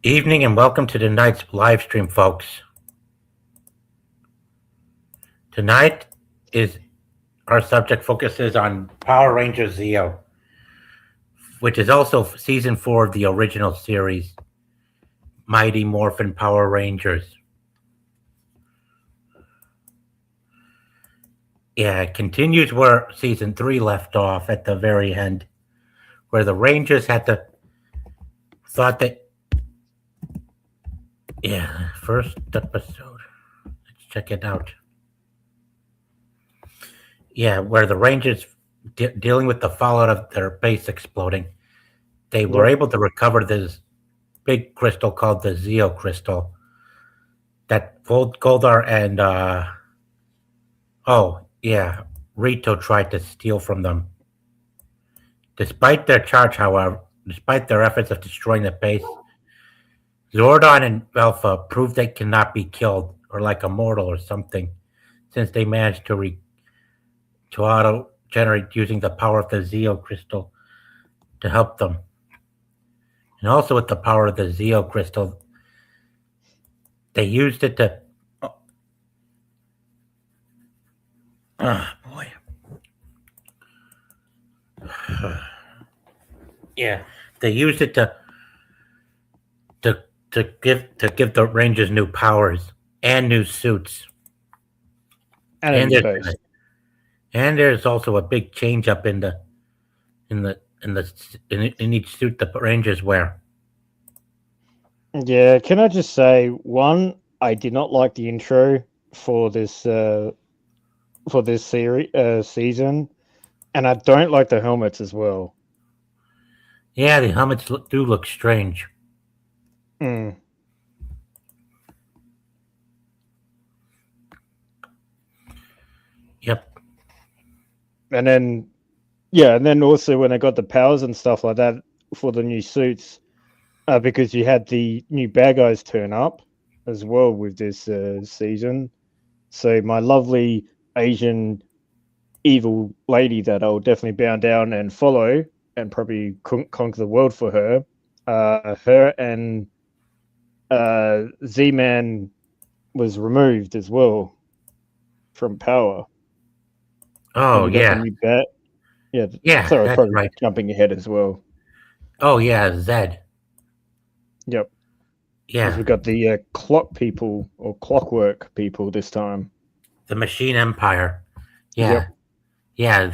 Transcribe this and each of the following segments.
Evening and welcome to tonight's live stream, folks. Tonight is our subject focuses on Power Rangers Zeo, which is also season 4 of the original series, Mighty Morphin Power Rangers. Yeah, it continues where season 3 left off at the very end, where the Rangers thought that, first episode. Let's check it out. Yeah, where the Rangers dealing with the fallout of their base exploding, they were able to recover this big crystal called the Zeo crystal that Goldar and Rito tried to steal from them. Despite their charge, however, despite their efforts of destroying the base, Zordon and Alpha proved they cannot be killed, or like immortal or something, since they managed to auto generate using the power of the Zeo crystal to help them. And also with the power of the Zeo crystal, they used it to. Oh boy. Yeah, they used it to give the Rangers new powers and new suits. And there's, and there's also a big change up in each suit the Rangers wear. Yeah, can I just say one? I did not like the intro for this series season, and I don't like the helmets as well. Yeah, the helmets do look strange. Mm. Yep. And then also when I got the powers and stuff like that for the new suits, because you had the new bad guys turn up as well with this season. So my lovely Asian evil lady that I'll definitely bow down and follow and probably conquer the world for her. Her and Z-Man was removed as well from power. Oh yeah. Sorry, I was probably right. jumping ahead as well. Oh yeah, Zed. Yep. Yeah. We got the clock people or clockwork people this time. The Machine Empire. Yeah. Yep. Yeah,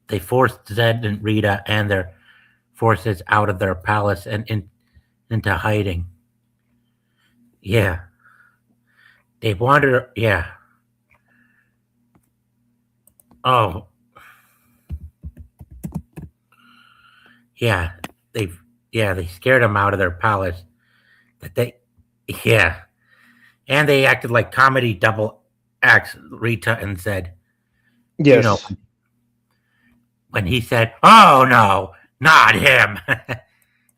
they forced Zed and Rita and their forces out of their palace and into hiding. Yeah. They wanted. Yeah. Oh. Yeah. They scared them out of their palace. Yeah. And they acted like comedy double acts, Rita and Zed. Yes. You know, when he said, "Oh no, not him."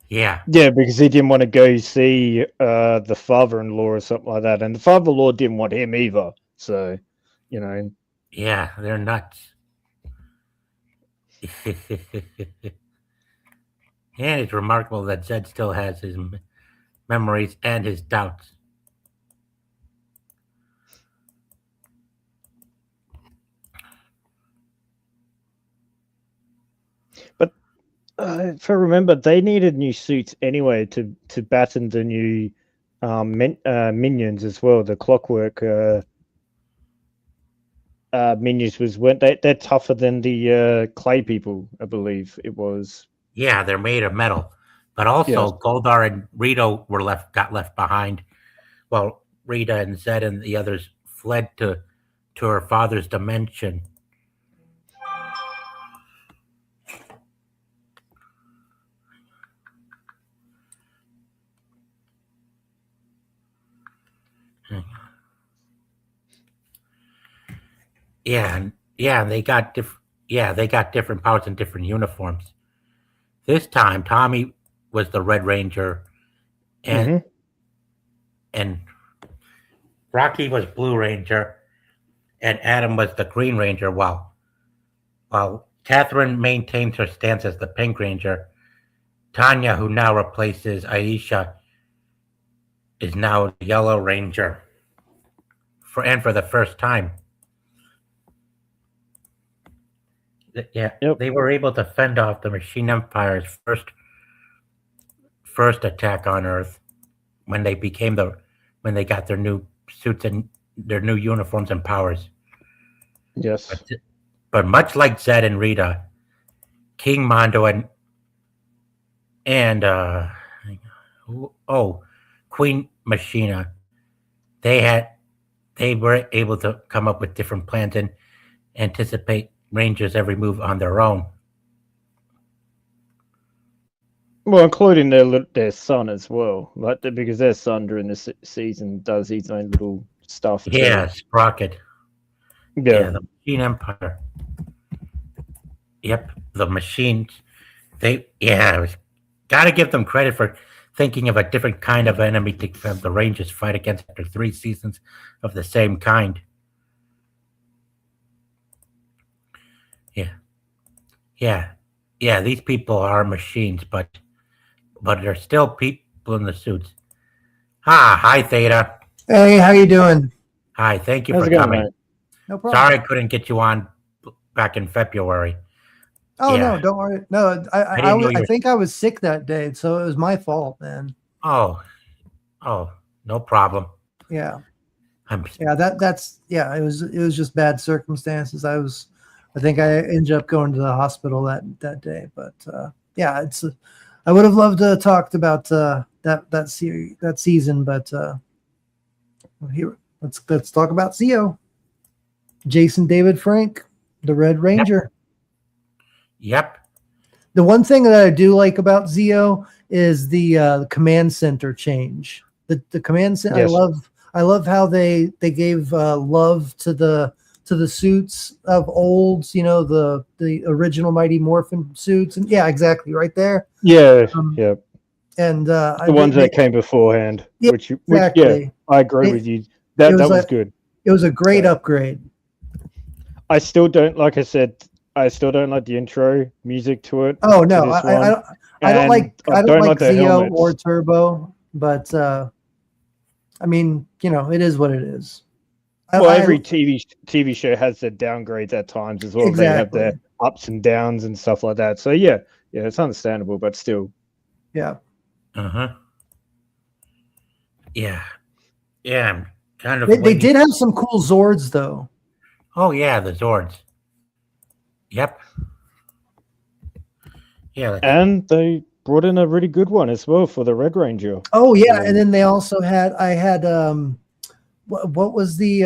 Yeah. Yeah, because he didn't want to go see the father-in-law or something like that, and the father-in-law didn't want him either. So, you know. Yeah, they're nuts. And it's remarkable that Zed still has his memories and his doubts. But if I remember, they needed new suits anyway to batten the new minions as well. The clockwork minions weren't they're tougher than the clay people, I believe it was. Yeah, they're made of metal, but also Goldar and Rito got left behind, while Rita and Zed and the others fled to her father's dimension. Yeah, they got different powers and different uniforms. This time, Tommy was the Red Ranger, and Rocky was Blue Ranger, and Adam was the Green Ranger. While Catherine maintains her stance as the Pink Ranger, Tanya, who now replaces Aisha, is now the Yellow Ranger. For the first time. Yeah, Yep. they were able to fend off the Machine Empire's first attack on Earth when they got their new suits and their new uniforms and powers. Yes. But much like Zed and Rita, King Mondo and Queen Machina, they were able to come up with different plans and anticipate Rangers' every move on their own. Well, including their son as well, like because their son during this season does his own little stuff. Yeah, Sprocket. Yeah. The Machine Empire. Yep, the machines. Gotta give them credit for thinking of a different kind of enemy to have the Rangers fight against after 3 seasons of the same kind. Yeah, these people are machines, but they're still people in the suits. Hi, Theta. Hey, how you doing? Hi, thank you How's for it going, coming. mate? No problem. Sorry I couldn't get you on back in February. Oh Yeah. no, don't worry. No, didn't know you I were- think I was sick that day, so it was my fault, man. Oh, no problem. Yeah, I'm it was just bad circumstances. I think I ended up going to the hospital that day, but yeah, I would have loved to talked about that season, but here let's talk about Zio. Jason David Frank, the Red Ranger. Yep. The one thing that I do like about Zio is the command center change. The command center. Yes. I love how they gave love to the suits of old. You know, the original Mighty Morphin suits, and yeah, exactly, right there. Yeah. Um, Yeah. And The ones that came beforehand. Yeah, which exactly. yeah, I agree It- with you. That was was a- good. It was a great Yeah. upgrade. I still don't, like I said, I still don't like the intro music to it. Oh to no, this I one. don't And like I don't like the Zio helmets. or Turbo, but I mean, you know, it is what it is. Well, every TV show has their downgrades at times as well. They have Exactly. their ups and downs and stuff like that. So yeah, it's understandable, but still. Yeah. Uh-huh. Yeah. I'm kind of They waiting- did have some cool Zords though. Oh yeah, the Zords. Yep. Yeah. And they brought in a really good one as well for the Red Ranger. Oh yeah, Yeah. and then they also had what was the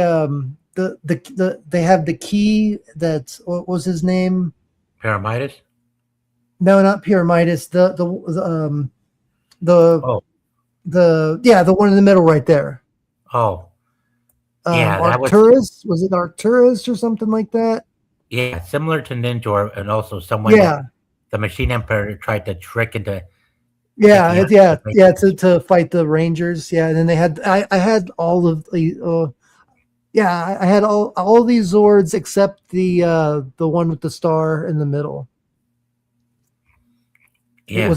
they have the key that what was his name? Pyramidas? No, not Pyramidas. The Oh. the one in the middle right there. Oh. Yeah, that was- Arcturus. Was it Arcturus or something like that? Yeah, similar to Ninja and also someone Yeah. that the Machine Emperor tried to trick into. Yeah, Yeah. to fight the Rangers. Yeah, and then they had I had all of the I had all these Zords except the one with the star in the middle. Yeah.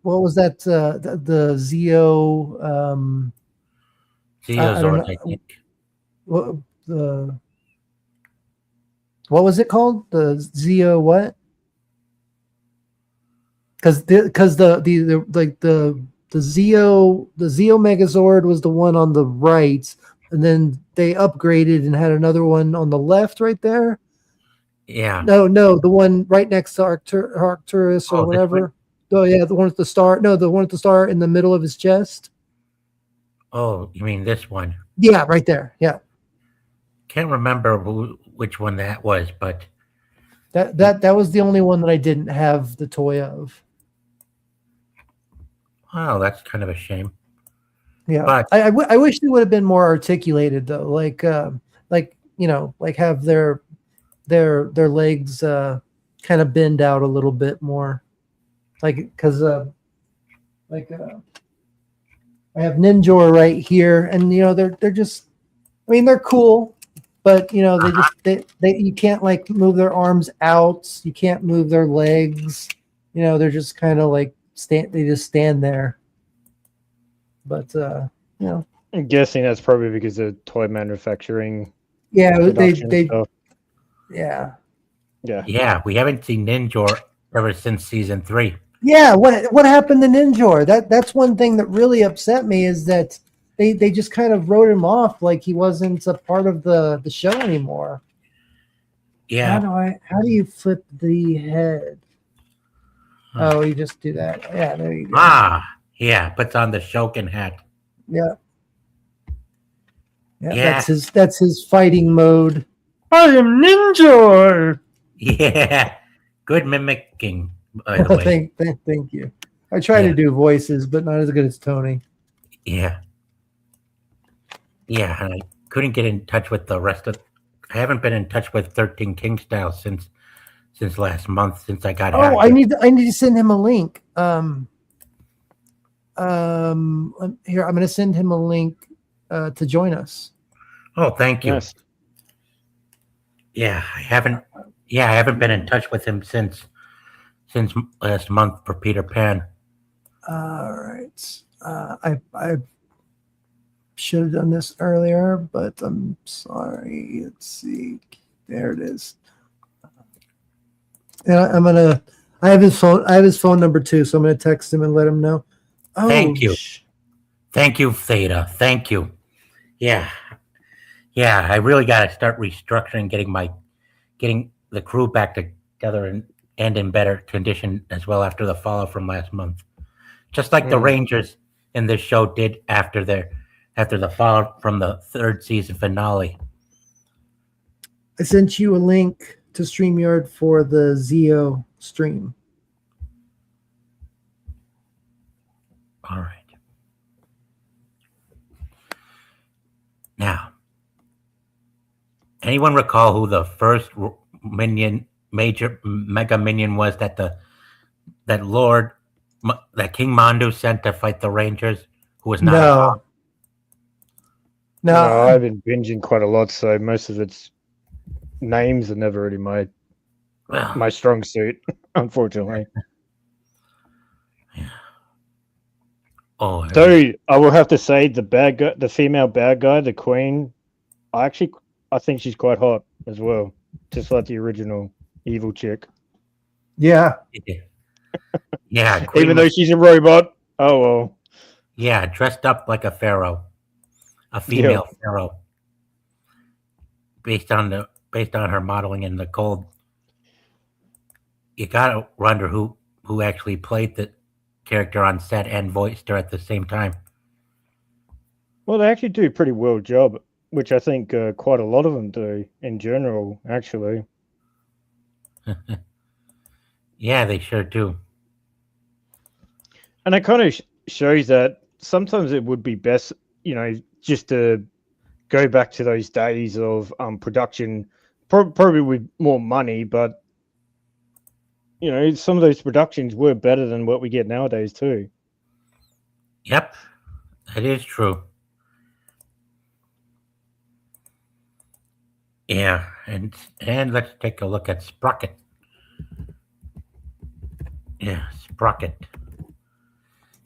What was that the Zio Zio I don't Zords, I know. think. What was it called? The Zio what? Because the Zio Megazord was the one on the right, and then they upgraded and had another one on the left right there. Yeah. No, the one right next to Arcturus or Oh, this whatever. one? Oh yeah, the one with the star. No, the one with the star in the middle of his chest. Oh, you mean this one? Yeah, right there. Yeah, Can't remember which one that was, but that was the only one that I didn't have the toy of. oh, that's kind of a shame. Yeah, But- I wish they would have been more articulated though, like you know, like have their legs kind of bend out a little bit more, like because I have Ninjor right here, and you know they're just, I mean they're cool, but you know they you can't like move their arms out, you can't move their legs, you know they're just kind of like stand there. But you know, I'm guessing that's probably because of toy manufacturing yeah, production they stuff. yeah. Yeah. Yeah, we haven't seen Ninjor ever since season 3. Yeah, what happened to Ninjor? That's one thing that really upset me is that they just kind of wrote him off like he wasn't a part of the show anymore. Yeah. How do you flip the head? Oh, you just do that. Yeah, there you go. Yeah, puts on the Shogun hat. Yeah. Yeah. That's his fighting mode. I am Ninjor. Yeah. Good mimicking, by the way. Thank you. I try to do voices, but not as good as Tony. Yeah. Yeah, and I couldn't get in touch with the rest of. I haven't been in touch with 13 Kings now since last month, since I got. Oh, I need to send him a link. Here, I'm going to send him a link to join us. Oh, thank you. Yes. Yeah, I haven't been in touch with him since last month for Peter Pan. All right. I should have done this earlier, but I'm sorry. Let's see. There it is. And I have his phone number too, so I'm gonna text him and let him know. Oh, Thank you. Thank you, Theta. Thank you. Yeah. I really got to start restructuring, getting the crew back together and in better condition as well after the fallout from last month. Just like the Rangers in this show did after the fallout from the 3rd season finale. I sent you a link to StreamYard for the Zeo stream. All right. Now, anyone recall who the first major mega minion was that King Mandu sent to fight the Rangers? Who was not? No, I've been binging quite a lot, so most of its names are never really my strong suit, unfortunately. Oh, so I will have to say the female bad guy, the Queen. I think she's quite hot as well, just like the original evil chick. Yeah. Yeah. Even though she's a robot. Oh well. Yeah, dressed up like a pharaoh, a female pharaoh, based on her modeling in the cold. You gotta wonder who actually played the character on set and voiced her at the same time. Well, they actually do a pretty well job, which I think quite a lot of them do in general, actually. Yeah, they sure do. And it kind of shows that sometimes it would be best, just to go back to those days of production, probably with more money, but some of those productions were better than what we get nowadays too. Yep, that is true. Yeah, and let's take a look at Sprocket. Yeah, Sprocket.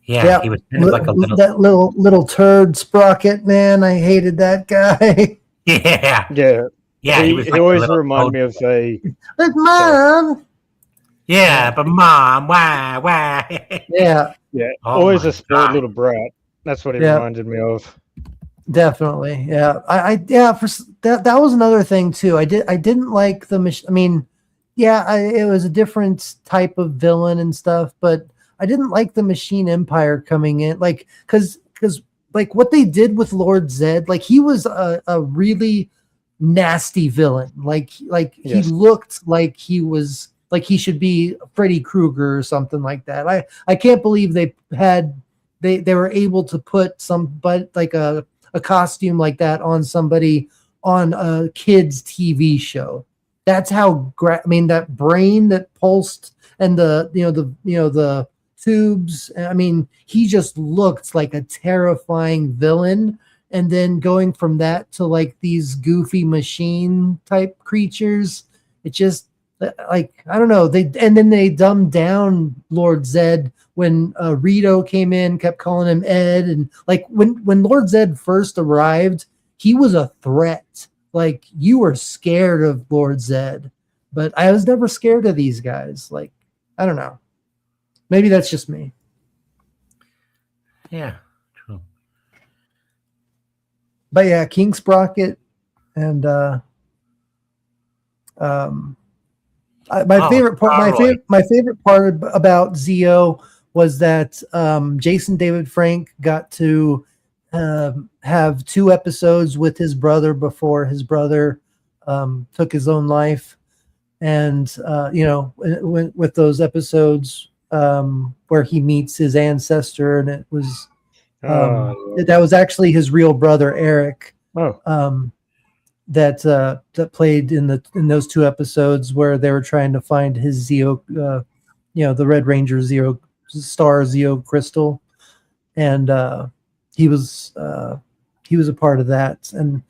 Yeah, he was kind of like a that little turd Sprocket, man. I hated that guy. Yeah. He always reminded me of like Mom. Yeah, but Mom, why? Yeah. Oh, always a spoiled little brat. That's what he reminded me of. Definitely, yeah. For that was another thing too. I didn't like the machine. I mean, it was a different type of villain and stuff, but I didn't like the Machine Empire coming in, like because like what they did with Lord Zed, like he was a really nasty villain. Like he looked like he was like he should be Freddy Krueger or something like that. I can't believe they were able to put like a costume like that on somebody on a kids TV show. That's how that brain that pulsed and the tubes. I mean, he just looked like a terrifying villain. And then going from that to like these goofy machine type creatures, it just like I don't know, and then they dumbed down Lord Zed when Rito came in, kept calling him Ed, and like when Lord Zed first arrived, he was a threat. Like you were scared of Lord Zed, but I was never scared of these guys. Like I don't know, maybe that's just me. Yeah, true. But yeah, King Sprocket and my favorite part, my favorite part about Zeo was that Jason David Frank got to have 2 episodes with his brother before his brother took his own life, and with those episodes where he meets his ancestor, and it was that was actually his real brother Eric. That played in those 2 episodes where they were trying to find his Zeo, the Red Ranger Zeo Crystal, and he was a part of that, and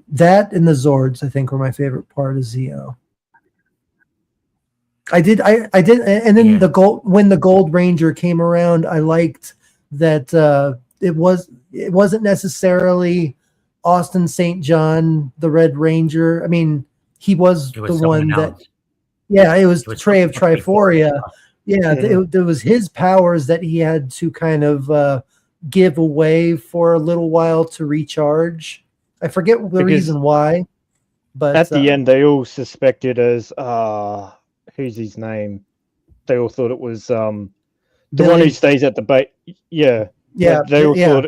that and the Zords I think were my favorite part of Zeo. I did, and then when the Gold Ranger came around, I liked that it wasn't necessarily Austin St. John, the Red Ranger. I mean, he was the one that, it was Trey of Triforia. Yeah, it was his powers that he had to kind of give away for a little while to recharge. I forget the reason why, but at the end they all suspected as who's his name? They all thought it was the one who stays at the base. Yeah. They all thought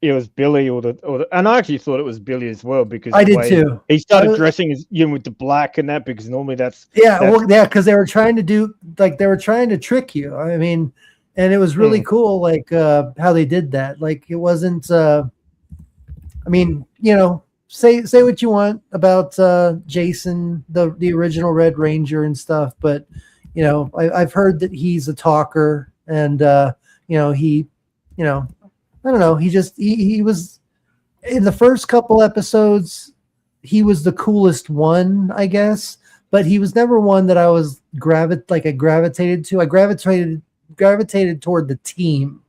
it was Billy or the, and I actually thought it was Billy as well, because I did too. He started dressing as with the black and that, because normally that's because they were trying to trick you. I mean, and it was really cool, like how they did that. Like it wasn't. I mean, say what you want about Jason, the original Red Ranger and stuff, but I've heard that he's a talker, and he. I don't know. He was in the first couple episodes. He was the coolest one, I guess, but he was never one that I was gravitated to. I gravitated toward the team,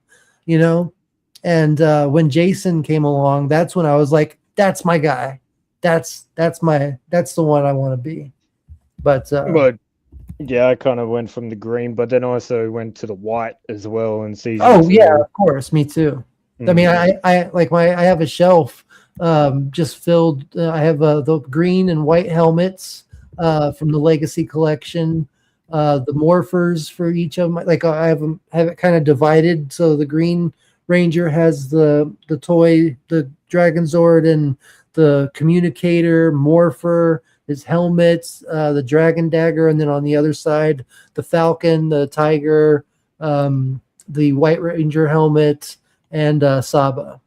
And when Jason came along, that's when I was like, "That's my guy. That's the one I want to be." But yeah, I kind of went from the green, but then also went to the white as well in season. Oh yeah, of course, me too. I mean, I have a shelf just filled. I have the green and white helmets from the Legacy Collection. The morphers for each of them. Like I have it kind of divided. So the Green Ranger has the toy, the Dragon Zord, and the Communicator, Morpher, his helmets, the Dragon Dagger, and then on the other side, the Falcon, the Tiger, the White Ranger helmet, and Saba.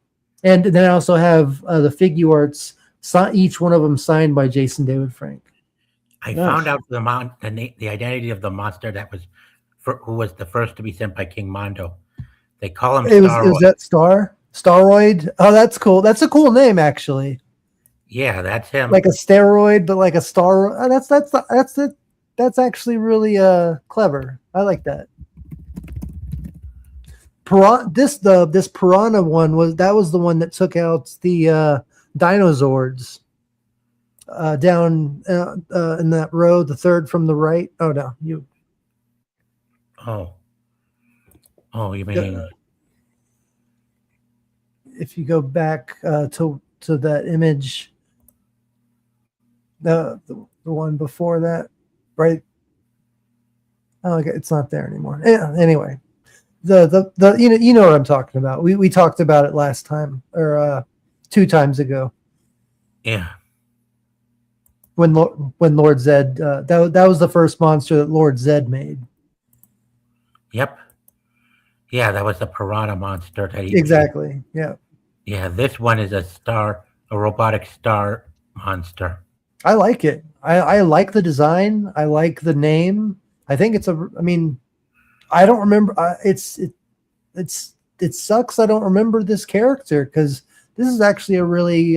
And then I also have the Figuarts, each one of them signed by Jason David Frank. I found out the identity of the monster who was the first to be sent by King Mondo. They call him Staroid. Was that Staroid? Oh, that's cool. That's a cool name, actually. Yeah, that's him. Like a steroid, but like a star. That's actually really clever. I like that. This Piranha one was the one that took out the Dinozords down in that row, the third from the right. Oh no, you. Oh, you mean if you go back to that image, the one before that, right? Oh, okay, it's not there anymore. Yeah, anyway. The you know what I'm talking about. We talked about it last time, or 2 times ago. Yeah. When Lord Zed that was the first monster that Lord Zed made. Yep. Yeah, that was the Piranha monster that he exactly. made. Yeah. Yeah, this one is a robotic star monster. I like it. I like the design. I like the name. I think it's I don't remember. It sucks. I don't remember this character, because this is actually a really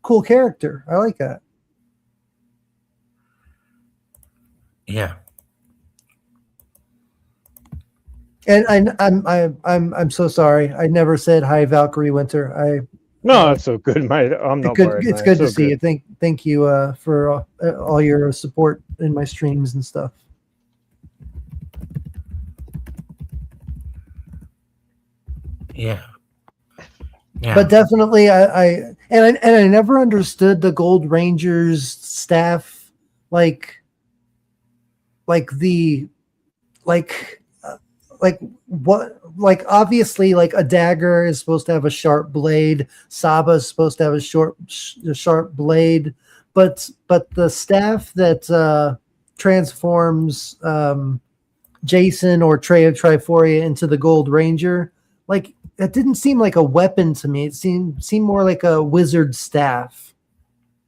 cool character. I like that. Yeah. And I'm so sorry. I never said hi, Valkyrie Winter. No, it's all good, mate. I'm not worried, It's mate. good to all see you. Thank you for all your support in my streams and stuff. Yeah. Yeah. But definitely, I never understood the Gold Rangers staff, like the like what, like obviously like a dagger is supposed to have a sharp blade, Saba is supposed to have a sharp blade, but the staff that transforms Jason or Trey of Triforia into the Gold Ranger, like that didn't seem like a weapon to me. It seemed more like a wizard staff.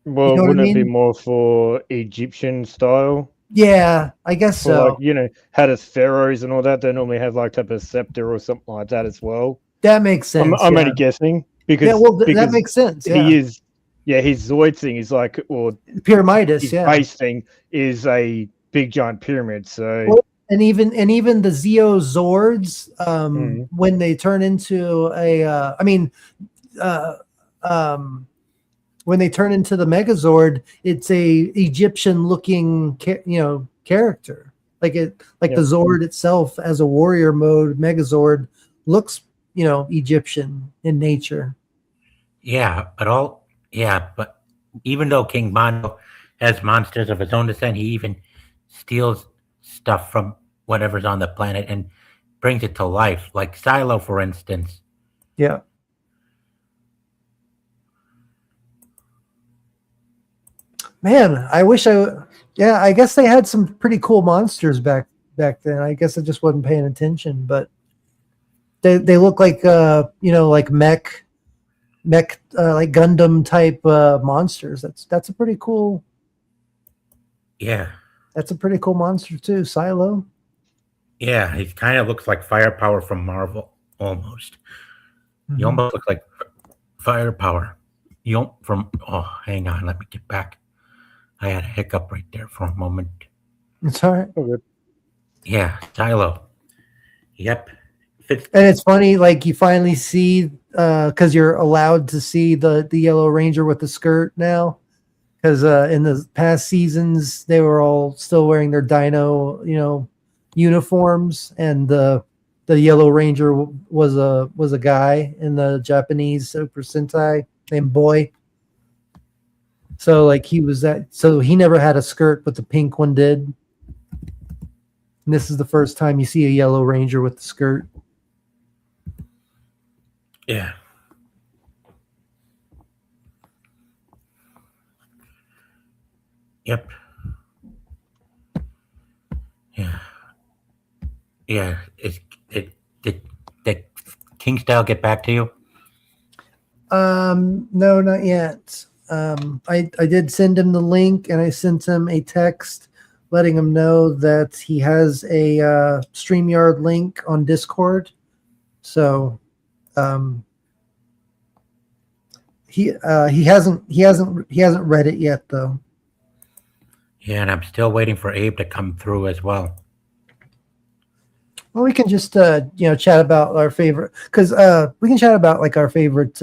Well, You know what I wouldn't it be mean? more for Egyptian style? Yeah, I guess For so. like, had its pharaohs and all that, they normally have like type of scepter or something like that as well. That makes sense. I'm yeah. only guessing because Yeah, well, that because makes sense. Yeah, he is, his Zoid thing is like, or Pyramidas. his Yeah, base thing is a big giant pyramid. So Well, and even the Zeo Zords, Mhm. when they turn into uh, um, when they turn into the Megazord, it's a Egyptian looking character. Like the Yep. Zord itself as a warrior mode Megazord looks Egyptian in nature. Yeah, but even though King Mondo has monsters of his own descent, he even steals stuff from whatever's on the planet and brings it to life. Like Silo, for instance. Yeah. Man, I wish I guess they had some pretty cool monsters back then. I guess I just wasn't paying attention, but they look like like mech like Gundam type monsters. That's a pretty cool. Yeah. That's a pretty cool monster too, Silo. Yeah, he kind of looks like Firepower from Marvel, almost. He almost looks like Firepower. Hang on, let me get back. I had a hiccup right there for a moment. It's all right. Okay. Yeah, Silo. Yep. And it's funny, like you finally see, because you're allowed to see the Yellow Ranger with the skirt now. Because in the past seasons, they were all still wearing their Dino, uniforms, and the Yellow Ranger was a guy in the Japanese Super Sentai named Boy. So like he was that. So he never had a skirt, but the pink one did. And this is the first time you see a Yellow Ranger with the skirt. Yeah. Yep. Yeah. Yeah. Did King Style get back to you? No, not yet. I did send him the link, and I sent him a text letting him know that he has a StreamYard link on Discord. So he hasn't read it yet though. Yeah, and I'm still waiting for Abe to come through as well. Well, we can just chat about our favorite, because we can chat about like our favorite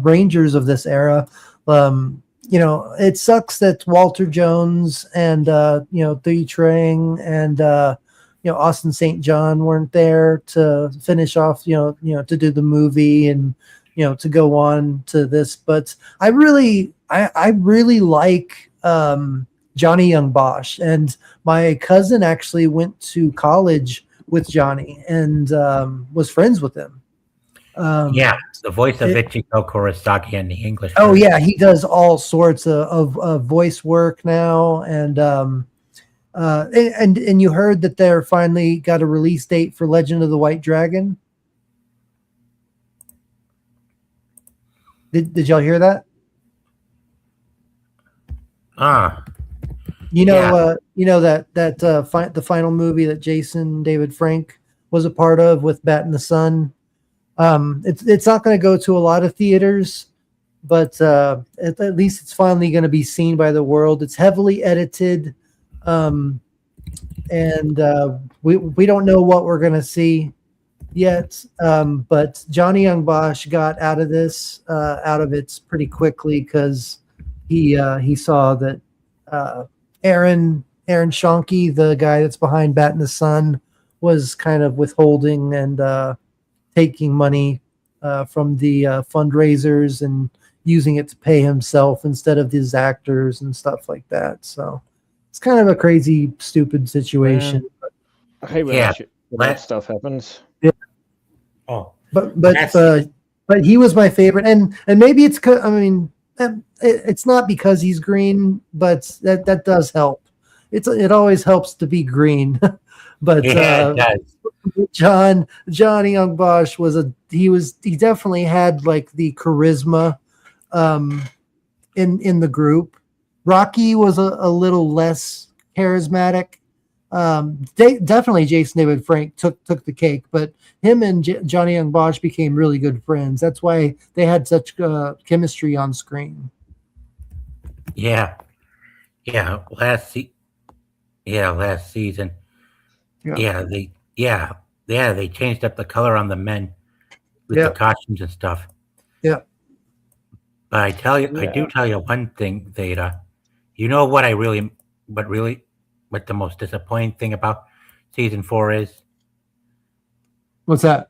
Rangers of this era. It sucks that Walter Jones and Thuy Trang and Austin St. John weren't there to finish off to do the movie and to go on to this. But I really like Johnny Young Bosch, and my cousin actually went to college with Johnny and was friends with him. Yeah, the voice of Ichiko Kurosaki in the English. Oh version. yeah, he does all sorts of voice work now, and you heard that they're finally got a release date for Legend of the White Dragon. Did y'all hear that? The final movie that Jason David Frank was a part of with Bat in the Sun. It's not going to go to a lot of theaters, but at least it's finally going to be seen by the world. It's heavily edited, and we don't know what we're going to see yet. But Johnny Young Bosch got out of it pretty quickly because he saw that Aaron Schonke, the guy that's behind Bat in the Sun, was kind of withholding and taking money from the fundraisers and using it to pay himself instead of his actors and stuff like that. So it's kind of a crazy, stupid situation. I hate when that stuff happens. Yeah. Oh, but he was my favorite, and maybe it's it's not because he's green, but that does help. It always helps to be green. But it does. Johnny Young Bosch he definitely had like the charisma in the group. Rocky was a little less charismatic. Definitely Jason David Frank took the cake, but him and Johnny Young Bosch became really good friends. That's why they had such chemistry on screen. Yeah. Last season. They changed up the color on the men with the costumes and stuff. Yeah. But I do tell you one thing, Theta. You know what what the most disappointing thing about season 4 is? What's that?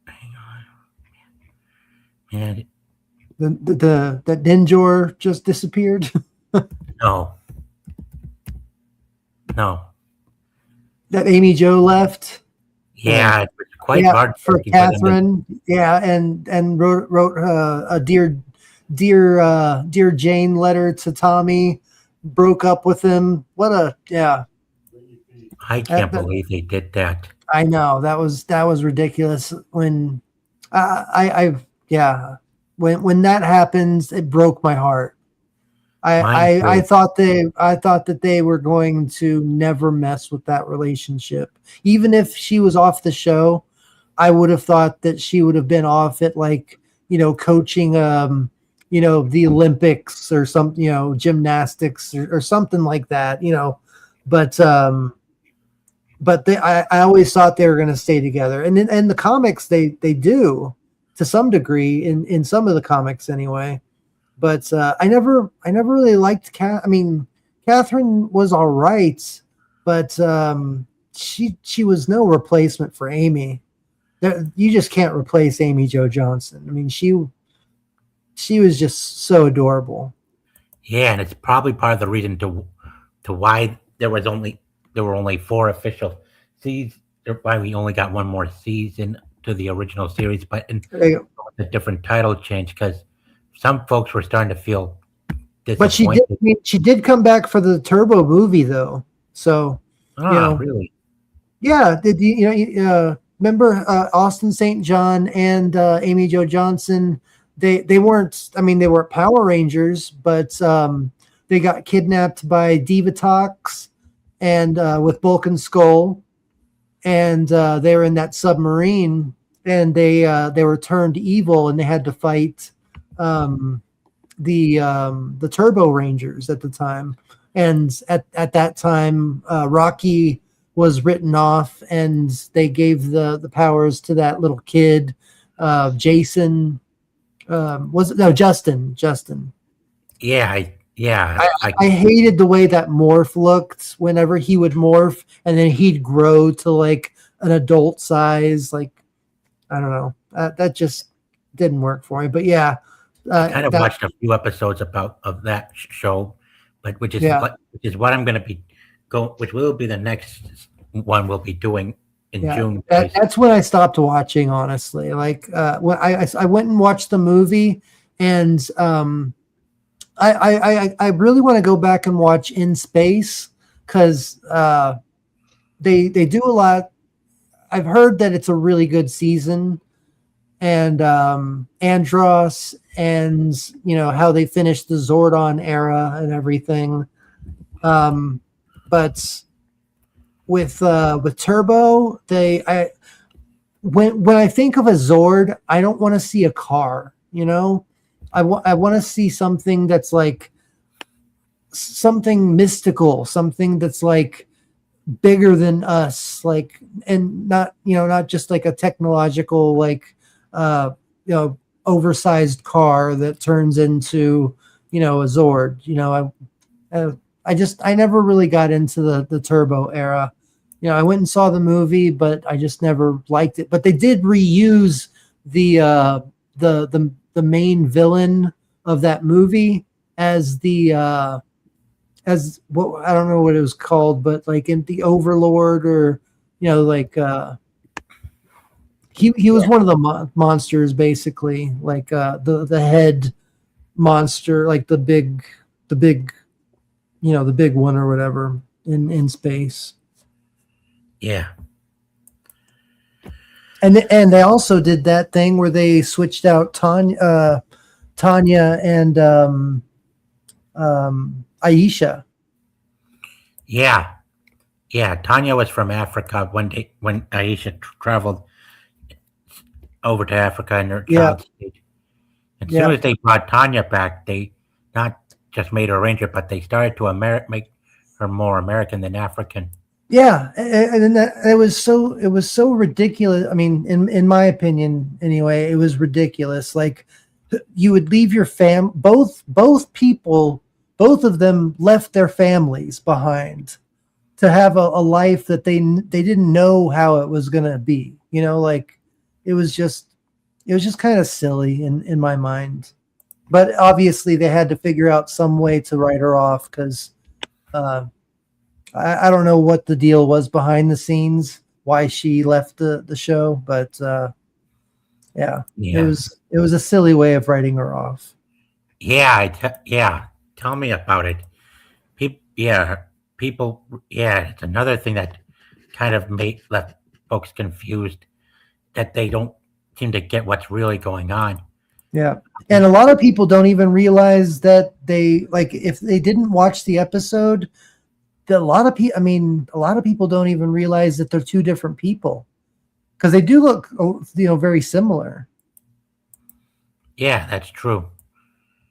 Hang on. Man. That Ninjor just disappeared? No. That Amy Jo left? Yeah, it was quite hard for Catherine. And wrote a dear Jane letter to Tommy. Broke up with him. I can't believe they did that. I know that was ridiculous. When when that happens, it broke my heart. I thought that they were going to never mess with that relationship. Even if she was off the show, I would have thought that she would have been off at coaching the Olympics or some gymnastics or something like that, but I always thought they were going to stay together. And in the comics they do to some degree in some of the comics anyway. But I never really liked Catherine was all right, but she was no replacement for Amy. You just can't replace Amy Jo Johnson. She was just so adorable. Yeah, and it's probably part of the reason to why there were only 4 official seasons. Why we only got one more season to the original series, but a different title change because some folks were starting to feel disappointed. But she did come back for the Turbo movie though. So really? Yeah. Did you remember Austin St. John and Amy Jo Johnson? They weren't. They were Power Rangers, but they got kidnapped by Divatox and with Bulk and Skull, and they were in that submarine, and they were turned evil, and they had to fight the Turbo Rangers at the time. And at that time, Rocky was written off, and they gave the powers to that little kid, Jason. Justin? Yeah, I hated the way that Morph looked whenever he would morph, and then he'd grow to like an adult size. Like, I don't know, that just didn't work for me. But yeah, I kind of watched a few episodes of that show, but which is what I'm going to be which will be the next one we'll be doing. In June. That's when I stopped watching, honestly. Like when I went and watched the movie, and I really want to go back and watch In Space because they do a lot. I've heard that it's a really good season, and Andros, and how they finished the Zordon era and everything. But with Turbo, when I think of a Zord, I don't want to see a car. You know, I want to see something that's like something mystical, something that's like bigger than us, like, and not, you know, not just like a technological, like, you know, oversized car that turns into, you know, a Zord. You know, I never really got into the Turbo era. You know, I went and saw the movie, but I just never liked it. But they did reuse the main villain of that movie as the as what, I don't know what it was called, but like in the Overlord, or you know, like he was one of the monsters, basically, like the head monster, like the big you know, the big one or whatever in space. Yeah. And they also did that thing where they switched out Tanya and Aisha. Yeah. Yeah. Tanya was from Africa when Aisha traveled over to Africa in her child stage. As soon as they brought Tanya back, they not just made her Ranger, but they started to make her more American than African. Yeah, and it was so ridiculous. I mean, in my opinion, anyway, it was ridiculous. Like, you would leave your both of them left their families behind to have a life that they didn't know how it was gonna be. You know, like it was just kind of silly in my mind. But obviously, they had to figure out some way to write her off because. I don't know what the deal was behind the scenes, why she left the show, but yeah, it was a silly way of writing her off. Yeah, tell me about it. People. Yeah, it's another thing that kind of left folks confused, that they don't seem to get what's really going on. Yeah, and a lot of people don't even realize that they, like, if they didn't watch the episode. A lot of people don't even realize that they're two different people, because they do look, you know, very similar. Yeah, that's true.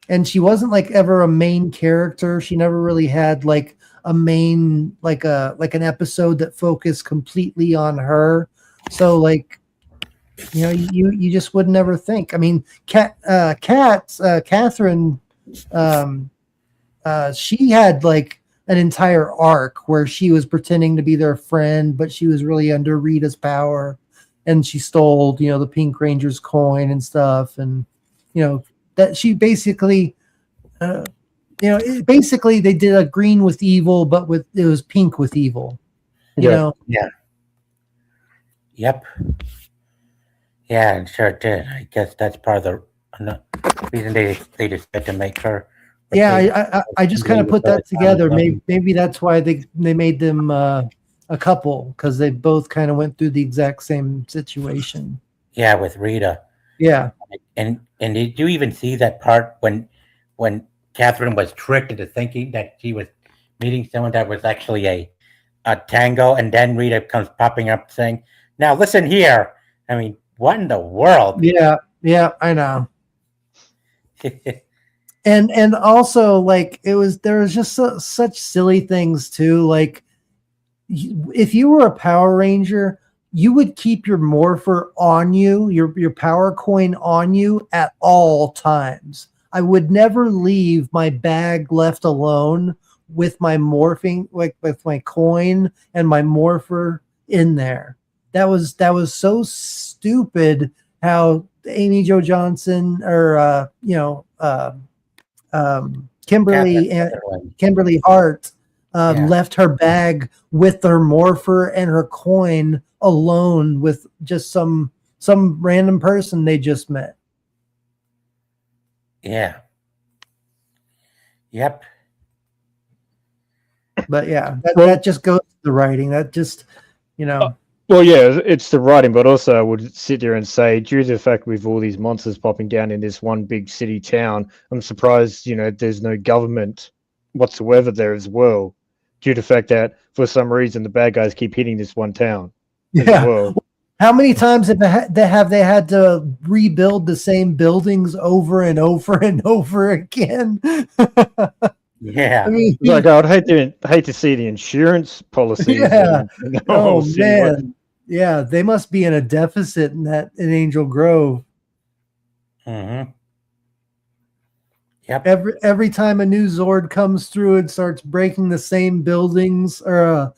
And she wasn't like ever a main character. She never really had like a main, like an episode that focused completely on her. So like, you know, you just would never think. I mean, Catherine, she had like an entire arc where she was pretending to be their friend, but she was really under Rita's power, and she stole, you know, the Pink Ranger's coin and stuff. And, you know, that she basically, you know, basically they did a green with evil, but it was pink with evil, you know? Yeah. Yep. Yeah, and sure did. I guess that's part of the reason they decided to make her. Yeah, I just kind of put that together. Maybe that's why they made them a couple, because they both kind of went through the exact same situation. Yeah, with Rita. Yeah, and did you even see that part when Catherine was tricked into thinking that she was meeting someone that was actually a Tango, and then Rita comes popping up saying, "Now listen here." I mean, what in the world? Yeah, I know. And also, like, there was just such silly things too. Like, if you were a Power Ranger, you would keep your morpher on you, your power coin on you at all times. I would never leave my bag left alone with my morphing, like with my coin and my morpher in there. That was so stupid how Amy Jo Johnson, or Kimberly Hart left her bag with her morpher and her coin alone with just some random person they just met. Yeah. Yep. But yeah, that just goes to the writing. That just, you know. Well, yeah, it's the writing, but also I would sit there and say, due to the fact with all these monsters popping down in this one big city town, I'm surprised, you know, there's no government whatsoever there as well, due to the fact that for some reason the bad guys keep hitting this one town. Yeah. Well. How many times have they had to rebuild the same buildings over and over and over again? Yeah. I mean, Like I'd hate to see the insurance policies. Yeah. and the oh whole city. man, yeah, they must be in a deficit in Angel Grove. Mm-hmm. Yep. Every time a new Zord comes through, it starts breaking the same buildings, or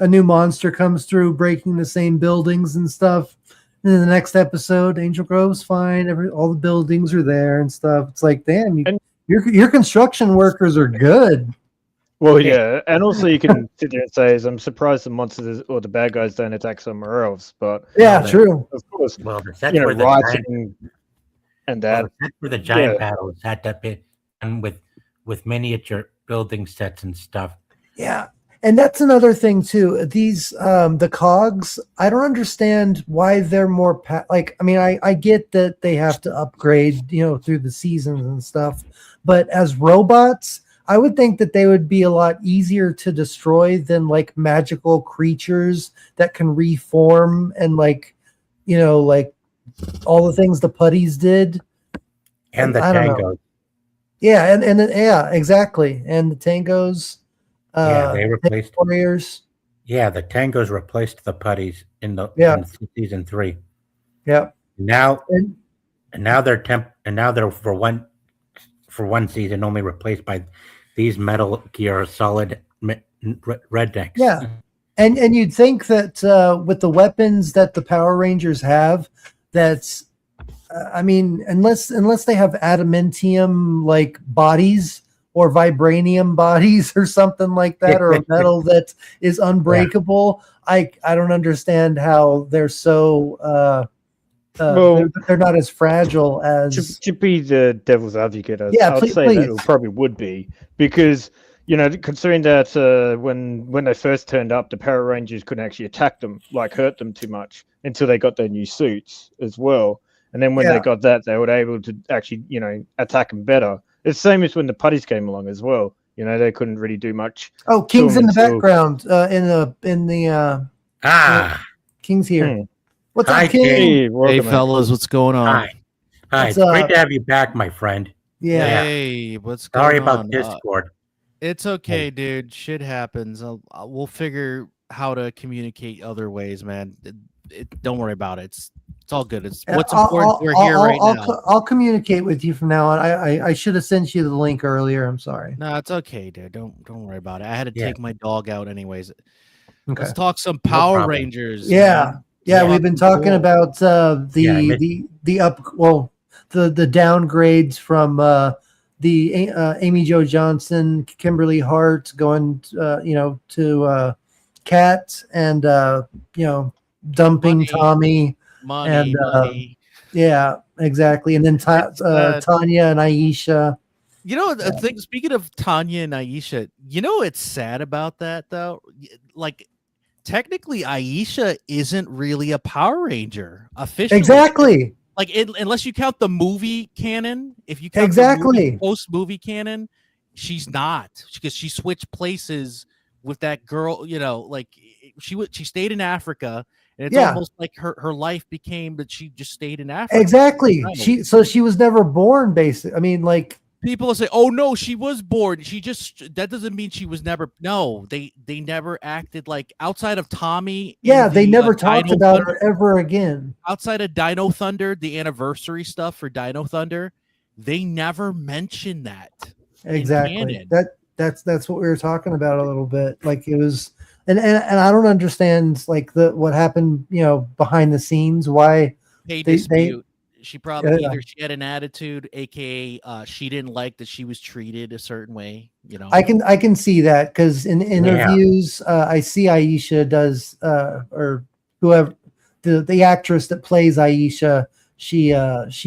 a new monster comes through, breaking the same buildings and stuff. And then the next episode, Angel Grove's fine. All the buildings are there and stuff. It's like, damn, your construction workers are good. Well, yeah, and also you can sit there and say, "I'm surprised the monsters or the bad guys don't attack somewhere else." But Yeah, true. of course, Well, the set you know, for the writing giant, and well, that. the set for the giant Yeah. battles had to be done with miniature building sets and stuff. Yeah. And that's another thing too. These the cogs, I don't understand why they're more like, I mean, I get that they have to upgrade, through the seasons and stuff, but as robots, I would think that they would be a lot easier to destroy than like magical creatures that can reform and like all the things the putties did. And the I don't know. tangos. Yeah, and yeah, exactly. And the tangos. Yeah, they replaced. Warriors. Yeah, the tangos replaced the putties in season 3. Yeah. Now they're for one season only replaced by these Metal Gear Solid rednecks. Yeah, and you'd think that with the weapons that the Power Rangers have, that's I mean, unless they have adamantium like bodies or vibranium bodies or something like that, or a metal that is unbreakable, I don't understand how they're so they're not as fragile as. To be the devil's advocate, I'd say please. that it probably would be, because considering that when they first turned up, the Power Rangers couldn't actually attack them, like hurt them too much, until they got their new suits as well. And then when they got that, they were able to actually attack them better. It's the same as when the putties came along as well. They couldn't really do much. Oh, King's in the background. In the King's here. What's Hi, up, King? Hey, fellas, what's going on? Hi. It's great to have you back, my friend. Yeah. Hey, what's going Sorry on? about Discord. It's okay, dude. Shit happens. We'll figure how to communicate other ways, man. Don't worry about it. It's all good. It's what's important. We're here right now. I'll communicate with you from now on. I should have sent you the link earlier. I'm sorry. No, it's okay, dude. Don't worry about it. I had to take my dog out anyways. Okay. Let's talk some Power Rangers. Yeah. Man. Yeah, we've been talking about the downgrades from the Amy Jo Johnson, Kimberly Hart going to Kat, and dumping Money. Tommy. Money. Yeah, exactly. And then Tanya and Aisha. Speaking of Tanya and Aisha, it's sad about that though. Like, technically, Aisha isn't really a Power Ranger officially. Exactly. Like, unless you count the movie canon, if you count exactly post movie canon, she's not, because she switched places with that girl. Like she stayed in Africa, and it's almost like her life became that she just stayed in Africa. Exactly. She was never born. Basically, I mean, like. People will say, "Oh no, she was born. That doesn't mean she was never." No, they never acted like, outside of Tommy. Yeah, they never talked about her ever again. Outside of Dino Thunder, the anniversary stuff for Dino Thunder, they never mentioned that. Exactly. That's what we were talking about a little bit. Like, it was, and I don't understand like what happened, behind the scenes. Why pay dispute. She probably either she had an attitude, aka she didn't like that she was treated a certain way. I can see that, because in interviews, I see Aisha does, or whoever the actress that plays Aisha, she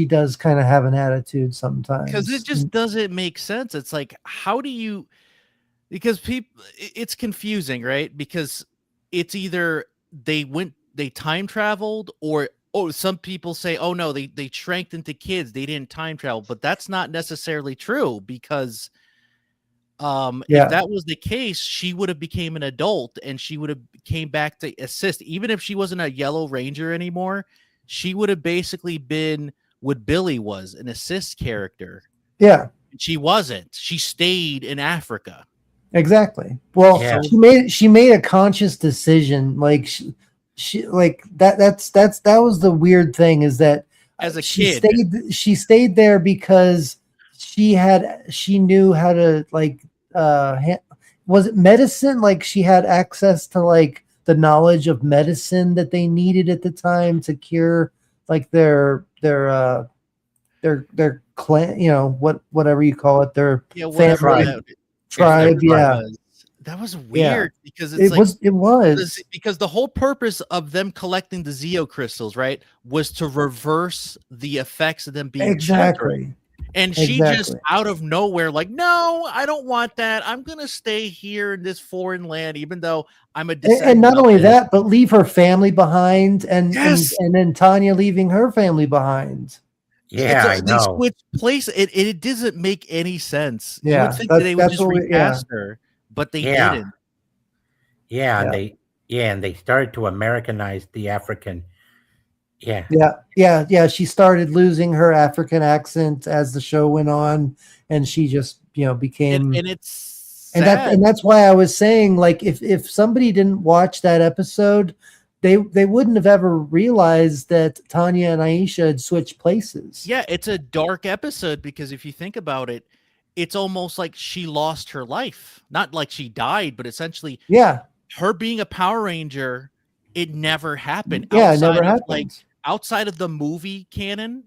does kind of have an attitude sometimes, because it just doesn't make sense. It's like, how do you? Because it's confusing, right? Because it's either they time traveled, or some people say, oh no, they shrank into kids, they didn't time travel, but that's not necessarily true, because Yeah. If that was the case, she would have became an adult and she would have came back to assist. Even if she wasn't a Yellow Ranger anymore, she would have basically been what Billy was, an assist character. Yeah. She wasn't. She stayed in Africa. Exactly. Well, Yeah. she made a conscious decision. Like she like that was the weird thing, is that As a she kid. stayed there because she knew how to like was it medicine? Like she had access to like the knowledge of medicine that they needed at the time to cure like their clan, whatever you call it, their Whatever family that, tribe. Yeah. was. That was weird because it's It like was because the whole purpose of them collecting the Zeo crystals, right, was to reverse the effects of them being children. exactly. And she just Exactly. out of nowhere, like, no, I don't want that. I'm gonna stay here in this foreign land, even though I'm a descendant. And not of only this. that, but leave her family behind, and Yes. and then Tanya leaving her family behind. Yeah, I They know. switch place. It doesn't make any sense. You Yeah, would think that they would that's just what recast her, but they Yeah. didn't. Yeah, Yeah. and they started to Americanize the African. Yeah. Yeah. She started losing her African accent as the show went on, and she just became. And it's sad. And that's why I was saying, like, if somebody didn't watch that episode, they wouldn't have ever realized that Tanya and Aisha had switched places. Yeah, it's a dark episode because if you think about it, it's almost like she lost her life. Not like she died, but essentially Yeah. her being a Power Ranger, it never happened. Yeah, it never of, happened. Like outside of the movie canon,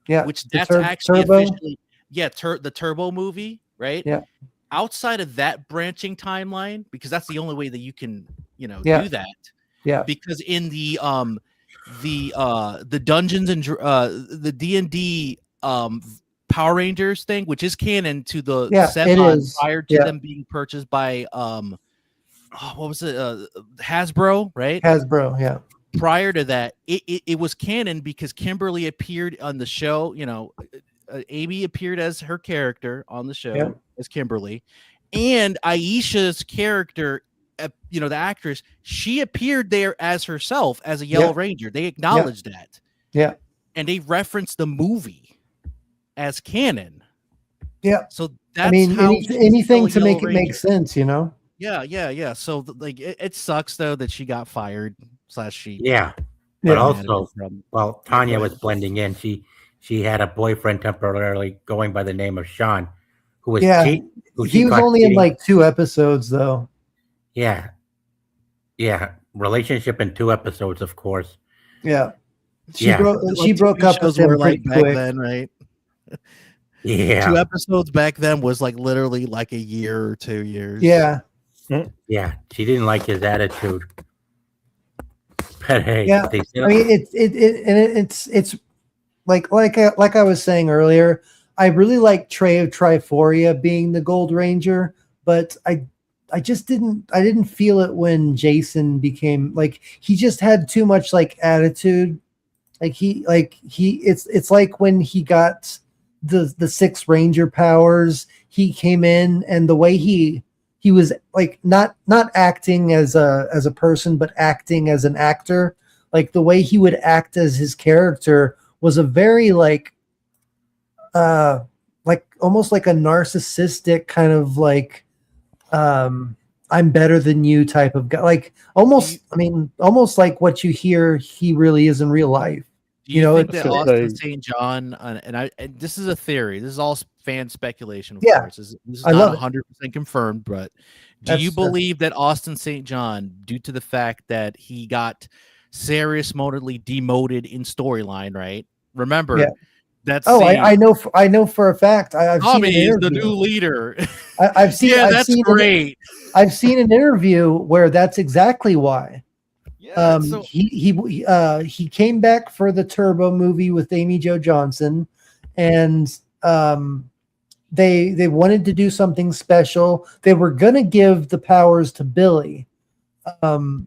Yeah. which The that's actually Turbo. officially the Turbo movie, right? Yeah. Outside of that branching timeline, because that's the only way that you can, Yeah. do that. Yeah. Because in the Dungeons and the D&D Power Rangers thing, which is canon to the Yeah, set it on is. prior to Yeah. them being purchased by what was it, Hasbro, right? Hasbro. Yeah. Prior to that, it was canon because Kimberly appeared on the show. Amy appeared as her character on the show Yeah. as Kimberly, and Aisha's character, the actress, she appeared there as herself as a Yellow Ranger. They acknowledged that. Yeah. And they referenced the movie as canon. Yeah. So that's how anything to make it make Ranger. sense, Yeah. So it sucks though that she got fired / she. Yeah. But Yeah. also, well, Tanya go was ahead. blending in. She had a boyfriend temporarily going by the name of Sean, who was Yeah. who He she was caught only in cheating. like 2 episodes though. Yeah. Relationship in 2 episodes, of course. Yeah. She Yeah. broke up with Shows were him pretty back quick. then, right? 2 Yeah. episodes back then was like literally like a year or 2 years. Yeah. Yeah. She didn't like his attitude. But hey, Yeah. they said, I mean, it's like I was saying earlier, I really like Trey of Triforia being the Gold Ranger, but I just didn't feel it when Jason became, like, he just had too much like attitude. It's like when he got the 6 Ranger powers, he came in, and the way he was like not acting as a person, but acting as an actor. Like the way he would act as his character was a very like almost like a narcissistic kind of like I'm better than you type of guy. Like almost like what you hear he really is in real life. Do you think it's that just Austin a- St. John, and this is a theory, this is all fan speculation, of Yeah. course. This is I not love it. 100% confirmed, but do That's- you that's- believe that Austin St. John, due to the fact that he got seriously demoted in storyline, right? Remember, Yeah. that's I know for a fact. I've seen Tommy an is the interview. new leader. I've seen. Yeah, I've that's seen great. I've seen an interview where that's exactly why. Yeah, so He came back for the Turbo movie with Amy Jo Johnson, and they wanted to do something special. They were gonna give the powers to Billy, but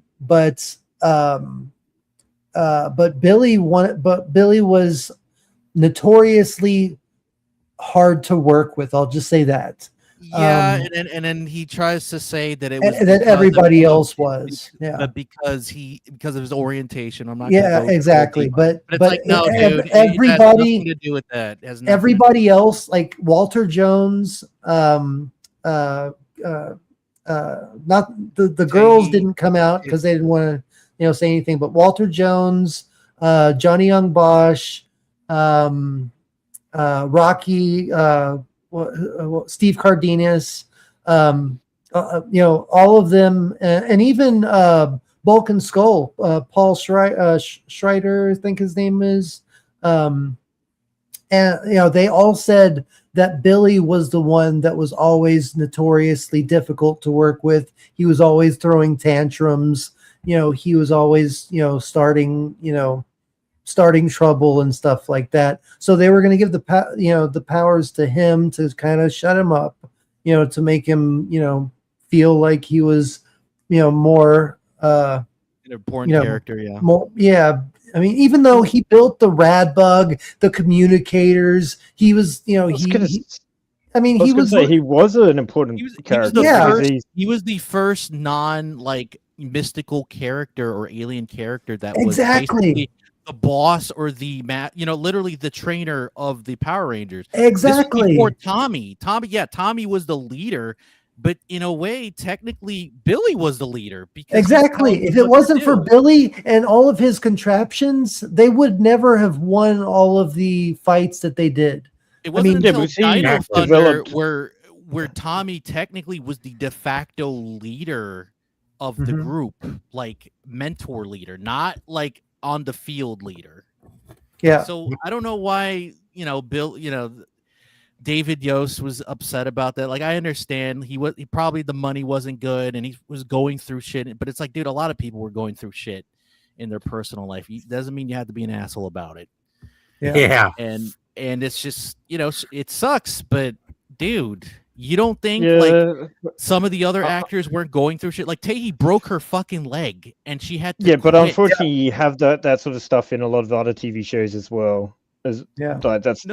Billy was notoriously hard to work with. I'll just say that. Yeah, and then he tries to say that it was and that because of, everybody else was. Yeah. but because of his orientation. I'm not gonna Yeah, go exactly. deep, but it's but like no, dude, it has everybody nothing to do with that. It has nothing to do everybody else, like Walter Jones, uh, uh, not the girls Tahiti. didn't come out because they didn't want to, say anything. But Walter Jones, Johnny Young Bosch, Rocky, Steve Cardenas, all of them, and even Bulk and Skull, Paul Schreider, I think his name is. And they all said that Billy was the one that was always notoriously difficult to work with. He was always throwing tantrums. He was always starting trouble and stuff like that. So they were going to give the powers to him to kind of shut him up, to make him feel like he was more an important character. Yeah. more, yeah. I mean, even though he built the rad bug, the communicators, he was, he was an important character. He was the first mystical character or alien character that was exactly basically the boss or the literally the trainer of the Power Rangers. Exactly. Before Tommy, Tommy was the leader. But in a way, technically, Billy was the leader. Because exactly. If it wasn't for Billy and all of his contraptions, they would never have won all of the fights that they did. It wasn't until Dino Thunder where Tommy technically was the de facto leader of the group, like mentor leader, not like on the field leader. Yeah. So I don't know why, Bill, David Yost was upset about that. Like, I understand he probably the money wasn't good and he was going through shit, but it's like, dude, a lot of people were going through shit in their personal life. It doesn't mean you have to be an asshole about it. Yeah. And it's just, it sucks, but dude, you don't think like some of the other actors weren't going through shit? Like Tahiti broke her fucking leg and she had to but unfortunately you have that sort of stuff in a lot of other TV shows as well. That's the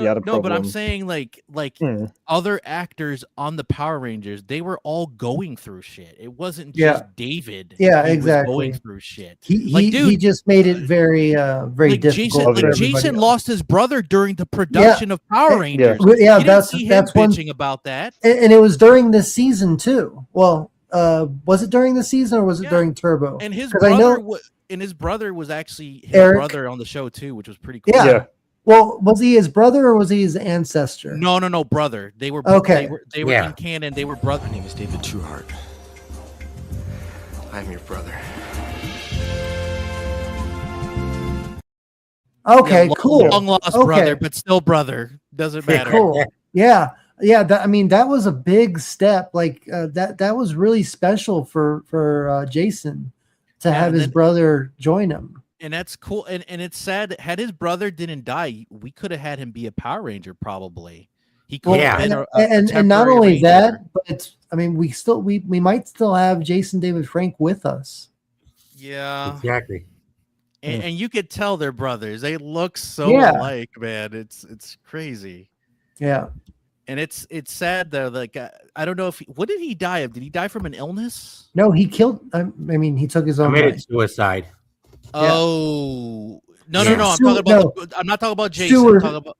other problem. No, but I'm saying like other actors on the Power Rangers, they were all going through shit. It wasn't just David. Yeah, he exactly. Was going through shit. He just made it very very difficult. Jason lost his brother during the production of Power Rangers. Yeah, that's bitching about that. And it was during this season too. Well, was it during the season or was it during Turbo? And his brother was actually his brother on the show too, which was pretty cool. Yeah. Well, was he his brother or was he his ancestor? No, brother. They were okay. They were in canon. They were brothers. My name is David Trueheart. I'm your brother. Okay, cool. Long lost brother, but still brother. Doesn't matter. Cool. Yeah. That was a big step. Like that was really special for Jason to have his brother join him. And that's cool. And it's sad that had his brother didn't die, we could have had him be a Power Ranger probably. He could have been and not only that, but I mean we might still have Jason David Frank with us. Yeah. Exactly. And you could tell they're brothers. They look so alike, man. It's crazy. Yeah. And it's sad though. Like I don't know what did he die of? Did he die from an illness? No, he killed. I mean, he took his own life. Suicide. Oh no! I'm talking about. I'm not talking about Jason. I'm talking about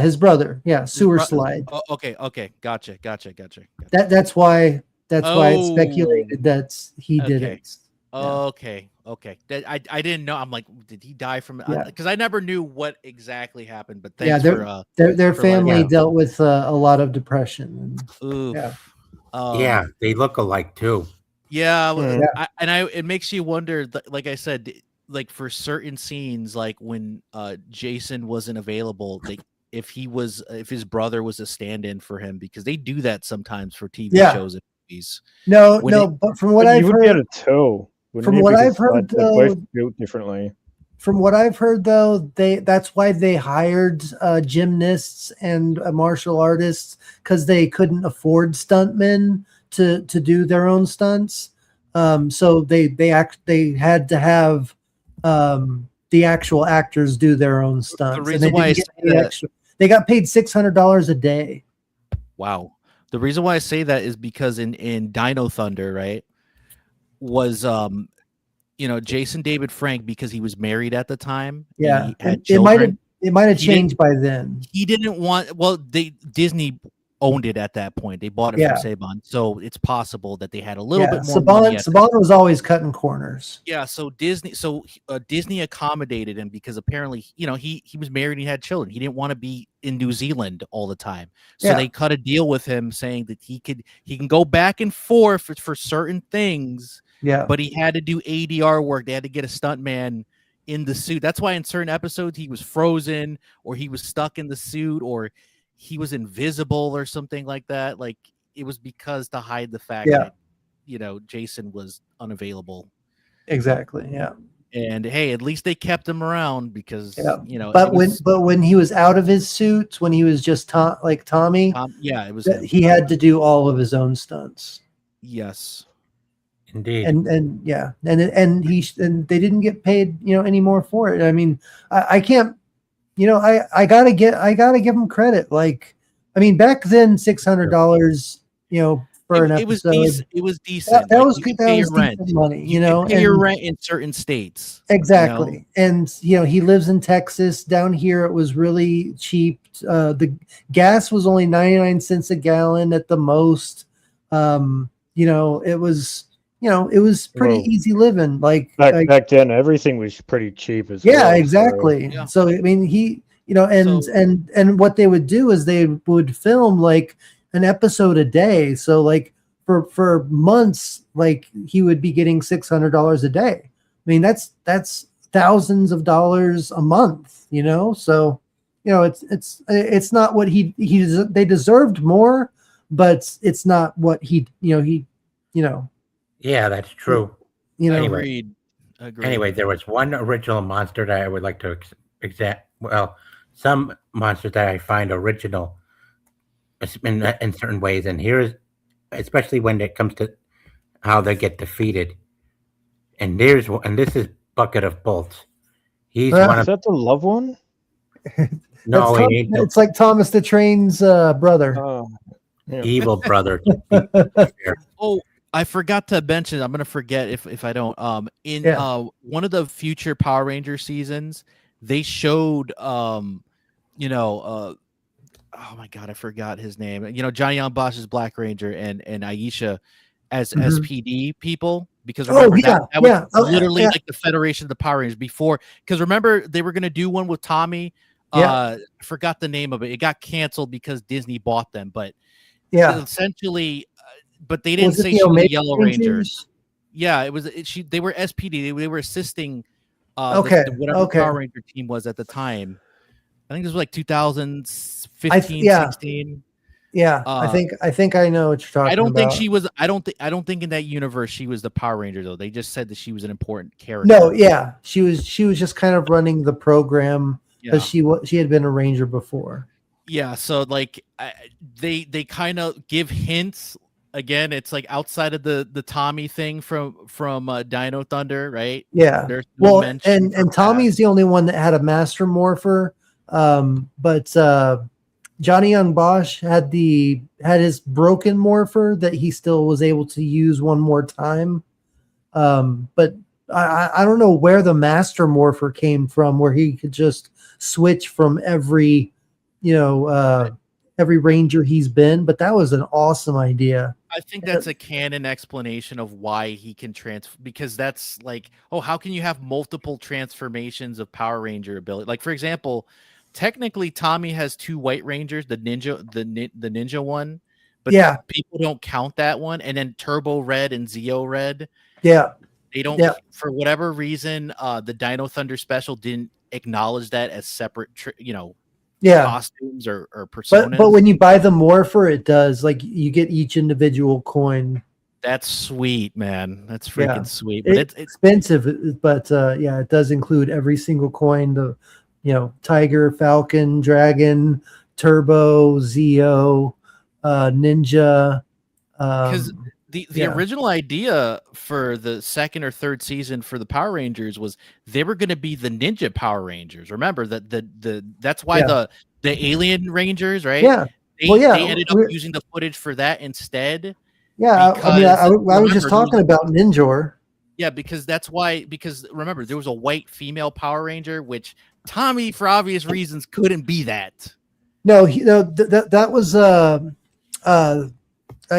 his brother. Yeah, Sewer Slide. Oh, okay, gotcha. That's why it's speculated that he did it. Okay. I didn't know. I'm like, did he die from? Because I never knew what exactly happened. But thanks their family dealt with a lot of depression. They look alike too. It makes you wonder. Like I said, like for certain scenes, like when Jason wasn't available, if his brother was a stand-in for him, because they do that sometimes for TV shows and movies. But from what I've heard, be able to tell. From what I've heard, they're both built differently. From what I've heard, though, that's why they hired gymnasts and martial artists, because they couldn't afford stuntmen to do their own stunts. So they had to have the actual actors do their own stunts. The reason why they got paid $600 a day. Wow. The reason why I say that is because in Dino Thunder, right, was Jason David Frank, because he was married at the time. Yeah, He had it might have children. He didn't- changed by then. He didn't want. Well, Disney owned it at that point. They bought it Yeah. from Saban, so it's possible that they had a little Yeah, bit more money. Saban was always cutting corners. Yeah, so Disney accommodated him because apparently, he was married and he had children. He didn't want to be in New Zealand all the time. So Yeah. they cut a deal with him saying that he can go back and forth for certain things, Yeah, but he had to do ADR work. They had to get a stuntman in the suit. That's why in certain episodes he was frozen, or he was stuck in the suit, or he was invisible or something like that. Like, it was because to hide the fact Yeah. that Jason was unavailable. exactly. Yeah, And hey, at least they kept him around because yeah. But when he was out of his suit, when he was just Tommy, it was him. he had to do all of his own stunts. Yes. Indeed. And yeah, and they didn't get paid any more for it. I mean, I can't, I gotta give him credit. Like, I mean, back then $600 for an It was episode, decent. It was decent. that Like, was you good. could That pay was your rent. decent money, You could pay your and- rent in certain states. Exactly. And he lives in Texas. Down here it was really cheap. The gas was only 99 cents a gallon at the most. It was pretty Well, easy living. Back then, everything was pretty cheap as well. yeah, so- exactly. Yeah. So I mean, So- and what they would do is they would film like an episode a day. So like for months, like he would be getting $600 a day. I mean, that's thousands of dollars a month. So it's not what they deserved more, but it's not what he. Yeah, that's true. Anyway. Agreed. Anyway, there was one original monster that I would like to some monsters that I find original in certain ways, and here's especially when it comes to how they get defeated. And this is Bucket of Bolts. He's one Is of that the love one? no, That's he ain't the it's like Thomas the Train's brother. Oh, yeah. evil brother. Oh, I forgot to mention. I'm gonna forget if I don't. In one of the future Power Ranger seasons, they showed oh my god, I forgot his name. Johnny Young Bosch's Black Ranger and Aisha as Mhm. SPD people, because remember that was literally like the Federation of the Power Rangers before. Because remember they were gonna do one with Tommy. I forgot the name of it. It got canceled because Disney bought them, but essentially, but they didn't say she was a Yellow Ranger. Yeah, it was. They were SPD. They were assisting. Whatever Power Ranger team was at the time. I think this was like 2015, 16. Yeah, I think I know what you're talking about. I don't think she was. I don't think in that universe she was the Power Ranger though. They just said that she was an important character. No, yeah, she was just kind of running the program because she had been a Ranger before. Yeah, so like they kind of give hints. Again, it's like outside of the Tommy thing from Dino Thunder, right? Yeah. There's no mention and of Tommy's that. the only one that had a Master Morpher. But Johnny Young Bosch had his broken Morpher that he still was able to use one more time. But I don't know where the Master Morpher came from, where he could just switch from every Ranger he's been. But that was an awesome idea. I think that's a canon explanation of why he can transfer, because that's like, oh, how can you have multiple transformations of Power Ranger ability? Like, for example, technically Tommy has two White Rangers, the ninja one, but people don't count that one. And then Turbo Red and Zeo Red. Yeah. They don't, for whatever reason, the Dino Thunder special didn't acknowledge that as separate, costumes or personas. But when you buy the Morpher, it does, like, you get each individual coin. That's sweet, man. That's freaking sweet. But it's expensive, but it does include every single coin. The Tiger, Falcon, Dragon, Turbo, Zeo, Ninja. Because the original idea for the second or third season for the Power Rangers was they were going to be the Ninja Power Rangers. Remember that that's why the Alien Rangers, right? Yeah. They ended up we're- using the footage for that instead. yeah. I mean, I was just remember, talking about Ninjor. Yeah, because that's why. Because remember, there was a white female Power Ranger, which Tommy, for obvious reasons, couldn't be that. No, that was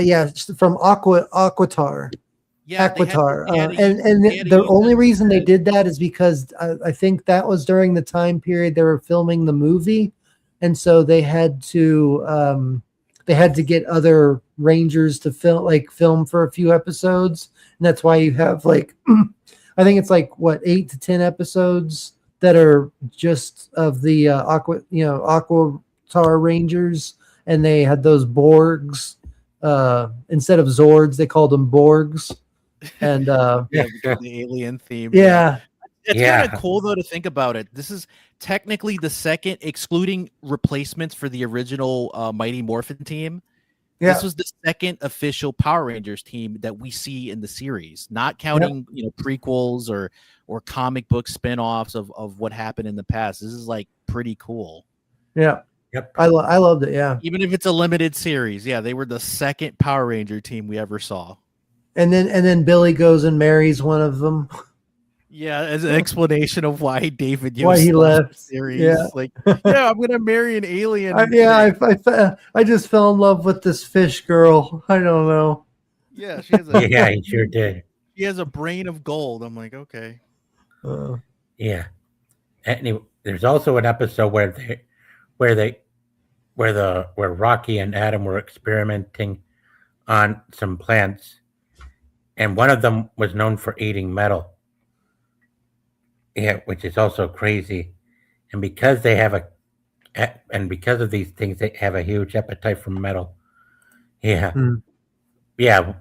yeah, from Aquatar. Yeah, Aquitar. they had to And they had to the use only that reason they instead. did that is because I think that was during the time period they were filming the movie, and so they had to get other Rangers to film for a few episodes, and that's why you have like I think it's like what 8 to 10 episodes that are just of the Aquatar Rangers, and they had those Borgs instead of Zords, they called them Borgs. And Yeah, because the alien theme. yeah, It's Yeah. kind of cool though to think about it. This is technically the second, excluding replacements for the original Mighty Morphin team. yeah, This was the second official Power Rangers team that we see in the series, not counting prequels or comic book spin-offs of what happened in the past. This is like pretty cool. yeah. Yep. I loved it. Yeah, Even if it's a limited series, yeah, they were the second Power Ranger team we ever saw. and then Billy goes and marries one of them. Yeah, as an explanation of why David Why he left. the series. Yeah. Like, yeah, I'm gonna marry an alien. I just fell in love with this fish girl. I don't know. Yeah, she has a Yeah, he sure did. she has a brain of gold. I'm like, okay. Yeah. Anyway, there's also an episode where Rocky and Adam were experimenting on some plants, and one of them was known for eating metal. Yeah, which is also crazy. And because because of these things, they have a huge appetite for metal. Yeah. Hmm. Yeah.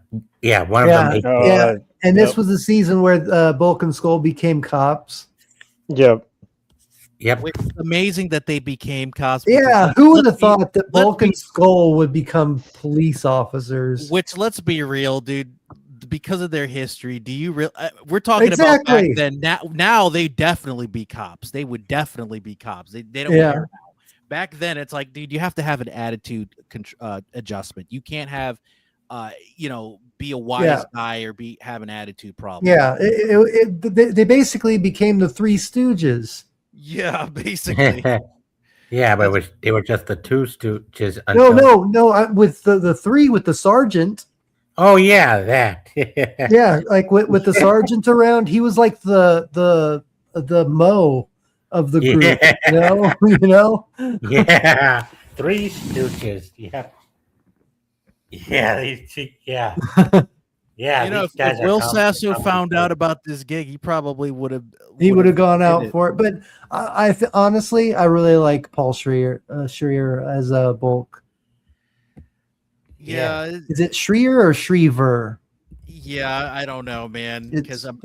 Yeah. One of Yeah. them ate Yeah. And this Yep. was the season where Bulk and Skull became cops. Yep. Yep. It's amazing that they became cops. Yeah, because who would have let's be- thought that let's Bulk and be- Skull would become police officers? Which, let's be real, dude. Because of their history, do you real? We're talking Exactly. about back then. Now they definitely be cops. They would definitely be cops. They don't Yeah. care now. Back then, it's like, dude, you have to have an attitude adjustment. You can't have, be a wise guy or have an attitude problem. Yeah, they basically became the Three Stooges. Yeah, basically. Yeah, but they were just the two stooges. No, with the three with the sergeant. Oh yeah, that. Yeah, like with the sergeant around, he was like the Mo of the group. Yeah. You know. Yeah, Three Stooges. Yeah. Yeah, yeah. Yeah, You know, these if guys are Will com- Sasso com- found out about this gig, he probably would have. He would have gone out for it, but honestly, I really like Paul Schreier as a Bulk. Yeah, Is it Schreier or Schriever? yeah, I don't know, man, because I'm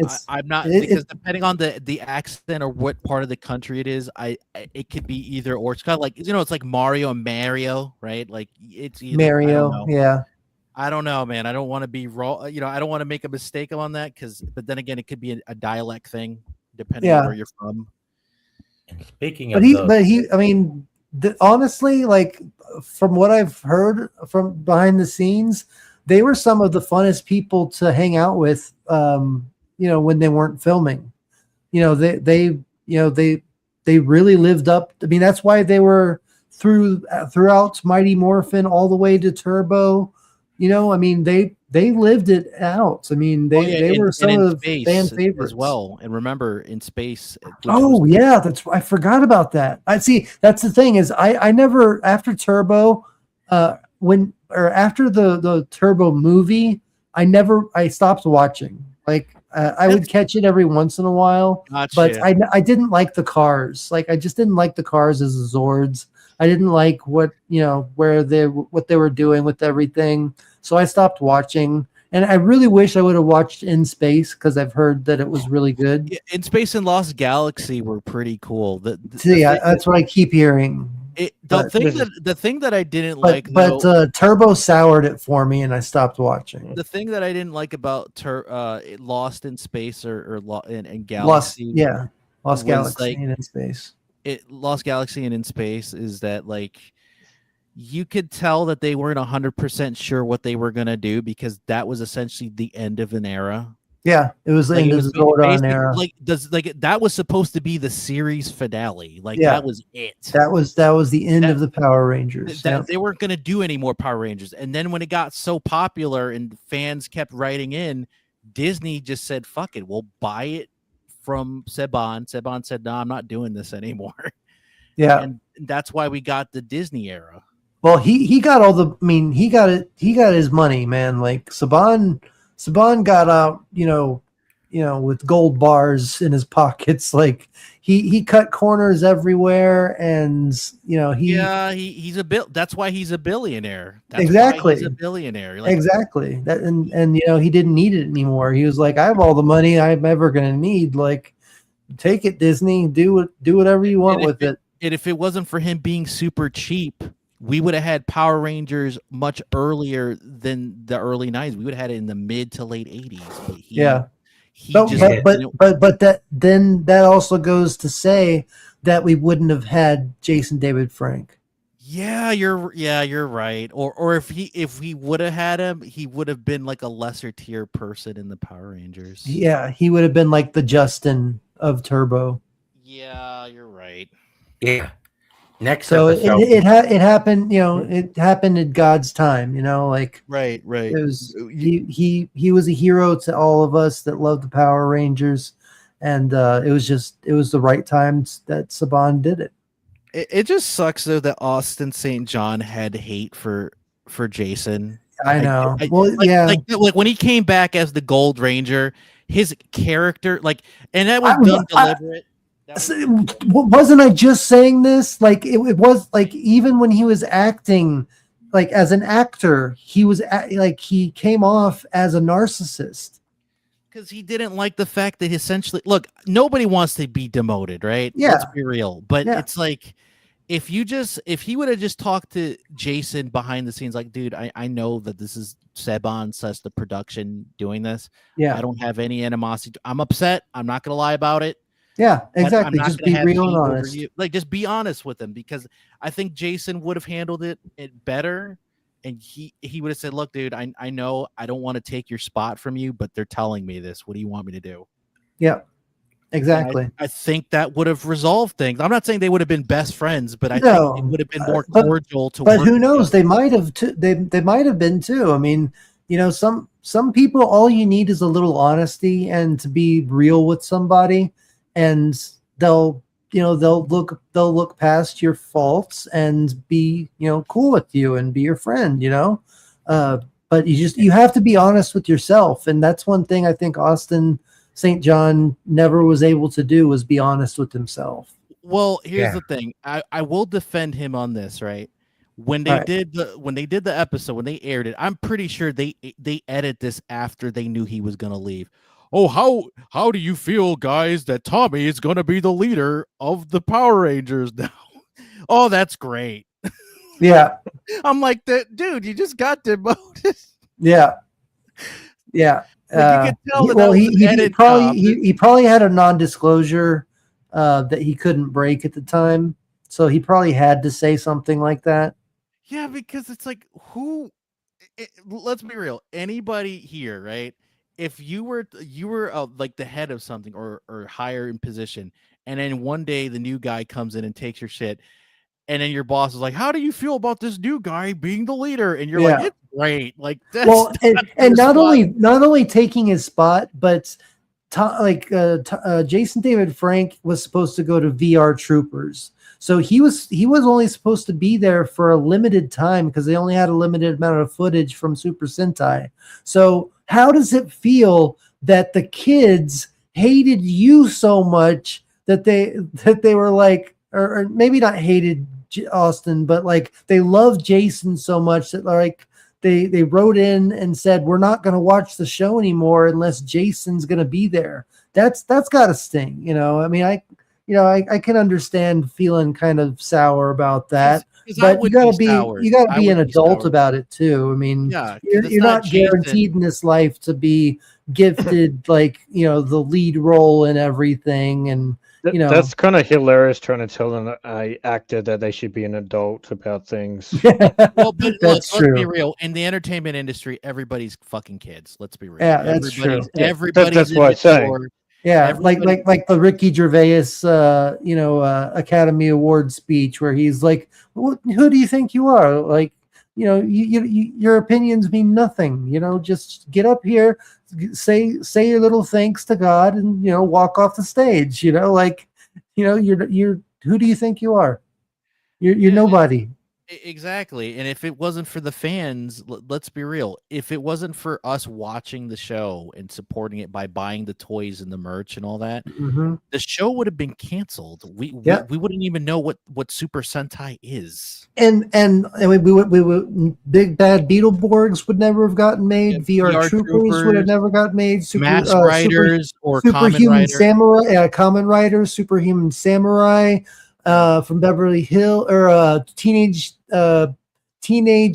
not it- because depending on the accent or what part of the country it is, it could be either or. It's kind of like it's like Mario and Mario, right? Like it's either, Mario, yeah. I don't know, man. I don't want to be raw. I don't want to make a mistake on that but then again, it could be a dialect thing depending on where you're from. And speaking But of I mean, honestly, like from what I've heard from behind the scenes, they were some of the funnest people to hang out with. When they weren't filming, they really lived up. I mean, that's why they were throughout Mighty Morphin all the way to Turbo. I mean, they lived it out. I mean, they were some of the fan favorites as well. And remember, in space. Yeah, I forgot about that. I see. That's the thing is, I never after Turbo, after the Turbo movie, I stopped watching. Like I would catch it every once in a while, but I didn't like the cars. Like I just didn't like the cars as the Zords. I didn't like what they were doing with everything. So I stopped watching. And I really wish I would have watched In Space because I've heard that it was really good. In Space and Lost Galaxy were pretty cool. That's what I keep hearing. The thing that I didn't like, but Turbo soured it for me, and I stopped watching. The thing that I didn't like about Lost in Space or in Galaxy, Lost Galaxy and In Space. Lost Galaxy and In Space is that like you could tell that they weren't 100% sure what they were gonna do because that was essentially the end of an era. Yeah, it was the Like end it of was the Zordon basically era. like that was supposed to be the series finale. Like Yeah. that was it. That was the end That- of the Power Rangers. That Yep. they weren't gonna do any more Power Rangers. And then when it got so popular and fans kept writing in, Disney just said, "Fuck it, we'll buy it from Saban." Saban said, "No, I'm not doing this anymore." Yeah. And that's why we got the Disney era. Well, he got all the. I mean, he got it. He got his money, man. Like Saban got out. With gold bars in his pockets. Like he cut corners everywhere, and He's a that's why he's a billionaire. That's Exactly. why he's a billionaire. Like, exactly that, and he didn't need it anymore. He was like, I have all the money I'm ever gonna need. Like, take it, Disney. Do whatever you want with it. and if it wasn't for him being super cheap, we would have had Power Rangers much earlier than the early 90s. We would have had it in the mid to late 80s. But he But, just but that also goes to say that we wouldn't have had Jason David Frank. you're right. Or if he would have had him, he would have been like a lesser tier person in the Power Rangers. Yeah, he would have been like the Justin of Turbo. Yeah, you're right. Yeah. Next So episode. it happened. It happened in God's time. Like Right. it was he was a hero to all of us that loved the Power Rangers, and it was the right time that Saban did it. It just sucks though that Austin St. John had hate for Jason. I know. Like when he came back as the Gold Ranger, his character, and that was done deliberate. Wasn't I just saying this? Like it was like even when he was acting, like as an actor, he was like he came off as a narcissist because he didn't like the fact that essentially, look, nobody wants to be demoted, right? Yeah. Let's be real. But Yeah. it's like if he would have just talked to Jason behind the scenes, like, dude, I know that this is Saban / the production doing this. Yeah. I don't have any animosity. I'm upset. I'm not gonna lie about it. Yeah, I'm exactly. not Just gonna be have real hate and over honest. you. Like, just be honest with him because I think Jason would have handled it better, and he would have said, "Look, dude, I know I don't want to take your spot from you, but they're telling me this. What do you want me to do?" Yeah, exactly. I think that would have resolved things. I'm not saying they would have been best friends, but I No, think it would have been more but- cordial to. But work who knows? together. They might have. They might have been too. I mean, some people, all you need is a little honesty and to be real with somebody, and they'll look past your faults and be cool with you and be your friend. But you have to be honest with yourself, and that's one thing I think Austin St. John never was able to do, was be honest with himself. Well, here's Yeah. the thing. I will defend him on this, right? When they Right. did the episode, when they aired it, I'm pretty sure they edit this after they knew he was gonna leave. Oh, how do you feel, guys, that Tommy is gonna be the leader of the Power Rangers now? Oh, that's great. Yeah, I'm like, that dude, you just got demoted. yeah. Like, you could tell that well, was an he edit probably job. he probably had a non-disclosure that he couldn't break at the time, so he probably had to say something like that. Yeah, because it's like, let's be real. Anybody here, right? If you were like the head of something or higher in position, and then one day the new guy comes in and takes your shit, and then your boss is like, "How do you feel about this new guy being the leader?" And you're Yeah. like, "It's great." Like, that's Well, and your not only taking his spot, but Jason David Frank was supposed to go to VR Troopers. So he was only supposed to be there for a limited time because they only had a limited amount of footage from Super Sentai. So how does it feel that the kids hated you so much that they were like, or maybe not hated Austin, but like they loved Jason so much that like they wrote in and said, we're not going to watch the show anymore unless Jason's going to be there. That's got to sting. I mean, I can understand feeling kind of sour about that. 'Cause I but would be soured. you gotta I be would an be adult soured. about it too. I mean, Yeah, 'cause you're it's you're not not Jason. guaranteed in this life to be gifted like the lead role in everything, and That's kind of hilarious trying to tell a actor that they should be an adult about things. Well, but look, that's let's be true. real. In the entertainment industry, everybody's fucking kids. Let's be real. Yeah, that's true. Everybody's That's what I'm saying. immature. Yeah, Everybody- like the Ricky Gervais, Academy Award speech where he's like, "Who do you think you are? Like, your opinions mean nothing. Just get up here, say your little thanks to God, and walk off the stage. You're who do you think you are? You're Yeah. nobody." Exactly. And if it wasn't for the fans, let's be real. If it wasn't for us watching the show and supporting it by buying the toys and the merch and all that, Hmm. the show would have been canceled. We Yeah. we wouldn't even know what Super Sentai is. And we would Big Bad Beetleborgs would never have gotten made. Yeah, VR Troopers would have never got made. Mass Riders or Common Superhuman Rider. Samurai, Common Rider, Superhuman Samurai, from Beverly Hill, or teenage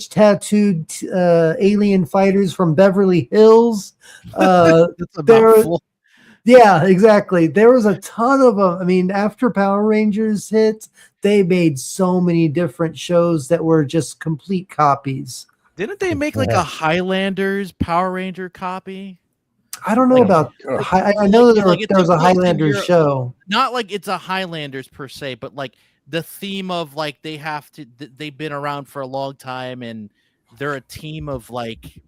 tattooed alien fighters from Beverly Hills. That's about there- full. Yeah, exactly. There was a ton of them. I mean, after Power Rangers hit, they made so many different shows that were just complete copies. Didn't they make like a Highlanders Power Ranger copy? I don't know about. I know that there was a Highlanders show. Not like it's a Highlanders per se, but like the theme of like they've been around for a long time and they're a team of like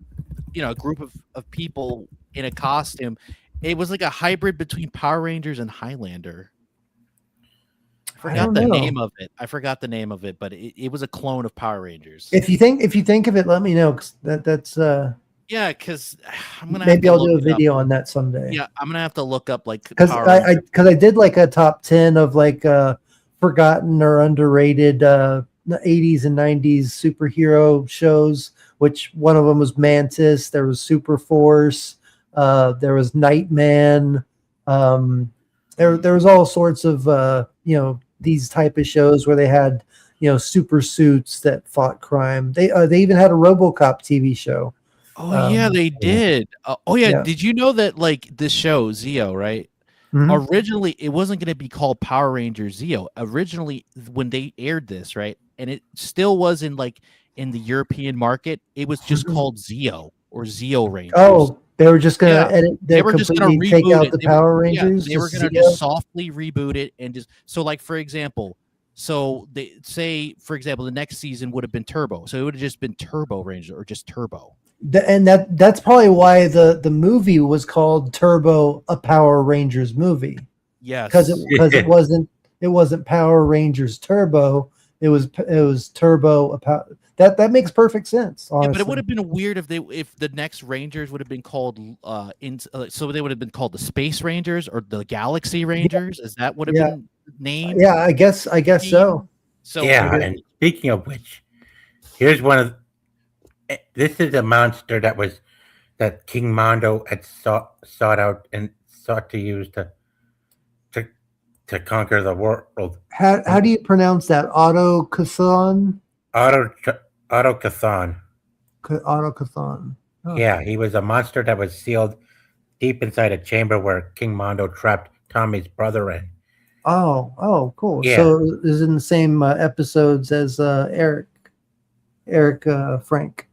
a group of people in a costume. It was like a hybrid between Power Rangers and Highlander. I forgot the name of it. But it was a clone of Power Rangers. If you think of it, let me know, because that's yeah, because I'm gonna maybe have to I'll do a look it up. video on that someday. Yeah, I'm gonna have to look up like because Power Rangers. I did like a top 10 of like forgotten or underrated 80s and 90s superhero shows, which one of them was Mantis, there was Super Force, there was Nightman, there was all sorts of these type of shows where they had super suits that fought crime. They even had a RoboCop TV show. Oh yeah, they did. Yeah. Did you know that like this show Zeo, right? Mhm. Originally, it wasn't going to be called Power Rangers Zeo. Originally, when they aired this, right, and it still was in the European market, it was just called Zeo or Zeo Rangers. Oh, they were just gonna edit. They were just going to take reboot out it. the Power Rangers. They were going to just softly reboot it and just like for example, so they say for example the next season would have been Turbo, so it would have just been Turbo Ranger or just Turbo. And that's probably why the movie was called Turbo, a Power Rangers movie. Yes, because it wasn't Power Rangers Turbo. It was Turbo. That makes perfect sense. Honestly. Yeah, but it would have been weird if the next Rangers would have been called so they would have been called the Space Rangers or the Galaxy Rangers. Is that would have been named? Yeah, I guess so. So yeah, and speaking of which, here's one of. This is a monster that King Mondo had sought out and sought to use to conquer the world. How do you pronounce that? Autochthon? Autochthon. Autochthon. Oh. Yeah, he was a monster that was sealed deep inside a chamber where King Mondo trapped Tommy's brother in. Oh, cool. Yeah. So it was in the same episodes as Eric Frank.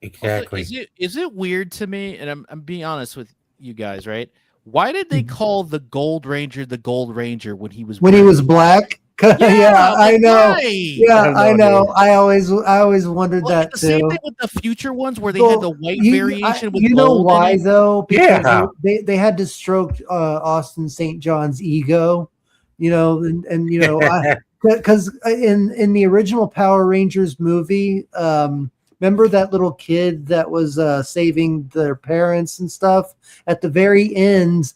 Exactly. Also, is it weird to me, and I'm being honest with you guys, right? Why did they call the Gold Ranger when he was black? Yeah, I know. Why? Yeah, I know. I always wondered that the too. same thing with the future ones where they had the white variation with you know gold why in it. though? Because Yeah. they had to stroke Austin St. John's ego, and because in the original Power Rangers movie, remember that little kid that was saving their parents and stuff? At the very end,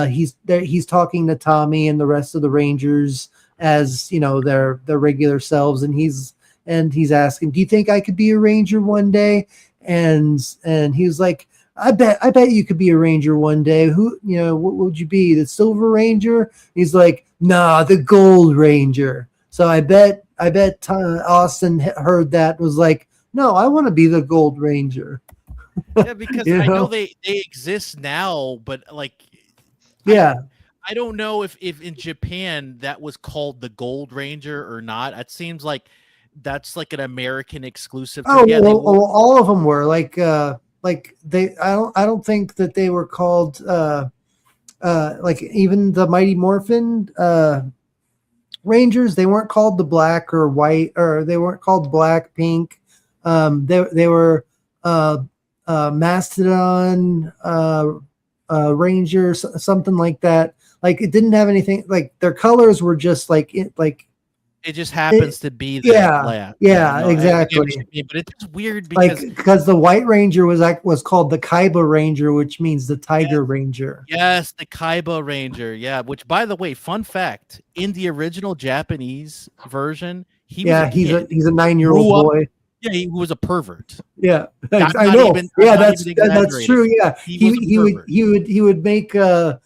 he's talking to Tommy and the rest of the Rangers as their regular selves, and he's asking, "Do you think I could be a Ranger one day?" And he was like, I bet you could be a Ranger one day. What would you be? The Silver Ranger? He's like, nah, the Gold Ranger. So I bet Austin heard that, was like, no, I want to be the Gold Ranger. Yeah, because You I know know? they exist now, but like Yeah. I don't know if in Japan that was called the Gold Ranger or not. It seems like that's like an American exclusive. Oh, Yeah, well, all of them were like they. I don't think that they were called like even the Mighty Morphin Rangers. They weren't called the black or white, or they weren't called black, pink. They were Mastodon Ranger, something like that. Like it didn't have anything. Like their colors were just like it just happens to be that. yeah, no, I get what exactly. you mean, but it's weird Like because because the White Ranger was called the Kaiba Ranger, which means the Tiger Ranger. yes, the Kaiba Ranger. Yeah, which by the way, fun fact, in the original Japanese version, he was a he's kid. a 9-year-old Grew up- boy. Yeah, he was a pervert. Yeah, I'm I not know. even- Yeah, I'm not that's even that's true. Yeah, He was a pervert. he would make the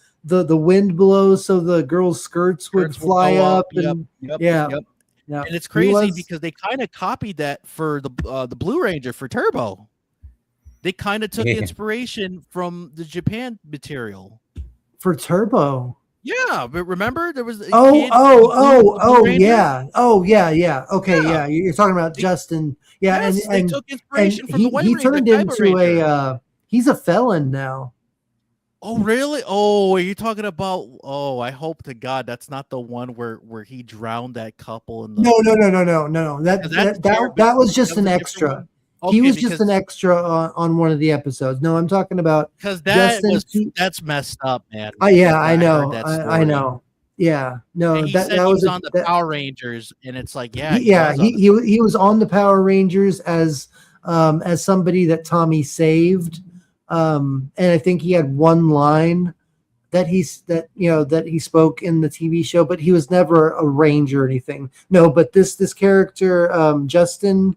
wind blow so the girls' skirts would Skirts will fly go up. Yep, And yep, yeah, yep. yeah. And it's He crazy was- because they kind of copied that for the Blue Ranger for Turbo. They kind of took Yeah. inspiration from the Japan material. for Turbo. Yeah, but remember there was a Oh, kid, oh, the Blue Ranger? yeah. Oh, yeah. Okay, Yeah. yeah. You're talking about Justin. Yeah, Yes, they and took inspiration from the White he Ranger, turned the Kaiba into Ranger. he's a felon now. Oh, really? Oh, are you talking about? Oh, I hope to God that's not the one where he drowned that couple in the. No. That Because that's that was just that was an a different extra. one? He Okay, was just an extra on one of the episodes. No, I'm talking about because that Justin. that's messed up, man. Yeah, I heard know. that I story. know. Yeah, no, And he that said that he was was on the that, Power Rangers, and it's like, yeah, he was on the Power Rangers as somebody that Tommy saved, and I think he had one line that he spoke in the TV show, but he was never a ranger or anything. No, but this character Justin,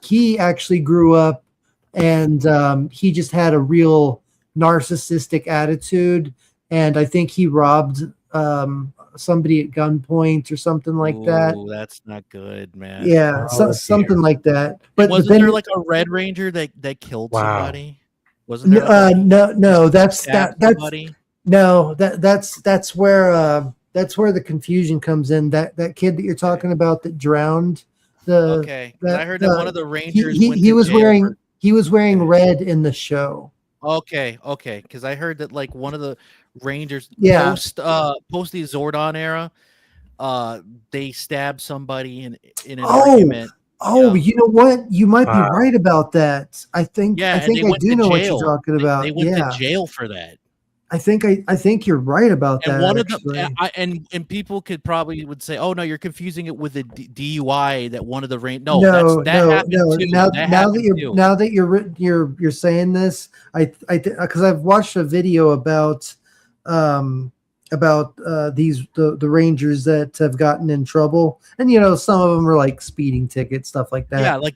he actually grew up, and he just had a real narcissistic attitude, and I think he robbed somebody at gunpoint or something like that. Ooh, that's not good, man. Yeah, Oh, dear. something like that. But Wasn't then there like a Red Ranger that killed Wow. somebody? Wasn't there? Like no, that's stabbed that's somebody? no, that's where the confusion comes in. That kid that you're talking about that drowned. Okay, 'cause I heard that one of the Rangers went he to was jail wearing for- he was wearing red in the show. Okay, because I heard that like one of the Rangers Yeah. post the Zordon era, they stabbed somebody in an Oh, argument. Oh, Yeah. you know what? You might be Wow. right about that. I think Yeah, I and think they I went do to know what jail. you're talking about. They went Yeah, to jail for that. I think you're right about And that. one of Actually. them, and people could probably would say, "Oh no, you're confusing it with a DUI." That one of the rain. No, that happened too. Now That now happened that you're too. now that you're saying this, because I've watched a video about the Rangers that have gotten in trouble, and some of them are like speeding tickets, stuff like that. Yeah, like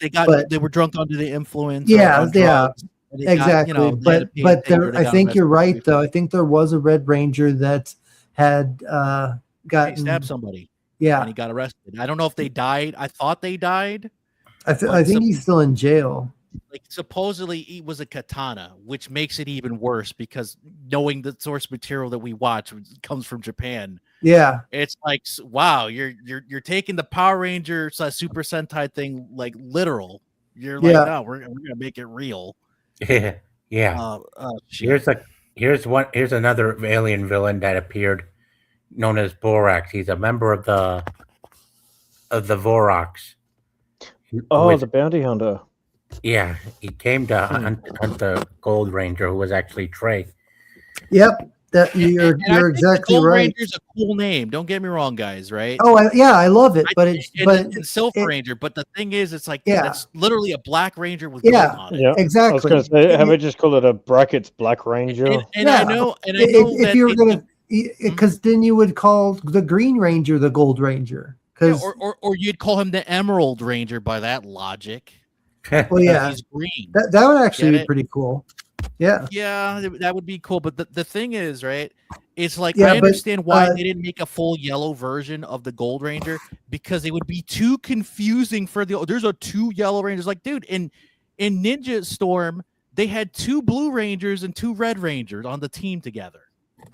they were drunk under the influence. Yeah, or on yeah, drugs, and they got, exactly. they had to pay But a ticket or there, they I got think you're arrested. right though. I think there was a Red Ranger that had He gotten stabbed somebody yeah. and he got arrested. I don't know if they died. I thought they died. I think he's still in jail. Like supposedly it was a katana, which makes it even worse because knowing the source material that we watch comes from Japan. Yeah, It's like, wow, you're taking the Power Ranger / Super Sentai thing like literal. You're like, Yeah. no, we're gonna make it real. Yeah. Shit. Here's another alien villain that appeared, known as Borax. He's a member of the Vorox. Oh, With- the bounty hunter. yeah, he came to hunt the Gold Ranger, who was actually Trey. yep. That And I you're think the exactly Gold right. Ranger's a cool name. Don't get me wrong, guys. Right? Oh, I love it, but it's and Silver it- Ranger. But the thing is, it's like Yeah. that's literally a Black Ranger with Yeah. gold on it. Yeah, I was exactly. going to say, how about just call it a brackets Black Ranger? And I Yeah. know, and I If, know if that you were they gonna, took- because then you would call the Green Ranger the Gold Ranger. yeah, Because or you'd call him the Emerald Ranger by that logic. well, because yeah, he's green. that would actually Get be it? pretty cool. Yeah, Yeah, that would be cool. But the thing is, right, It's like Yeah, I but, understand why uh, they didn't make a full yellow version of the Gold Ranger because it would be too confusing for the. There's a 2 Yellow Rangers, like dude. In Ninja Storm, they had 2 Blue Rangers and 2 Red Rangers on the team together.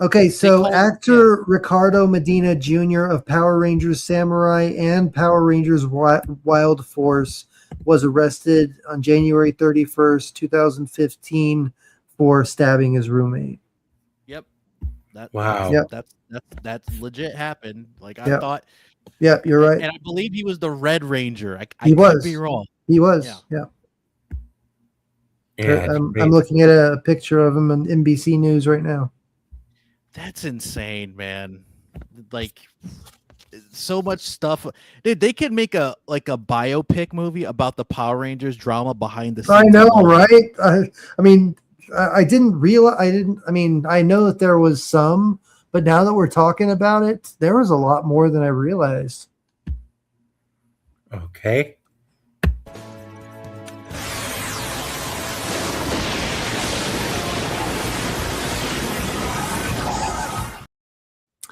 Okay, so called- actor Ricardo Medina Jr. of Power Rangers Samurai and Power Rangers Wild Force was arrested on January 31st, 2015 for stabbing his roommate. Yep. Wow. Yep. That's legit happened. Like I Yep. thought, Yeah, you're right. and I believe he was the Red Ranger. I He could was. be wrong. He was. Yeah. Yeah. Yeah, it's I'm great. looking at a picture of him on NBC News right now. That's insane, man. Like so much stuff. Dude, they could make a biopic movie about the Power Rangers drama behind the scenes. I know, alone. right? I mean, I didn't realize. I mean, I know that there was some, but now that we're talking about it, there was a lot more than I realized. Okay.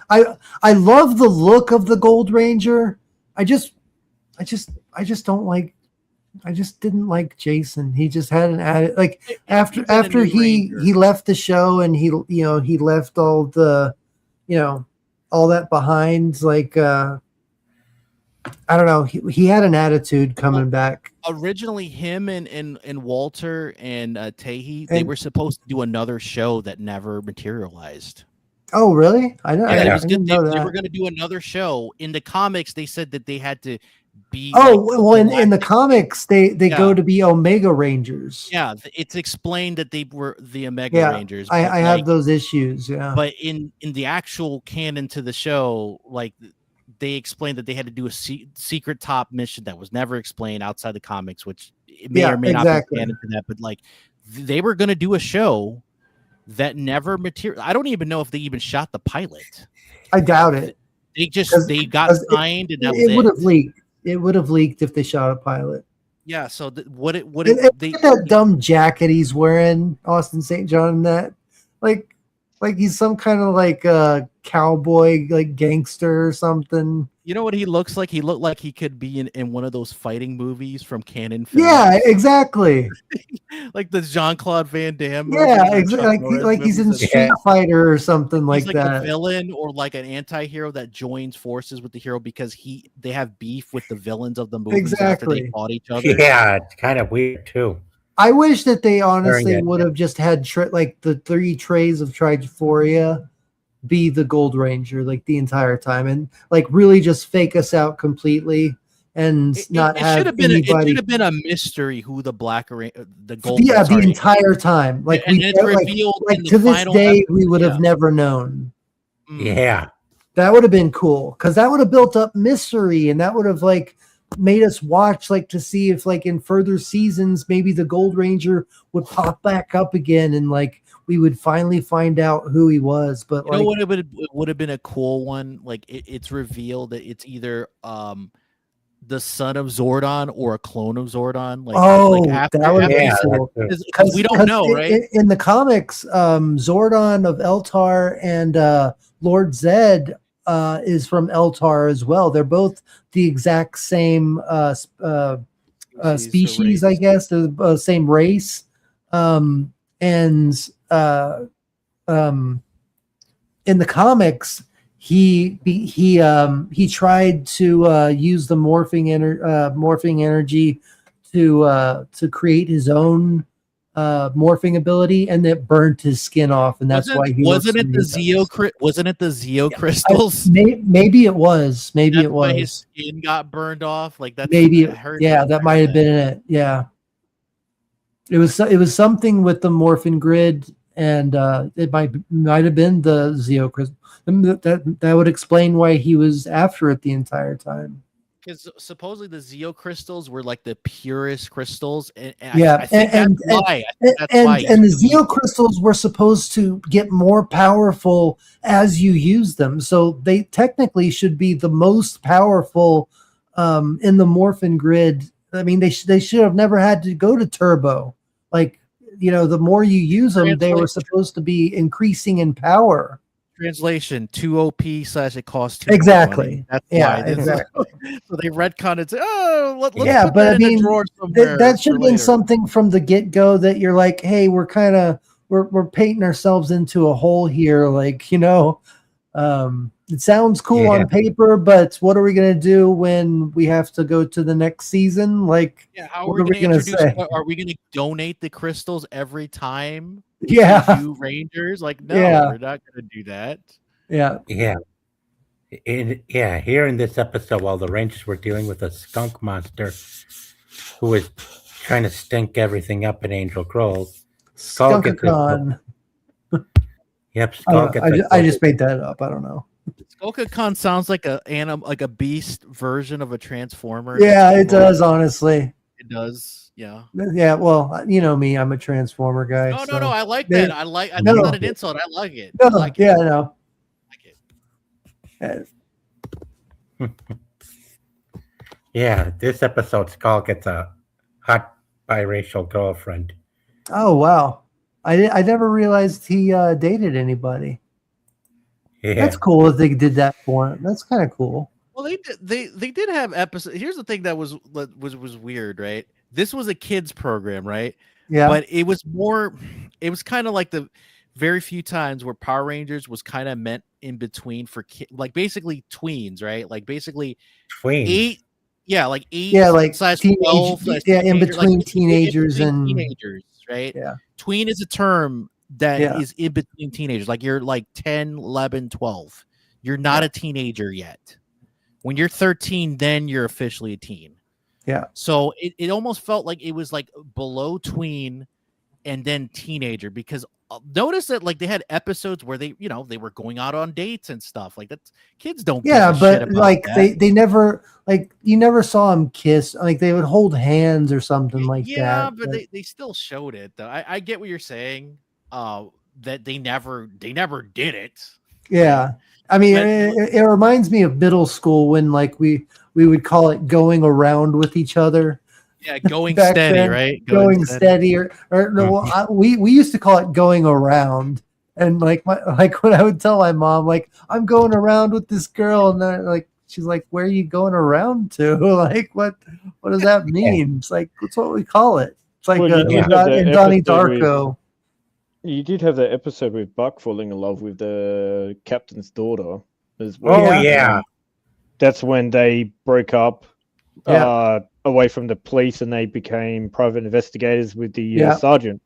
I love the look of the Gold Ranger. I just don't like. I just didn't like Jason. He just had an added like after He's been a new he Ranger. left the show and he left all the all that behind. Like I don't know. He had an attitude coming back. Originally, him and Walter and Tahi, they And- were supposed to do another show that never materialized. Oh really? I know. Yeah, I it was didn't good. know They that. were going to do another show. In the comics, they said that they had to be. Oh like, well, in the galactic- comics, they Yeah. go to be Omega Rangers. Yeah, it's explained that they were the Omega Yeah, Rangers. I but, have like, those issues. Yeah. But in the actual canon to the show, like they explained that they had to do a secret top mission that was never explained outside the comics, which it may Yeah, or may exactly. not be canon to that. But like they were going to do a show that never material. I don't even know if they even shot the pilot. I doubt it. They just 'Cause- they got 'cause signed and that was It would it. have leaked. It would have leaked if they shot a pilot. Yeah. So what it And they look at that dumb jacket he's wearing, Austin St. John. In that, like he's some kind of like cowboy, like gangster or something. you know what he looks like? He looked like he could be in one of those fighting movies from Canon Films. Yeah, exactly. Like the Jean-Claude Van Damme. Yeah, movies or exactly. Chuck Norris Like he's in movies. Street Fighter or something like He's like that. a villain or like an anti-hero that joins forces with the hero because they have beef with the villains of the movies after they Exactly. fought each other. Yeah, it's kind of weird too. I wish that they honestly it. would have just had like the 3 trays of Triphoria be the Gold Ranger like the entire time and like really just fake us out completely and not It have should have been. It anybody. should have been a mystery who the the gold. Yeah, the sorry. entire time. Like And we it's revealed like in the to this final day we would have yeah. never known. Mm. Yeah. That would have been cool because that would have built up mystery and that would have like made us watch like to see if like in further seasons maybe the Gold Ranger would pop back up again and like we would finally find out who he was. But You know what it would have been a cool one? Like it's revealed that it's either the son of Zordon or a clone of Zordon. Like that would be Yeah, cool. that's because we don't know, right? In the comics, Zordon of Eltar and Lord Zed is from Eltar as well. They're both the exact same species, I guess, the same race. In the comics, he tried to use the morphing energy to create his own morphing ability, and it burnt his skin off, and that's why he wasn't looks it the way he does. wasn't it the Zeo crystals? Maybe it was. Maybe That's it why his was. skin got burned off. Like that's Maybe. I heard Yeah, that might have been it. Yeah. It was something with the morphin grid, and it might have been the Zeo crystal. That would explain why he was after it the entire time. because supposedly the Zeo crystals were like the purest crystals, and Yeah, I think and- that's why. And the Zeo crystals were supposed to get more powerful as you use them, so they technically should be the most powerful in the morphin grid. I mean, they should have never had to go to turbo. Like, the more you use them, they were supposed to be increasing in power. Translation: too OP slash it costs too Exactly. much money. That's Yeah, why. exactly. So they retcon it. Oh, let's Yeah, put but that I in mean, a drawer somewhere. that should for have been later. something from the get go that you're like, hey, we're painting ourselves into a hole here. Like, it sounds cool Yeah. on paper, but what are we gonna do when we have to go to the next season? Like, Yeah, how what are we going to gonna introduce? say? Are we going to donate the crystals every time? Yeah, To you Rangers, like no, Yeah. we're not going to do that. yeah. Yeah. Here in this episode, while the Rangers were dealing with a skunk monster who was trying to stink everything up in Angel Grove, Skull gets this. Skunkacon. Yep, I, Skull don't know. gets I, a just, I just made that up. I don't know. Skulkacon sounds like like a beast version of a transformer. Yeah, It's it cool. does. Honestly, It does. Yeah. yeah. Well, you know me. I'm a Transformer guy. No, so. I like They- that. I No. think not an insult. I like it. No, I like it. yeah, I know. I like it. Yeah, this episode, Skull gets a hot biracial girlfriend. Oh wow, I never realized he dated anybody. Yeah, That's cool if they did that for him. That's kind of cool. Well, they did have episodes. Here's the thing that was weird, right? This was a kids program, right? Yeah, But it was more. It was kind of like the very few times where Power Rangers was kind of meant in between for like basically tweens, right? Like basically tween. 8. Yeah, like 8 yeah, like slash teenage, 12 slash yeah, in teenager, like, between teenagers in and teenagers, right? yeah, Tween is a term that is Yeah. in between teenagers. Like you're like 10, 11, 12. You're not a teenager yet. When you're 13, then you're officially a teen. Yeah. So it almost felt like it was like below tween and then teenager, because notice that like they had episodes where they were going out on dates and stuff like that. Kids don't give yeah. a shit But about like that. they never like you never saw them kiss. Like they would hold hands or something like Yeah, that. but they still showed it though. I get what you're saying. That they never did it. Yeah. I mean, But- it reminds me of middle school when like we would call it going around with each other, Yeah, going Back steady, then, right? going steady, or no, we used to call it going around. And like when I would tell my mom, like, I'm going around with this girl, and then like she's like, where are you going around to? Like, what does that mean? It's like that's what we call it. It's like Well, you did have the in Donnie episode with- Darko. You did have that episode with Buck falling in love with the captain's daughter as Oh well. yeah. That's when they broke up Yeah. away from the police and they became private investigators with the Yeah. sergeant.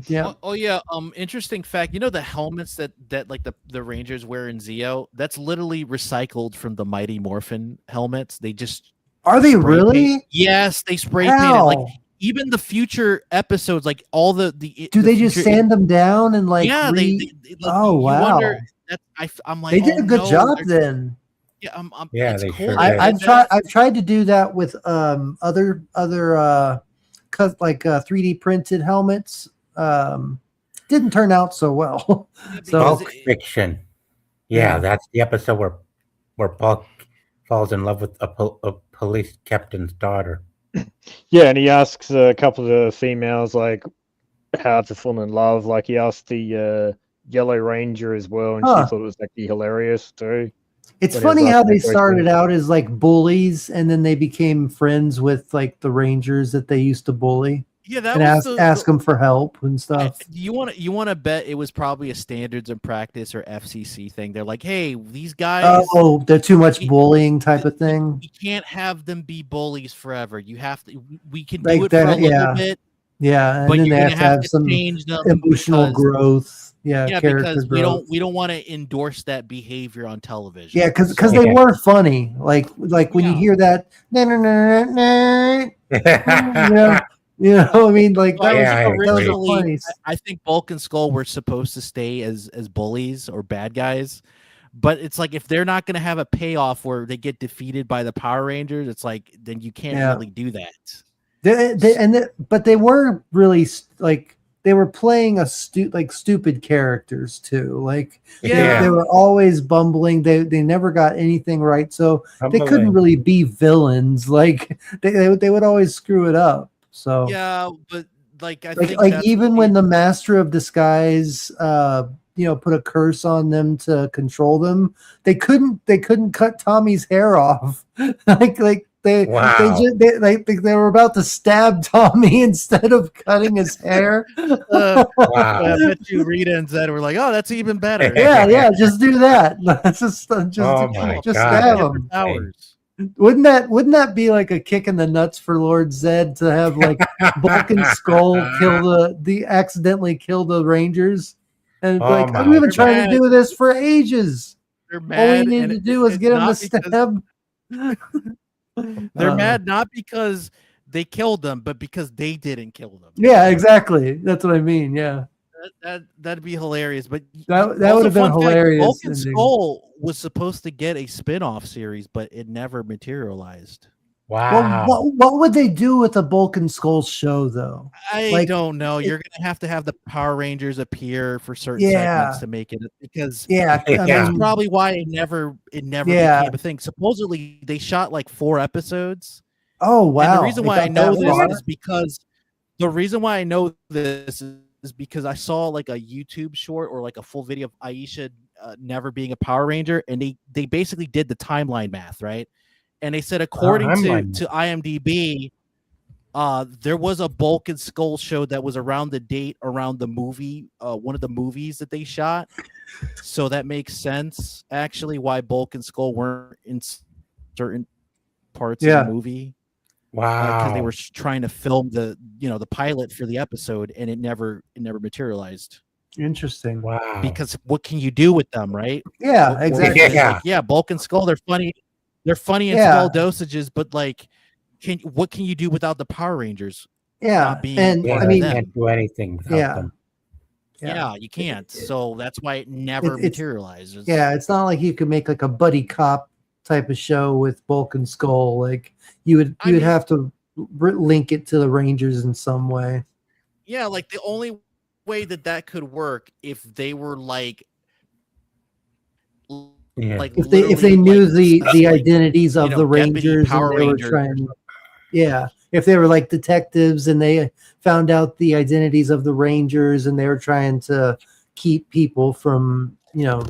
Yeah. Oh yeah. Interesting fact. You know the helmets that like the Rangers wear in Zeo? That's literally recycled from the Mighty Morphin helmets. They just Are they spray really? paint- Yes, they spray painted. How? Like even the future episodes, like all the Do the they just future- sand them down and like? yeah, re- they like, Oh, you wow. wonder, I'm like they did oh, a good no, job they're- then. Yeah, Yeah, it's they cool. sure that did. they I've did tried. that. I've tried to do that with other 3D printed helmets. Didn't turn out so well. So- Bulk Because it- fiction. Yeah, Yeah. that's the episode where Bulk falls in love with a police captain's daughter. Yeah, and he asks a couple of the females like how to fall in love. Like he asked the Yellow Ranger as well, and Huh. she thought it was actually hilarious too. It's When it was funny like how they that breakdown. started out as like bullies, and then they became friends with like the Rangers that they used to bully yeah, that and was ask them for help and stuff. You want to bet it was probably a standards and practice or FCC thing. They're like, hey, these guys, Oh, they're too much You- bullying type of thing. you can't have them be bullies forever. You have to. We can Like do it for a that, little yeah. bit, Yeah, and but then you're they gonna have to have some change them emotional because- growth. Yeah, Yeah, character because growth. we don't want to endorse that behavior on television. Yeah, because So- they Yeah. were funny. Like when you Yeah. hear that, you know, I mean, like Well, that Yeah, I was, that was agree. funny. originally, I think Bulk and Skull were supposed to stay as bullies or bad guys, but it's like if they're not going to have a payoff where they get defeated by the Power Rangers, it's like then you can't Yeah. really do that. But they were really like they were playing stupid characters too. Like Yeah. they were always bumbling. They never got anything right, so they couldn't Humbling. really be villains. Like they would always screw it up. So Yeah, but like I like think like that's even what when the Master of Disguise put a curse on them to control them. They couldn't cut Tommy's hair off. They Wow. they were about to stab Tommy instead of cutting his hair. I Wow. bet you Rita and Zed were like, "Oh, that's even better." Yeah, just do that. just Oh my just God, stab that's him. Powers. Wouldn't that be like a kick in the nuts for Lord Zed to have like Bulk and Skull kill the accidentally kill the Rangers? And Oh like, my we've been trying to God. do this for ages. They're All mad. we need and to do is it's get him to not because- stab. They're mad not because they killed them, but because they didn't kill them. Yeah, exactly. That's what I mean. Yeah, That'd be hilarious. But that also would have been fun fact, hilarious. Bulk and ending. Skull was supposed to get a spin-off series, but it never materialized. Wow. Well, what would they do with a Bulk and Skull show though? I Like, don't know. it- You're gonna have the Power Rangers appear for certain Yeah. segments to make it because Yeah, I Yeah. that's mean, probably why it never Yeah. became a thing. Supposedly they shot like 4 episodes. oh wow. And the reason They why I got know that this far? is because is because I saw like a YouTube short or like a full video of Aisha never being a Power Ranger, and they basically did the timeline math, right? And they said according timeline. to IMDb, there was a Bulk and Skull show that was around the date around the movie, one of the movies that they shot. So that makes sense actually why Bulk and Skull weren't in certain parts of the movie. Because they Wow. were trying to film the pilot for the episode, and it never materialized. Interesting. Wow. Because what can you do with them, right? Yeah, What- exactly. it's Yeah. like, yeah, Bulk and Skull, they're funny in Yeah. small dosages, but like, what can you do without the Power Rangers? Yeah, not being and Yeah, one I of mean, you them. can't do anything without yeah, them. Yeah, you can't. So that's why it never It's- materializes. yeah, it's not like you could make like a buddy cop type of show with Bulk and Skull. Like you would I mean- have to link it to the Rangers in some way. Yeah, like the only way that could work if they were like Yeah. If they literally, knew like, the like, identities of the deputy Rangers Power and they Ranger. were trying, yeah, if they were like detectives and they found out the identities of the Rangers and they were trying to keep people from Well,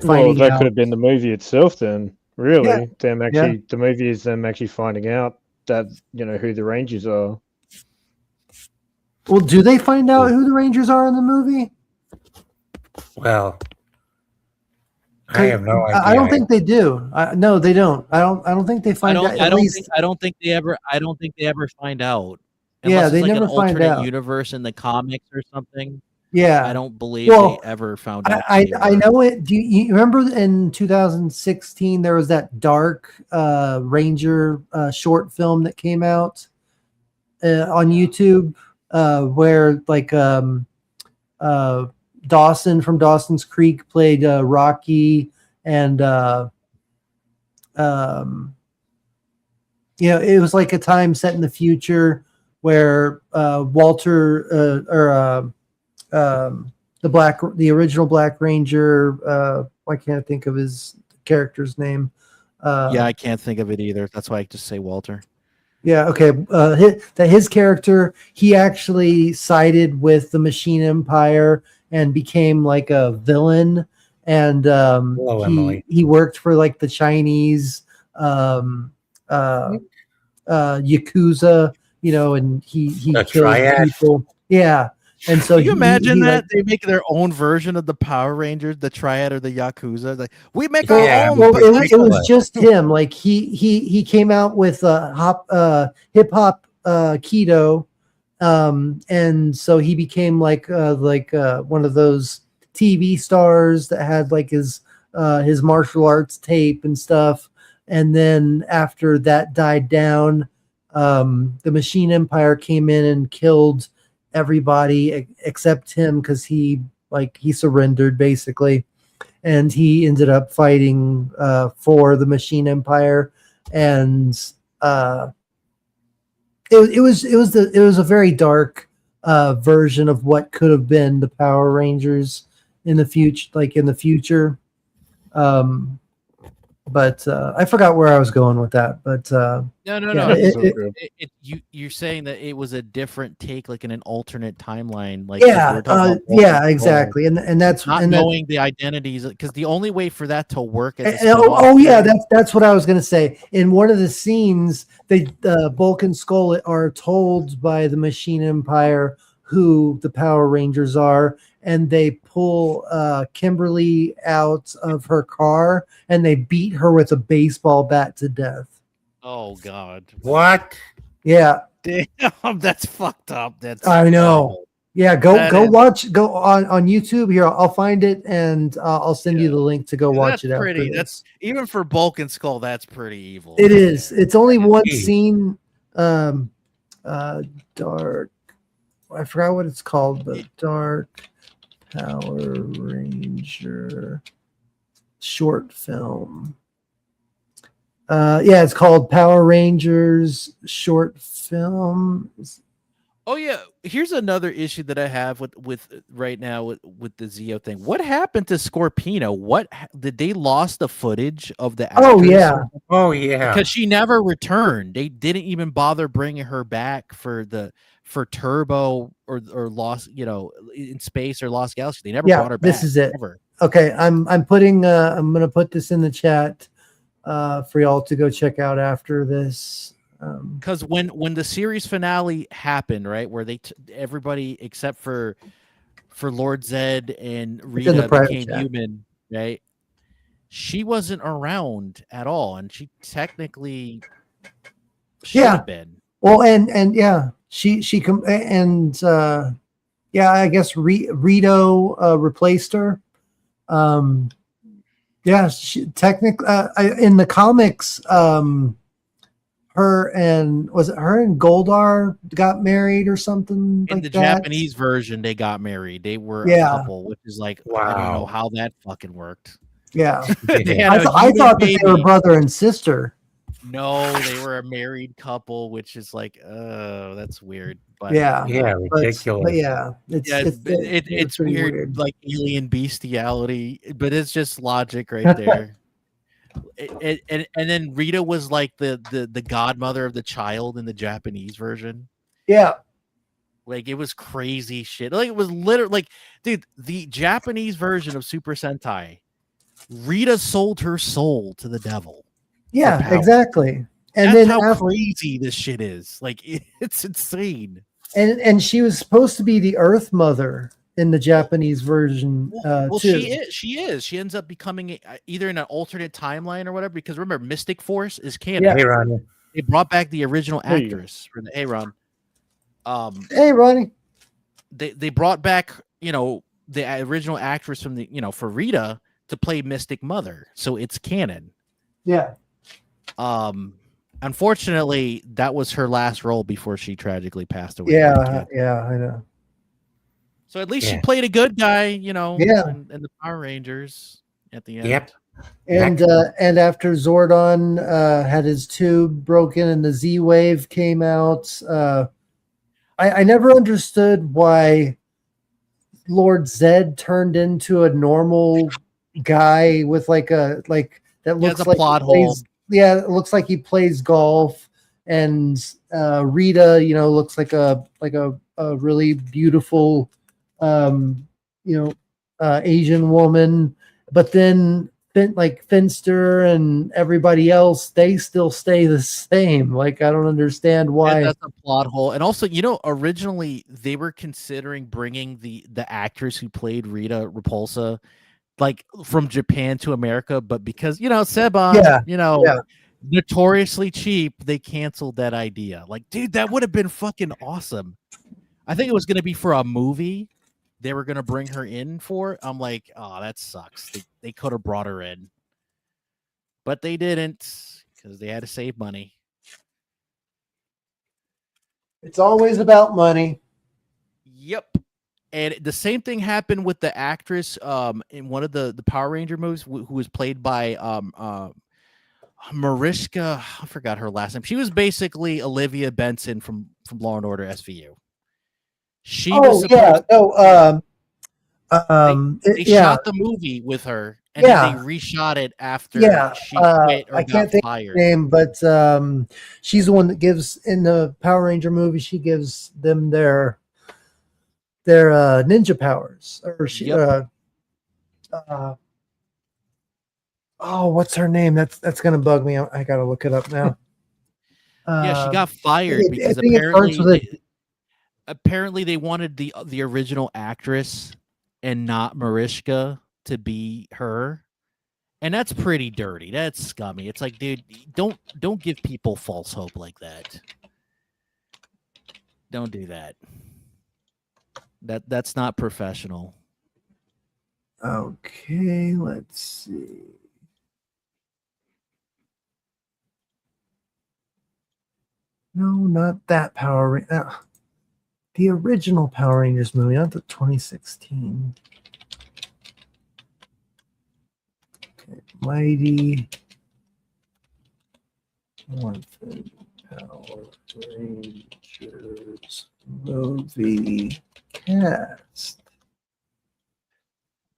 finding that out. could have been the movie itself then. Really, Yeah. them actually, the movie is them actually finding out that who the Rangers are. Well, do they find out who the Rangers are in the movie? Well, I have no idea. I don't think they do. No, they don't. I don't think they find out. At least, I don't think they ever find out. Yeah, Unless they it's like never an find alternate out. universe in the comics or something. yeah. I don't believe Well, they ever found out. I know it. Do you remember in 2016 there was that Dark Ranger short film that came out on YouTube where like Dawson from Dawson's Creek played Rocky, and it was like a time set in the future where Walter the original Black Ranger, I can't think of his character's name. Yeah, I can't think of it either. That's why I just say Walter. Yeah, okay. His character, he actually sided with the Machine Empire and became like a villain. And Hello, Emily. he worked for like the Chinese Yakuza, and he The killed Triad? people. Yeah. And so Can you imagine that like, they make their own version of the Power Rangers, the Triad or the Yakuza? Like we make Well, our yeah, own. Well, but it like- was just him. Like he came out with hip hop keto, and so he became like one of those TV stars that had like his martial arts tape and stuff. And then after that died down, the Machine Empire came in and killed everybody except him because he surrendered basically. And he ended up fighting for the Machine Empire, and it was a very dark version of what could have been the Power Rangers in the future. but I forgot where I was going with that. But No, Yeah, no. You're saying that it was a different take, like in an alternate timeline. Like 'cause yeah, we're talking about yeah, Bulk and exactly, and that's Not and that, knowing the identities, because the only way for that to work as a oh, spin-off oh yeah, series- that's what I was gonna say. In one of the scenes, they Bulk and Skull are told by the Machine Empire who the Power Rangers are, and they pull Kimberly out of her car and they beat her with a baseball bat to death. Oh God, What? Yeah, damn, that's fucked up. That's I know. awful. Yeah, That go is- watch, go on YouTube here. I'll find it and I'll send you Yeah. the link to go watch That's it. After pretty. this. That's even for Bulk and Skull. That's pretty evil. It is. It's only one Indeed. scene. Dark. I forgot what it's called, but Dark Power Ranger short film. Yeah, it's called Power Rangers short film. Oh yeah, here's another issue that I have with right now with the Zeo thing. What happened to Scorpino? Did they lost the footage of the actress? Oh yeah, Oh yeah. Because she never returned. They didn't even bother bringing her back for Turbo or Lost, in space or Lost Galaxy. They never Yeah, brought her back. this is it. Ever. okay. I'm putting. I'm gonna put this in the chat for y'all to go check out after this. Because when the series finale happened, right, where everybody except for Lord Zed and in the Rita private became chat. human, right? She wasn't around at all, and she technically should Yeah. have been. Well, and yeah, she and yeah, I guess Rito replaced her. Yeah, she technically in the comics, her and Goldar got married or something In like the that? Japanese version, they got married. They were Yeah. a couple, which is like I don't know Wow. how that fucking worked. Yeah, They Yeah. had a I human thought that they were baby. brother and sister. No, they were a married couple, which is like, oh, that's weird. But Yeah, Yeah, but ridiculous. yeah, it's pretty weird, like alien bestiality, but it's just logic right there. And then Rita was like the godmother of the child in the Japanese version. Yeah, Like it was crazy shit. Like it was literally like, dude, the Japanese version of Super Sentai, Rita sold her soul to the devil. yeah, power. exactly. And That's then how after, crazy this shit is. Like it's insane. and she was supposed to be the Earth Mother in the Japanese version Well, too. she is. She ends up becoming either in an alternate timeline or whatever. Because remember, Mystic Force is canon. Yeah. Hey, Ronnie. They brought back the original Hey. actress for the Aaron. Hey, Ronnie. They brought back the original actress from the for Rita to play Mystic Mother, so it's canon. Yeah, Unfortunately, that was her last role before she tragically passed away. yeah, I know. So at least she Yeah. played a good guy, Yeah. in the Power Rangers at the end. Yep. And after Zordon had his tube broken and the Z-Wave came out, I never understood why Lord Zed turned into a normal guy with that looks it's a like plot he plays, hole. yeah, it looks like he plays golf, and Rita, looks like a really beautiful Asian woman, but then Finster and everybody else, they still stay the same. Like, I don't understand why. And that's a plot hole. And also, originally they were considering bringing the actress who played Rita Repulsa, like from Japan to America, but because Seban, Yeah. notoriously cheap, they canceled that idea. Like, dude, that would have been fucking awesome. I think it was gonna be for a movie. They were gonna bring her in for. I'm like, oh, that sucks. They could have brought her in, but they didn't because they had to save money. It's always about money. Yep. And the same thing happened with the actress in one of the Power Ranger movies who was played by Mariska. I forgot her last name. She was basically Olivia Benson from Law and Order SVU. She was Oh yeah, supposed no. they Yeah, shot the movie with her and then Yeah. they reshot it after Yeah, she quit or I got can't think of fired. her name, but she's the one that gives in the Power Ranger movie. She gives them their ninja powers, or she. Yep. Oh, what's her name? That's gonna bug me. I gotta look it up now. Yeah, she got I fired because think it starts with a apparently they wanted the original actress and not Mariska to be her. And that's pretty dirty. That's scummy. It's like, dude, don't give people false hope like that. Don't do that. That's not professional. Okay, let's see. No, not that Power Ranger. The original Power Rangers movie, not the 2016. Okay, Mighty Morphin Power Rangers movie cast.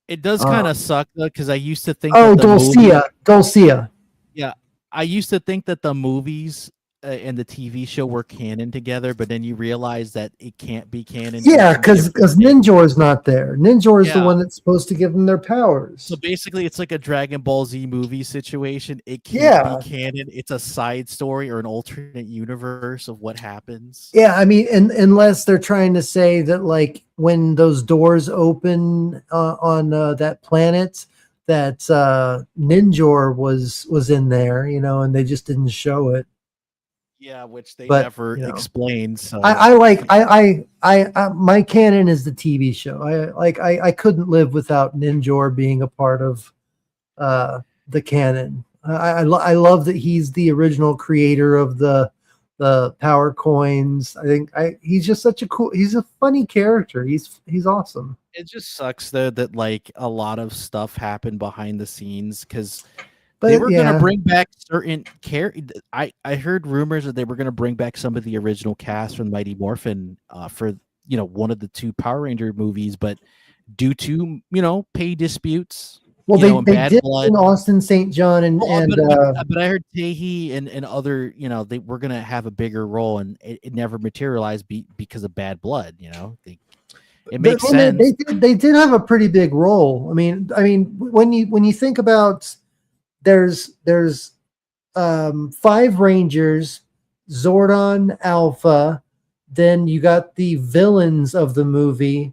It does kind of suck though, because I used to think Oh, that the movie- Dulcia. Yeah, I used to think that the movies and the TV show were canon together, but then you realize that it can't be canon. Yeah, because Ninjor's not there. Ninjor is the Yeah. one that's supposed to give them their powers. So basically, it's like a Dragon Ball Z movie situation. It can't Yeah. be canon. It's a side story or an alternate universe of what happens. Yeah, I mean, unless they're trying to say that, like, when those doors open on that planet, that Ninjor was in there, and they just didn't show it. Yeah, which they But, never explained. So I my canon is the TV show. I couldn't live without Ninjor being a part of the canon. I love that he's the original creator of the power coins. I think he's just such a he's a funny character. He's awesome. it just sucks though that like a lot of stuff happened behind the scenes because But they were yeah, gonna bring back certain I heard rumors that they were gonna bring back some of the original cast from Mighty Morphin for one of the two Power Ranger movies, but due to pay disputes. well, and they Bad did Blood. in Austin St. John and But I heard Tahi and other, they were gonna have a bigger role, and it never materialized because of Bad Blood. It makes sense. They did have a pretty big role. I mean, when you think about there's 5 Rangers, Zordon, Alpha, then you got the villains of the movie.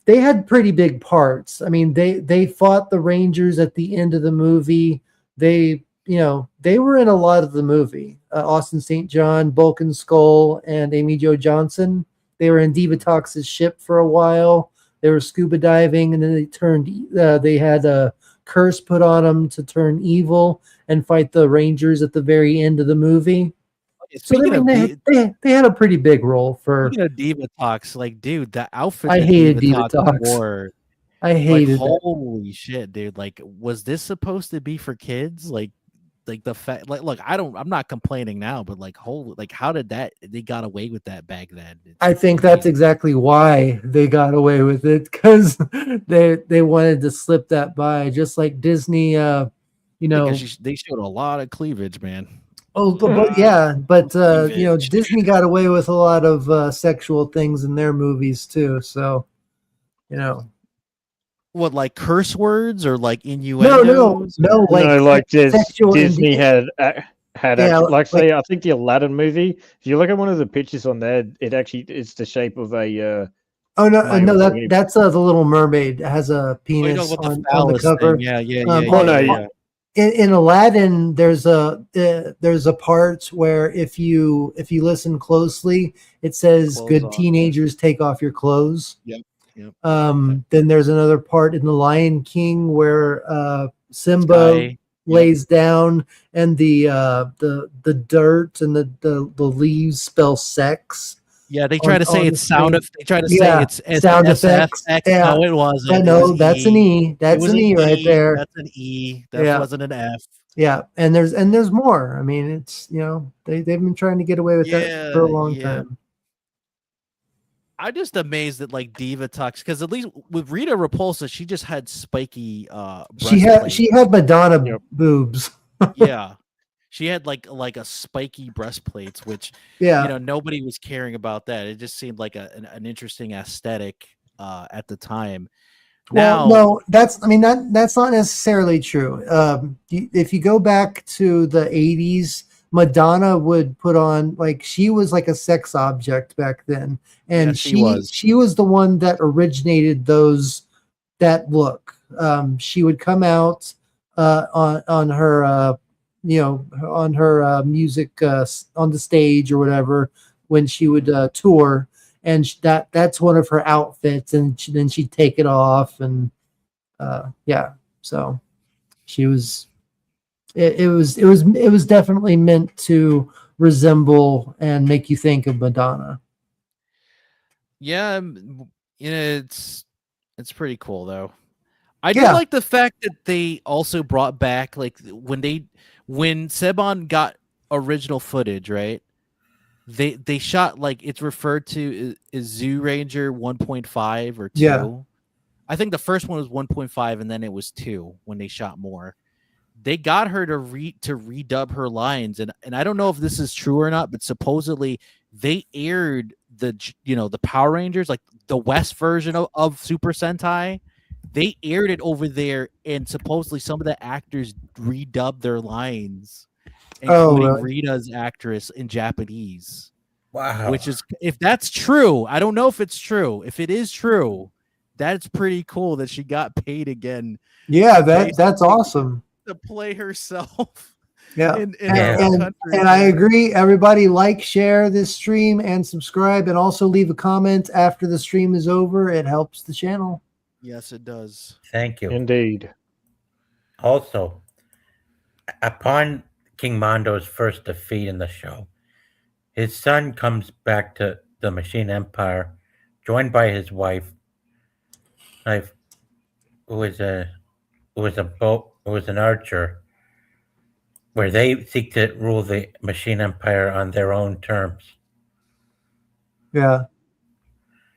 They had pretty big parts. I mean, they fought the Rangers at the end of the movie. They were in a lot of the movie. Austin St. John, Bulk and Skull, and Amy Jo Johnson. They were in Divatox's ship for a while. They were scuba diving, and then they turned. They had a curse put on them to turn evil and fight the Rangers at the very end of the movie. So they had a pretty big role for. Speaking of Divatox, like, dude, the outfit. I hated Divatox Divatox. wore, I hated like, that. holy shit, dude! Like, was this supposed to be for kids? Like the fact, like, look, I'm not complaining now, but like, how did they got away with that back then? I think that's exactly why they got away with it, because they wanted to slip that by, just like Disney. Because they showed a lot of cleavage, man. Oh, but Disney got away with a lot of sexual things in their movies too. So, What, like curse words or like innuendos? No, like sexual Disney had like like- say I think the Aladdin movie. If you look at one of the pictures on there, it's the shape of a. Oh no, Male no, community. that's the Little Mermaid. It has a penis on the phallus cover. thing. Yeah. Oh, no, In Aladdin, there's a part where if you listen closely, it says Clothes "Good off. teenagers, take off your clothes." Yep. Then there's another part in The Lion King where Simba Sky. lays down, and the dirt and the leaves spell sex. Yeah, they try to say on it's the sound. screen. They try to Yeah, say it's sound SF. effects. Yeah. No, it wasn't. I It know was that's an E. That's was an E right there. That's an E. That Yeah. wasn't an F. Yeah, and there's more. I mean, it's they've been trying to get away with that for a long time. I'm just amazed that like Diva Tux, because at least with Rita Repulsa, she just had spiky She breastplate. had Madonna Yep. boobs. Yeah. She had like a spiky breastplates, which Yeah. nobody was caring about that. It just seemed like an interesting aesthetic at the time. Well, Now, no, that's not necessarily true. If you go back to the 80s, Madonna would put on, like, she was like a sex object back then, and Yeah, she was. she was the one that originated that look. She would come out on her on her music on the stage or whatever when she would tour, and that's one of her outfits, and then she'd take it off, and yeah, so she was it was definitely meant to resemble and make you think of Madonna. yeah, it's pretty cool though. I do Yeah. like the fact that they also brought back like when Seban got original footage, right? They shot like it's referred to as Zoo Ranger 1.5 or 2. Yeah. I think the first one was 1.5 and then it was 2 when they shot more. They got her to redub her lines, and I don't know if this is true or not, but supposedly they aired the Power Rangers, like the West version of Super Sentai. They aired it over there, and supposedly some of the actors redubbed their lines, including really? Rita's actress in Japanese. Wow. Which is, if that's true, I don't know if it's true. If it is true, that's pretty cool that she got paid again. Yeah, that's awesome. To play herself. Yeah. In And I agree. Everybody share this stream and subscribe, and also leave a comment after the stream is over. It helps the channel. Yes, it does. Thank you. Indeed. Also, upon King Mondo's first defeat in the show, his son comes back to the Machine Empire, joined by his wife, who was an archer, where they seek to rule the Machine Empire on their own terms. Yeah.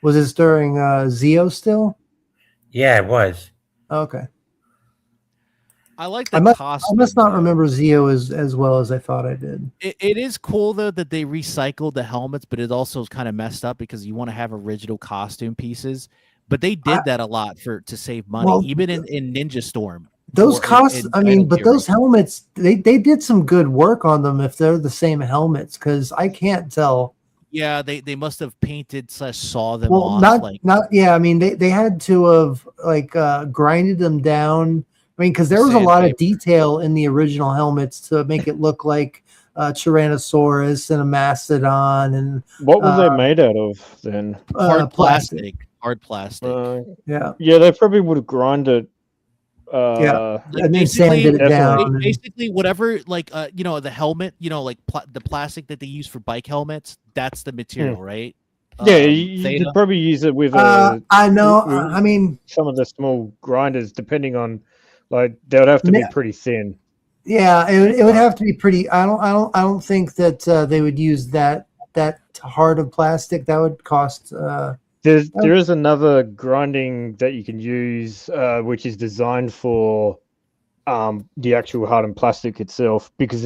Was this during Zeo still? Yeah, it was. Okay. I like I the costume. must not remember Zeo as well as I thought I did. It is cool though that they recycled the helmets, but it also is kind of messed up because you want to have original costume pieces. But they did that a lot to save money, Well, even in Ninja Storm. Those or costs, in I mean, Dino but Fury. those helmets, they did some good work on them if they're the same helmets, because I can't tell. Yeah, they must have painted / saw them Well, off. not yeah. I mean, they had to have grinded them down. I mean, because there was a lot of Sandpaper. detail in the original helmets to make it look like Tyrannosaurus and a mastodon and What were they made out of then? hard plastic. Hard plastic. Yeah, Yeah, they probably would have grinded. Yeah. Like, and then sanded it definitely. down. basically whatever, like the helmet, like the plastic that they use for bike helmets, that's the material, right? Yeah, you could probably use it with I know. with- I mean, some of the small grinders, depending on, like, they would have to be Yeah. pretty thin. yeah, it would have to be pretty. I don't think that they would use that hard of plastic. That would cost. There is another grinding that you can use, which is designed for the actual hardened plastic itself, because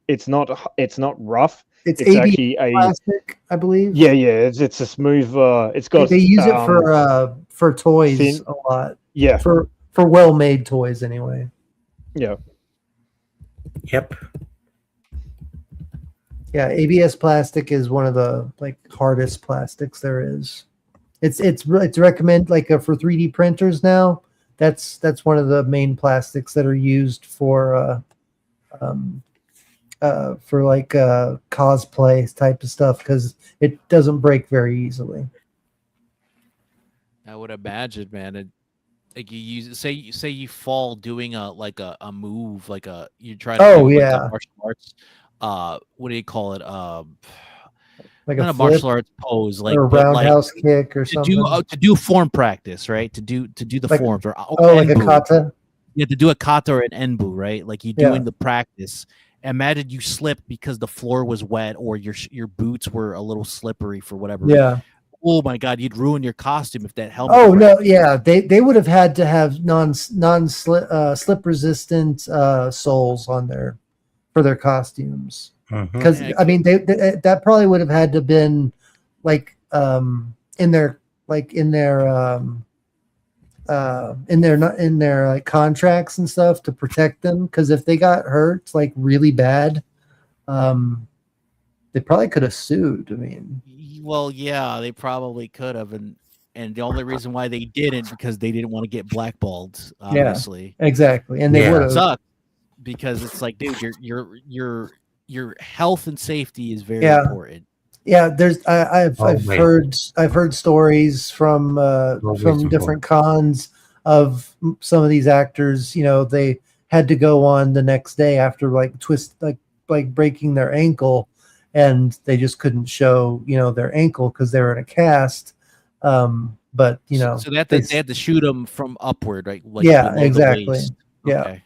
it's not rough. It's It's ABS actually a plastic, I believe. yeah. It's a smooth. It's got They use it for toys thin- a lot. yeah For well-made toys, anyway. yeah. Yep. Yeah, ABS plastic is one of the hardest plastics there is. It's recommend for 3D printers now. That's one of the main plastics that are used for cosplay type of stuff, because it doesn't break very easily. I would imagine, man. Like you use say you fall doing a move, you try to Oh, do, like, yeah. a martial arts. What do you call it? Like Not a a flip martial arts pose, or a but, roundhouse kick or to something. to do form practice, right? To do the Like- forms or like a enbu. kata. You have to do a kata or an enbu, right? Like you Yeah. doing the practice. Imagine you slipped because the floor was wet or your boots were a little slippery for whatever. Yeah. oh my god, you'd ruin your costume if that helmet. Oh no, cracked. yeah, they would have had to have slip resistant soles on their for their costumes. Mhm. Because Yeah, I mean, that probably would have had to been like in their like contracts and stuff to protect them. Because if they got hurt like really bad, they probably could have sued. I mean, well, yeah, they probably could have, and the only reason why they didn't because they didn't want to get blackballed, obviously. exactly, and they Yeah. would It have. sucks because it's like, dude, your health and safety is very Yeah. important. Yeah, there's I've Always. heard stories from Always different cons of some of these actors. You know, they had to go on the next day after like breaking their ankle, and they just couldn't show their ankle because they were in a cast. But So they had to shoot them from upward, right? Like Yeah, below the exactly. waist. Yeah. Okay.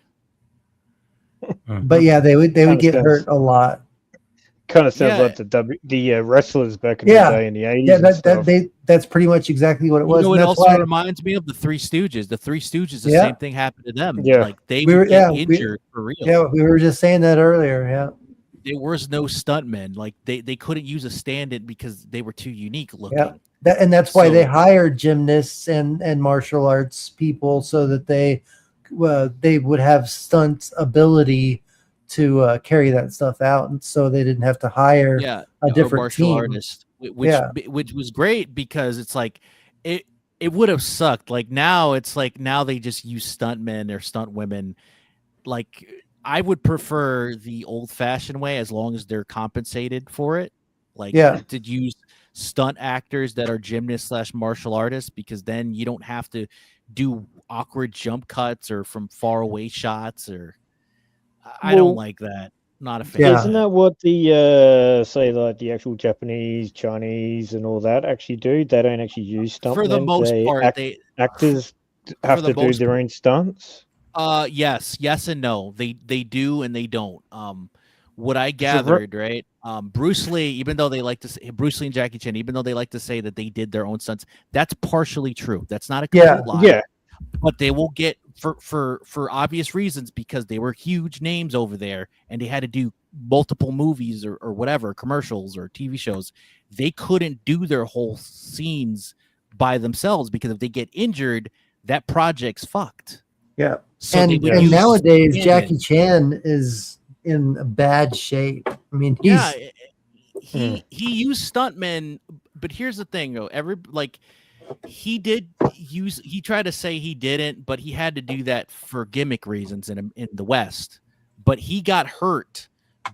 Mhm. but yeah, they would Kinda get sounds- hurt a lot. Kind of sounds Yeah. like the wrestlers back in Yeah. the day in the 80s. Yeah, and stuff. that's pretty much exactly what it was. You know and what that's also why reminds me of the Three Stooges? The Three Stooges, the Yeah. same thing happened to them. Yeah. Like they We would were- get yeah, we- injured for real. yeah, we were just saying that earlier. Yeah. There was no stuntmen. Like they couldn't use a stand-in because they were too unique looking. Yeah. And that's why they So- hired gymnasts and martial arts people so that they would have stunt ability to carry that stuff out, and so they didn't have to hire Yeah, a or different martial team. artist, which was great because it's like it would have sucked. Like now it's like now they just use stuntmen or stunt women. Like I would prefer the old-fashioned way as long as they're compensated for it. Like Yeah. to use stunt actors that are gymnasts / martial artists because then you don't have to do awkward jump cuts or from far away shots or I don't Well- like that. Not a fan. Yeah. Isn't that what the say like the actual Japanese, Chinese, and all that actually do? They don't actually use stuntmen. For the most they part, they actors have the to do most their part. own stunts. yes and no. They do and they don't. What I ver- gathered, right? Bruce Lee, even though they like to say Bruce Lee and Jackie Chan, even though they like to say that they did their own stunts, that's partially true. That's not a Yeah, complete lie. Yeah, But they will get for obvious reasons because they were huge names over there and they had to do multiple movies or whatever, commercials or TV shows. They couldn't do their whole scenes by themselves because if they get injured, that project's fucked. Yeah. So they and would and use nowadays stand-in. Jackie Chan is in a bad shape. I mean, he's Yeah, he used stuntmen, but here's the thing though. He tried to say he didn't, but he had to do that for gimmick reasons in the West. But he got hurt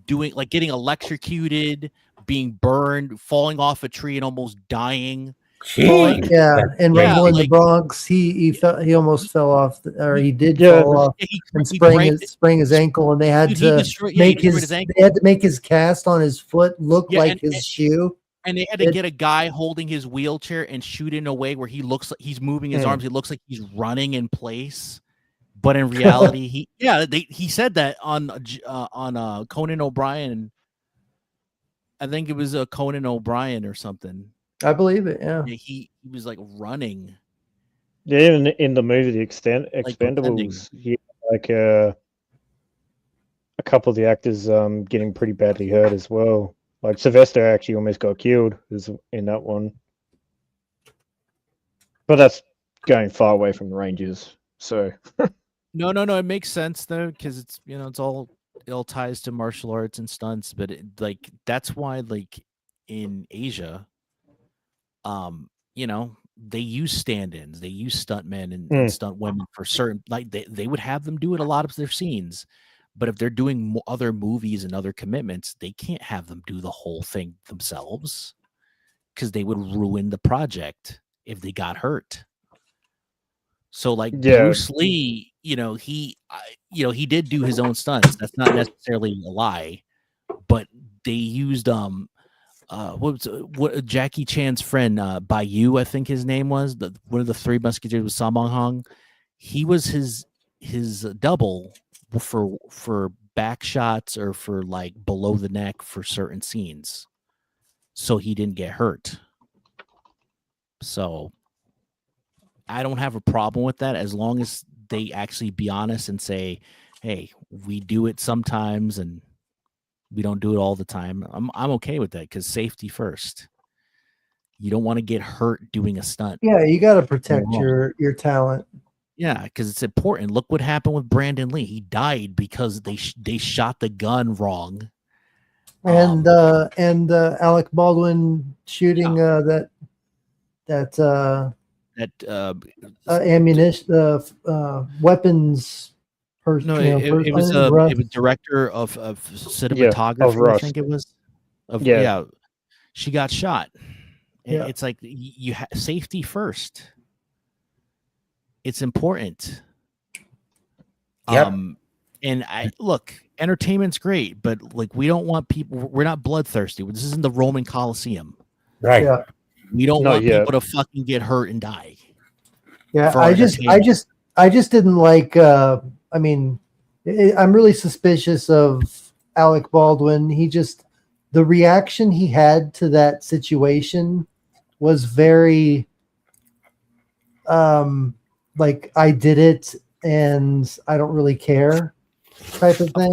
getting electrocuted, being burned, falling off a tree and almost dying. Jeez. yeah, and Yeah, Rumble in the like- Bronx, he almost fell off, or he did Yeah, fall off He and he sprain his ankle, and they had dude, to he make destroyed his ankle. they had to make his cast on his foot look Yeah, like and- his shoe. And they had to It- get a guy holding his wheelchair and shoot in a way where he looks like he's moving his Hmm. arms. He looks like he's running in place, but in reality, he said that on Conan O'Brien. I think it was a Conan O'Brien or something. I believe it. Yeah. Yeah, he was like running. yeah. Even in the movie, The pretending. Expendables, like a couple of the actors getting pretty badly hurt as well. Like Sylvester actually almost got killed in that one. But that's going far away from the Rangers. So No. It makes sense though because it's it all ties to martial arts and stunts. But that's why in Asia, they use stand-ins, they use stuntmen and stunt women for certain. They would have them do it a lot of their scenes. But if they're doing other movies and other commitments, they can't have them do the whole thing themselves because they would ruin the project if they got hurt. So Yeah. Bruce Lee, he did do his own stunts. That's not necessarily a lie, but they used what Jackie Chan's friend Bayou, I think his name was, one of the Three Musketeers was Sammo Hung. He was his double for back shots or for below the neck for certain scenes, so he didn't get hurt. So I don't have a problem with that as long as they actually be honest and say, "Hey, we do it sometimes and we don't do it all the time." I'm okay with that because safety first. You don't want to get hurt doing a stunt. Yeah, you got to protect wrong. your talent. Yeah, because it's important. Look what happened with Brandon Lee. He died because they shot the gun wrong. And Alec Baldwin shooting that ammunition weapons. No, it was director of cinematography. I think it was. She got shot. Yeah. It's like you safety first. It's important. Yep. And I look, entertainment's great, but like we don't want people. We're not bloodthirsty. This isn't the Roman Coliseum. Right. Yeah. We don't want people to fucking get hurt and die. Yeah, I just didn't like. I mean, I'm really suspicious of Alec Baldwin. The reaction he had to that situation was very, like I did it and I don't really care type of thing.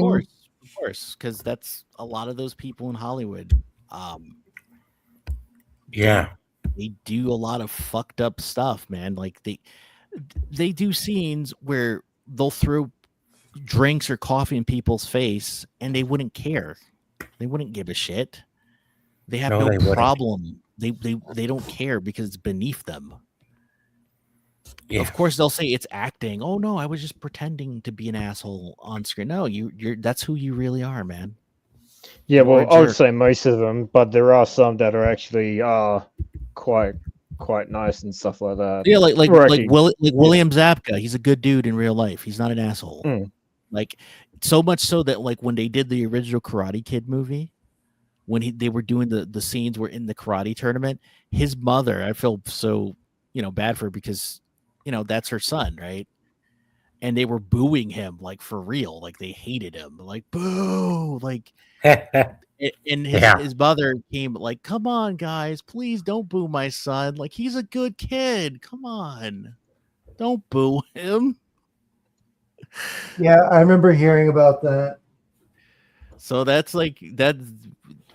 Of course, because that's a lot of those people in Hollywood. Yeah. They do a lot of fucked up stuff, man. Like they do scenes where they'll throw drinks or coffee in people's face and they wouldn't care. They wouldn't give a shit. They have no problem. They don't care because it's beneath them. Yeah. Of course they'll say it's acting. Oh no, I was just pretending to be an asshole on screen. No, you're that's who you really are, man. Yeah, well, I would say most of them, but there are some that are actually quite nice and stuff like that. Yeah, like William Zabka. He's a good dude in real life. He's not an asshole. Like so much so that like when they did the original Karate Kid movie, when they were doing the scenes were in the karate tournament, his mother, I feel so bad for her because that's her son, right? And they were booing him like for real, like they hated him, like boo, like. And his mother came like, come on, guys, please don't boo my son. Like he's a good kid. Come on, don't boo him. Yeah, I remember hearing about that. So that's like that.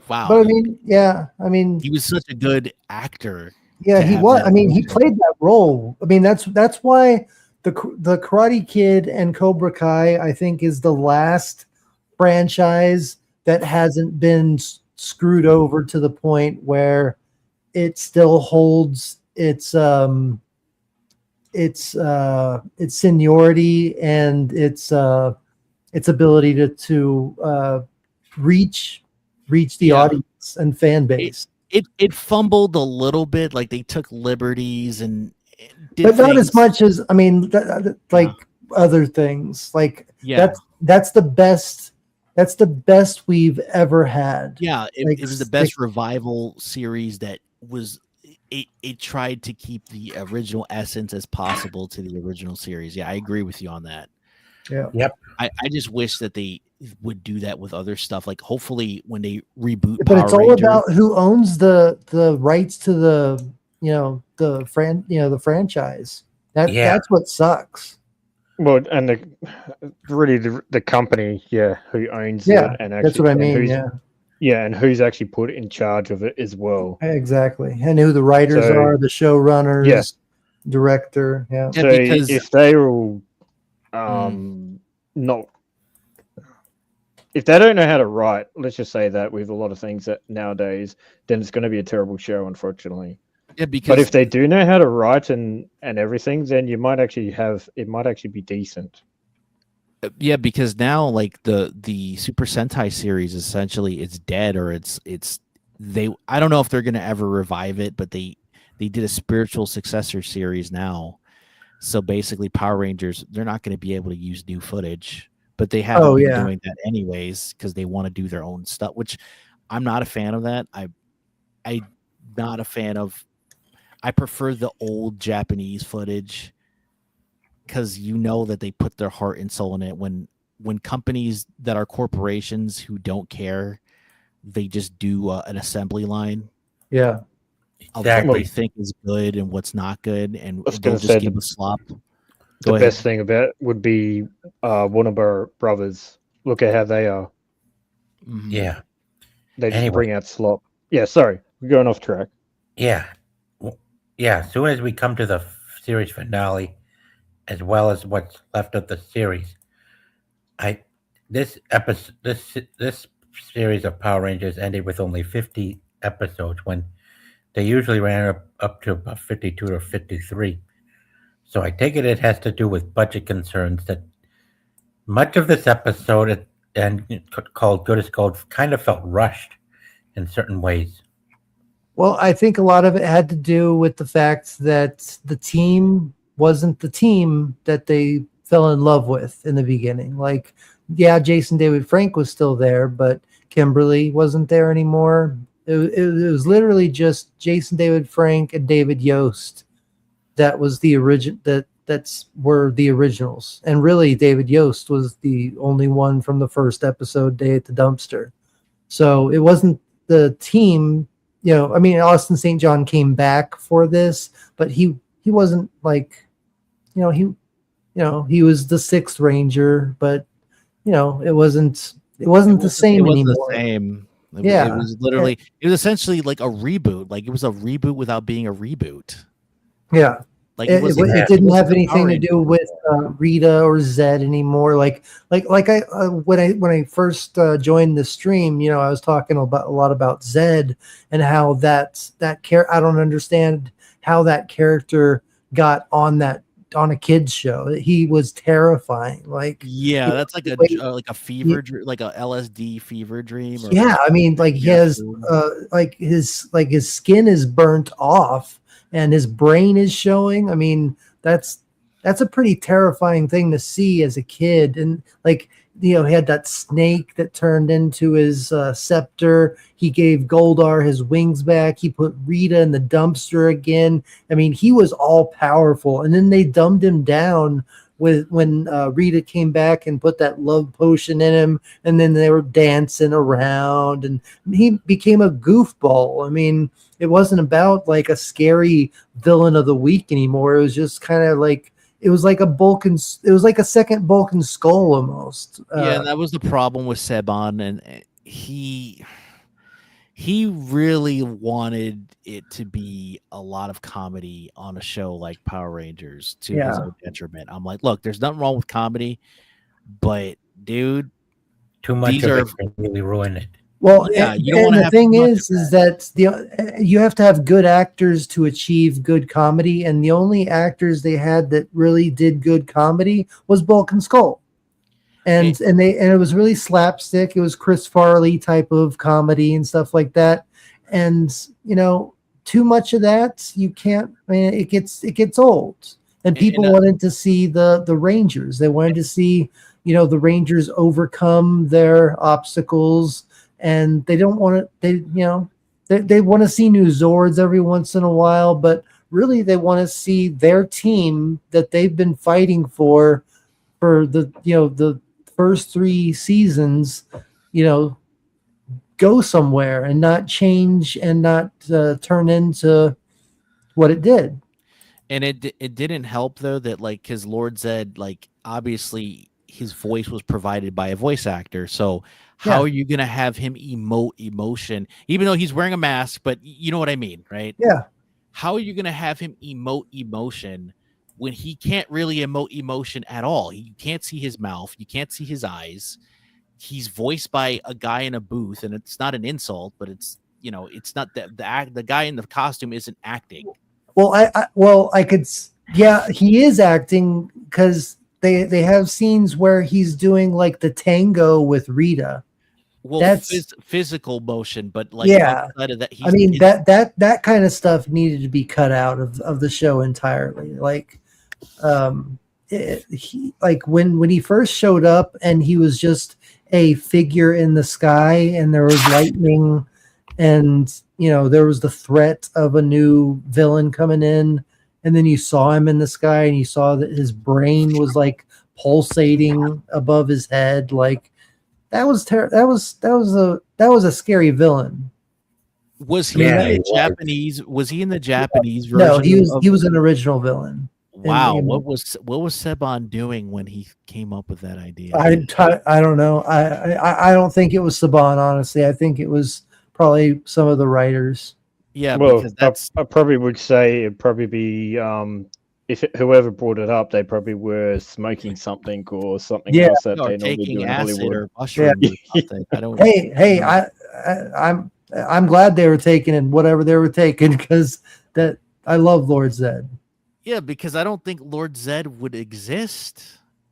Wow. But I mean, he was such a good actor. Yeah, he was. I mean, he played that role. I mean, that's why the Karate Kid and Cobra Kai, I think, is the last franchise that hasn't been screwed over to the point where it still holds its seniority and its ability to reach the audience and fan base. It fumbled a little bit, like they took liberties and but not as much as other things. Like that's the best. That's the best we've ever had. Yeah, it was the best revival series that was. It tried to keep the original essence as possible to the original series. Yeah, I agree with you on that. Yeah. Yep. I just wish that they would do that with other stuff. Like hopefully when they reboot, but it's all about who owns the rights to the franchise. That's what sucks. Well, and the company, who owns it, and actually, that's what I mean. And who's actually put in charge of it as well. Exactly, and who the writers are, the showrunners, director. Yeah. So if they're all not, if they don't know how to write, let's just say that with a lot of things that nowadays, then it's going to be a terrible show, unfortunately. Yeah, because but if they do know how to write and everything, then it might actually be decent. Yeah, because now like the Super Sentai series essentially it's dead, or it's I don't know if they're gonna ever revive it, but they did a spiritual successor series now. So basically Power Rangers, they're not going to be able to use new footage, but they have been doing that anyways because they want to do their own stuff, which I'm not a fan of that. I'm not a fan of. I prefer the old Japanese footage because that they put their heart and soul in it. When companies that are corporations who don't care, they just do an assembly line. Yeah. of what Exactly. we think is good and what's not good, and was they'll gonna just say give the- a slop. The Go ahead. best thing about it would be Warner Brothers. Look at how they are. Mhm. Yeah. They just Anyway. bring out slop. Yeah, sorry, we're going off track. Yeah. Yeah. As soon as we come to the series finale, as well as what's left of the series, this series of Power Rangers ended with only 50 episodes when they usually ran up to about 52 or 53. So I take it has to do with budget concerns that much of this episode and called Good as Gold kind of felt rushed in certain ways. Well, I think a lot of it had to do with the fact that the team wasn't the team that they fell in love with in the beginning. Like, yeah, Jason David Frank was still there, but Kimberly wasn't there anymore. It was literally just Jason David Frank and David Yost that was the that's were the originals. And really David Yost was the only one from the first episode, Day at the Dumpster. So it wasn't the team. I mean, Austin St. John came back for this, but he wasn't like, he was the Sixth Ranger, but it wasn't the same It wasn't anymore. the same. It Yeah. was literally, it was essentially like a reboot. Like it was a reboot without being a reboot. Yeah. Like It wasn't- didn't wasn't have the anything Power to do Rangers. with Rita or Zed anymore. When I first joined the stream, I was talking a lot about Zed and how that character. I don't understand how that character got on a kids show. He was terrifying. Yeah, that's like a fever dream, like a LSD fever dream. Or Yeah, I mean, like he Yeah, has true. his skin is burnt off and his brain is showing. I mean, that's a pretty terrifying thing to see as a kid. And he had that snake that turned into his scepter. He gave Goldar his wings back. He put Rita in the dumpster again. I mean, he was all powerful. And then they dumbed him down when Rita came back and put that love potion in him, and then they were dancing around, and he became a goofball. I mean, it wasn't about like a scary villain of the week anymore. It was just kind of like it was like a second Bulk Skull almost. Yeah, and that was the problem with Seban, and he really wanted it to be a lot of comedy on a show like Power Rangers to his own detriment. I'm like, look, there's nothing wrong with comedy, but dude, Too much These of are- it can really ruin it. Well, Yeah, and, you don't and wanna the have thing too much is that you have to have good actors to achieve good comedy, and the only actors they had that really did good comedy was Bulk and Skull, and it was really slapstick. It was Chris Farley type of comedy and stuff like that, and too much of that you can't. I mean, it gets old, and people wanted to see the Rangers. They wanted to see the Rangers overcome their obstacles. And they don't want to. They want to see new Zords every once in a while, but really they want to see their team that they've been fighting for the first 3 seasons, go somewhere and not change and not turn into what it did. And it didn't help though that because Lord Zed, obviously his voice was provided by a voice actor, so how are you gonna have him emote emotion even though he's wearing a mask? But you know what I mean, right? Yeah. How are you gonna have him emote emotion when he can't really emote emotion at all? You can't see his mouth, you can't see his eyes. He's voiced by a guy in a booth, and it's not an insult, but it's it's not the guy in the costume isn't acting. Well, I could. Yeah, he is acting because they have scenes where he's doing like the tango with Rita. Well, That's physical motion, but outside of that, I mean that kind of stuff needed to be cut out of the show entirely. When he first showed up and he was just a figure in the sky, and there was lightning, and there was the threat of a new villain coming in, and then you saw him in the sky, and you saw that his brain was like pulsating above his head, that was a scary villain. Was he Yeah, in he the was. Japanese? Was he in the Japanese version? No, he was of- he was an original villain. Wow. He was an original villain. Wow. in- What was Seban doing when he came up with that idea? I don't know. I don't think it was Saban, honestly. I think it was probably some of the writers. Yeah, Well, because that's I probably would say it'd probably be whoever brought it up, they probably were smoking something or something Yeah. else that or they normally taking do in acid Hollywood. or mushrooms or something. I don't. Hey, Yeah. I'm glad they were taking and whatever they were taking because that I love Lord Zed. Yeah, because I don't think Lord Zed would exist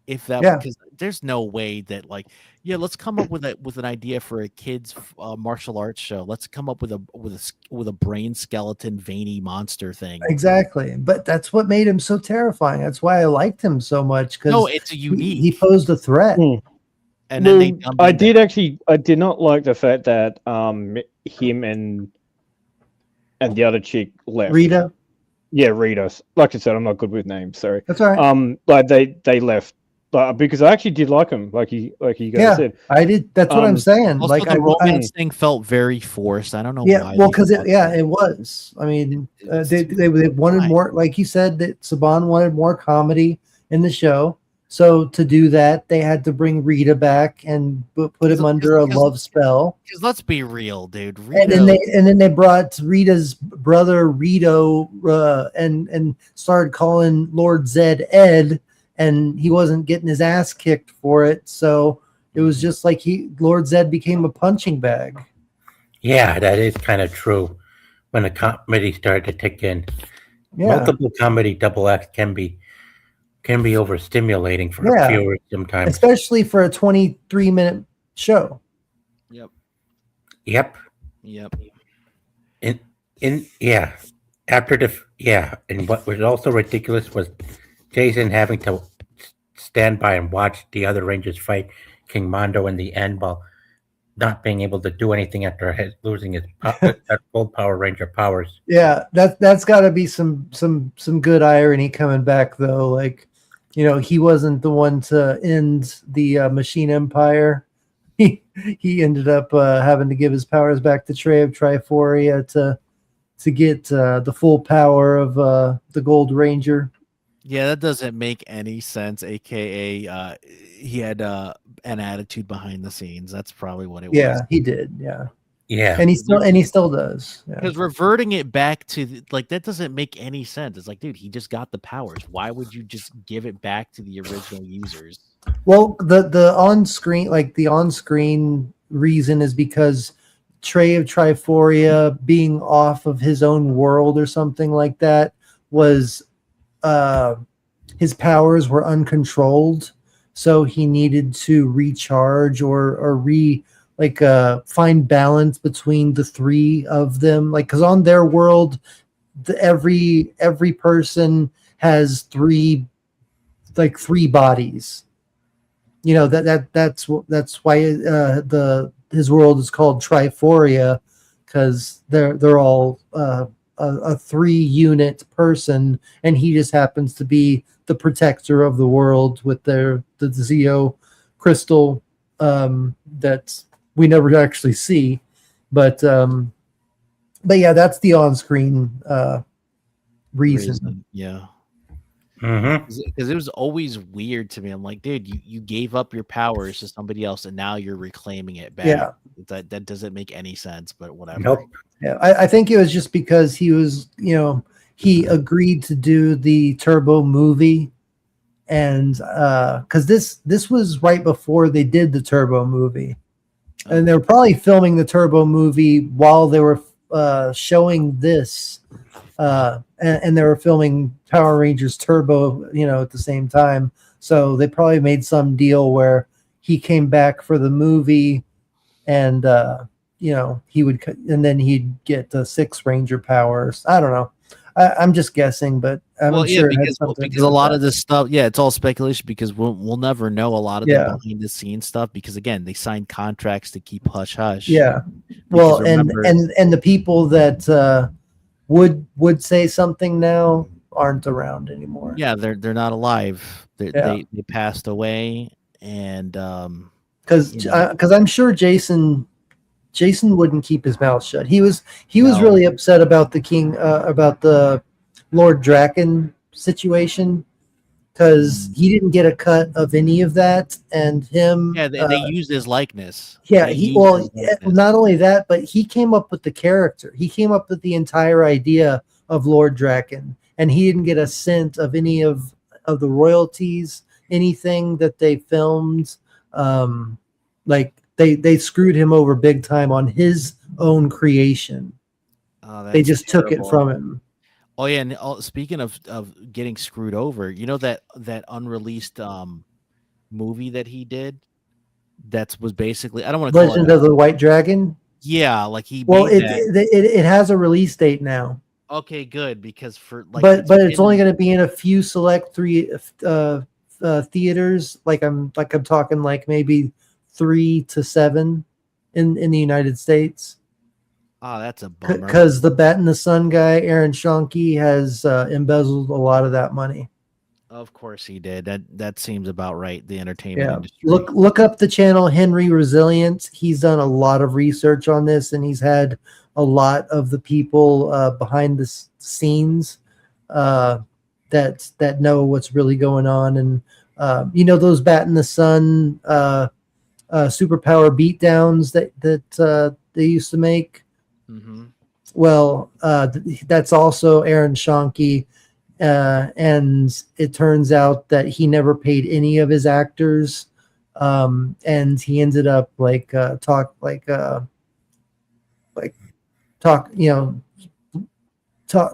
if that. Yeah. Because there's no way that let's come up with an idea for a kids martial arts show. Let's come up with a brain skeleton veiny monster thing. Exactly, but that's what made him so terrifying. That's why I liked him so much because No, it's a unique. he posed a threat. Mm. And then they Well, I did not like the fact that him and the other chick left. Rita, Yeah, Rita. Like I said, I'm not good with names. Sorry. that's all right. But they left, because I actually did like him. Like you guys Yeah, said. I did. That's what I'm saying. Also, Like the romance thing felt very forced. I don't know yeah, why. well, they because felt that. it was. I mean, It's they wanted fine. more. Like you said, that Saban wanted more comedy in the show. So to do that, they had to bring Rita back and put him under a love spell. Because let's be real, dude. And then they brought Rita's brother Rito and started calling Lord Zed Ed, and he wasn't getting his ass kicked for it. So it was just like Lord Zed became a punching bag. Yeah, that is kind of true. When a comedy started to kick in, Yeah, multiple comedy double acts can be overstimulating for Yeah. viewers sometimes. especially for a 23-minute show. Yep. Yep. Yep. And what was also ridiculous was Jason having to stand by and watch the other Rangers fight King Mondo in the end while not being able to do anything after losing his full Power Ranger powers. Yeah, that's got to be some good irony coming back though. Like, he wasn't the one to end the Machine Empire. He ended up having to give his powers back to Trey of Triforia to get the full power of the Gold Ranger. Yeah, that doesn't make any sense. AKA, he had an attitude behind the scenes. That's probably what it Yeah, was. he did. Yeah, Yeah. and he still does. Yeah. Because reverting it back to that doesn't make any sense. It's like, dude, he just got the powers. Why would you just give it back to the original users? Well, the on-screen reason is because Trey of Triforia being off of his own world or something like that was his powers were uncontrolled, so he needed to recharge or find balance between the three of them. Like, because on their world, every person has three bodies. That's why his world is called Triforia, because they're all a 3-unit person, and he just happens to be the protector of the world with the Zeo crystal that we never actually see, but yeah, that's the on-screen reason. Yeah. Mm-hmm. Because it was always weird to me. I'm like, dude, you gave up your powers to somebody else, and now you're reclaiming it back. Yeah. That doesn't make any sense, but whatever. Nope. Yeah, I think it was just because he was, he agreed to do the Turbo movie, and because this was right before they did the Turbo movie, and they were probably filming the Turbo movie while they were showing this, and they were filming Power Rangers Turbo, at the same time. So they probably made some deal where he came back for the movie, and he would, and then he'd get the 6 Ranger powers. I don't know. I'm just guessing, but I'm sure it had something to because do a with lot that. of this stuff, it's all speculation because we'll never know a lot of the behind the scenes stuff because again, they signed contracts to keep hush hush. Yeah. Because Well, remember- and the people that would say something now aren't around anymore. Yeah, they're not alive. Yeah. They passed away, and Because I'm sure Jason Jason wouldn't keep his mouth shut. He was No. really upset about about the Lord Draken situation because he didn't get a cut of any of that, and him. Yeah, they used his likeness. Yeah, They he used his likeness. not only that, but he came up with the character. He came up with the entire idea of Lord Draken, and he didn't get a cent of any of the royalties, anything that they filmed. Like they screwed him over big time on his own creation. Oh, They that's just took it terrible. from him. Oh yeah, and speaking of getting screwed over, you know that unreleased movie that he did that was basically, I don't want to call Legend it of the White Dragon. yeah, like he Well, made that. it has a release date now. Okay, good, because for like But it's only going to be in a few select theaters. Like I'm talking like maybe 3 to 7 in the United States. Oh, that's a bummer. Because the Bat in the Sun guy, Aaron Schoenke, has embezzled a lot of that money. Of course he did. That seems about right. The entertainment Yeah. industry. Look up the channel Henry Resilient. He's done a lot of research on this, and he's had a lot of the people behind the scenes that know what's really going on. And those Bat in the Sun superpower beatdowns that they used to make. Mm-hmm. Well, that's also Aaron Schoenke, and it turns out that he never paid any of his actors, and he ended up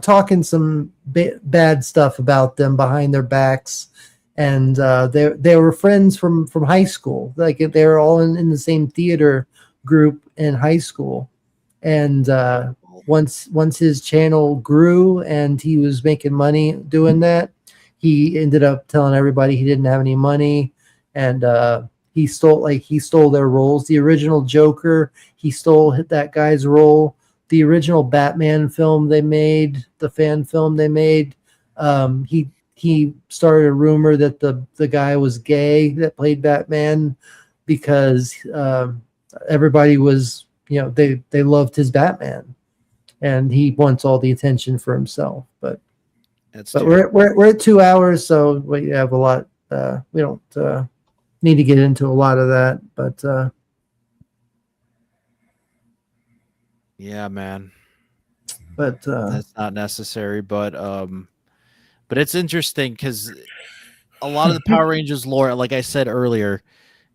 talking some bad stuff about them behind their backs, and they were friends from high school. Like they were all in the same theater group in high school. And once his channel grew and he was making money doing that, he ended up telling everybody he didn't have any money, and he stole their roles. The original Joker, he stole that guy's role. The original Batman film they made, the fan film they made, he started a rumor that the guy was gay that played Batman because everybody was. They loved his Batman, and he wants all the attention for himself. But we're at 2 hours, so we have a lot. We don't need to get into a lot of that, but yeah, man. But that's not necessary. But it's interesting because a lot of the Power Rangers lore, like I said earlier,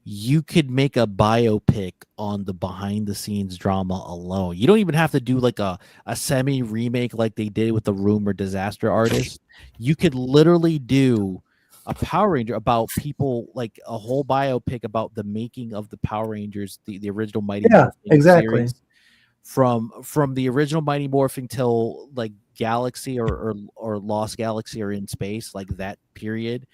you could make a biopic on the behind the scenes drama alone. You don't even have to do like a semi remake like they did with the Room or Disaster Artist. You could literally do a Power Ranger about people, like a whole biopic about the making of the Power Rangers, the original Mighty Morphin exactly. series, from the original Mighty Morphin till like Galaxy or Lost Galaxy or In Space, like that period.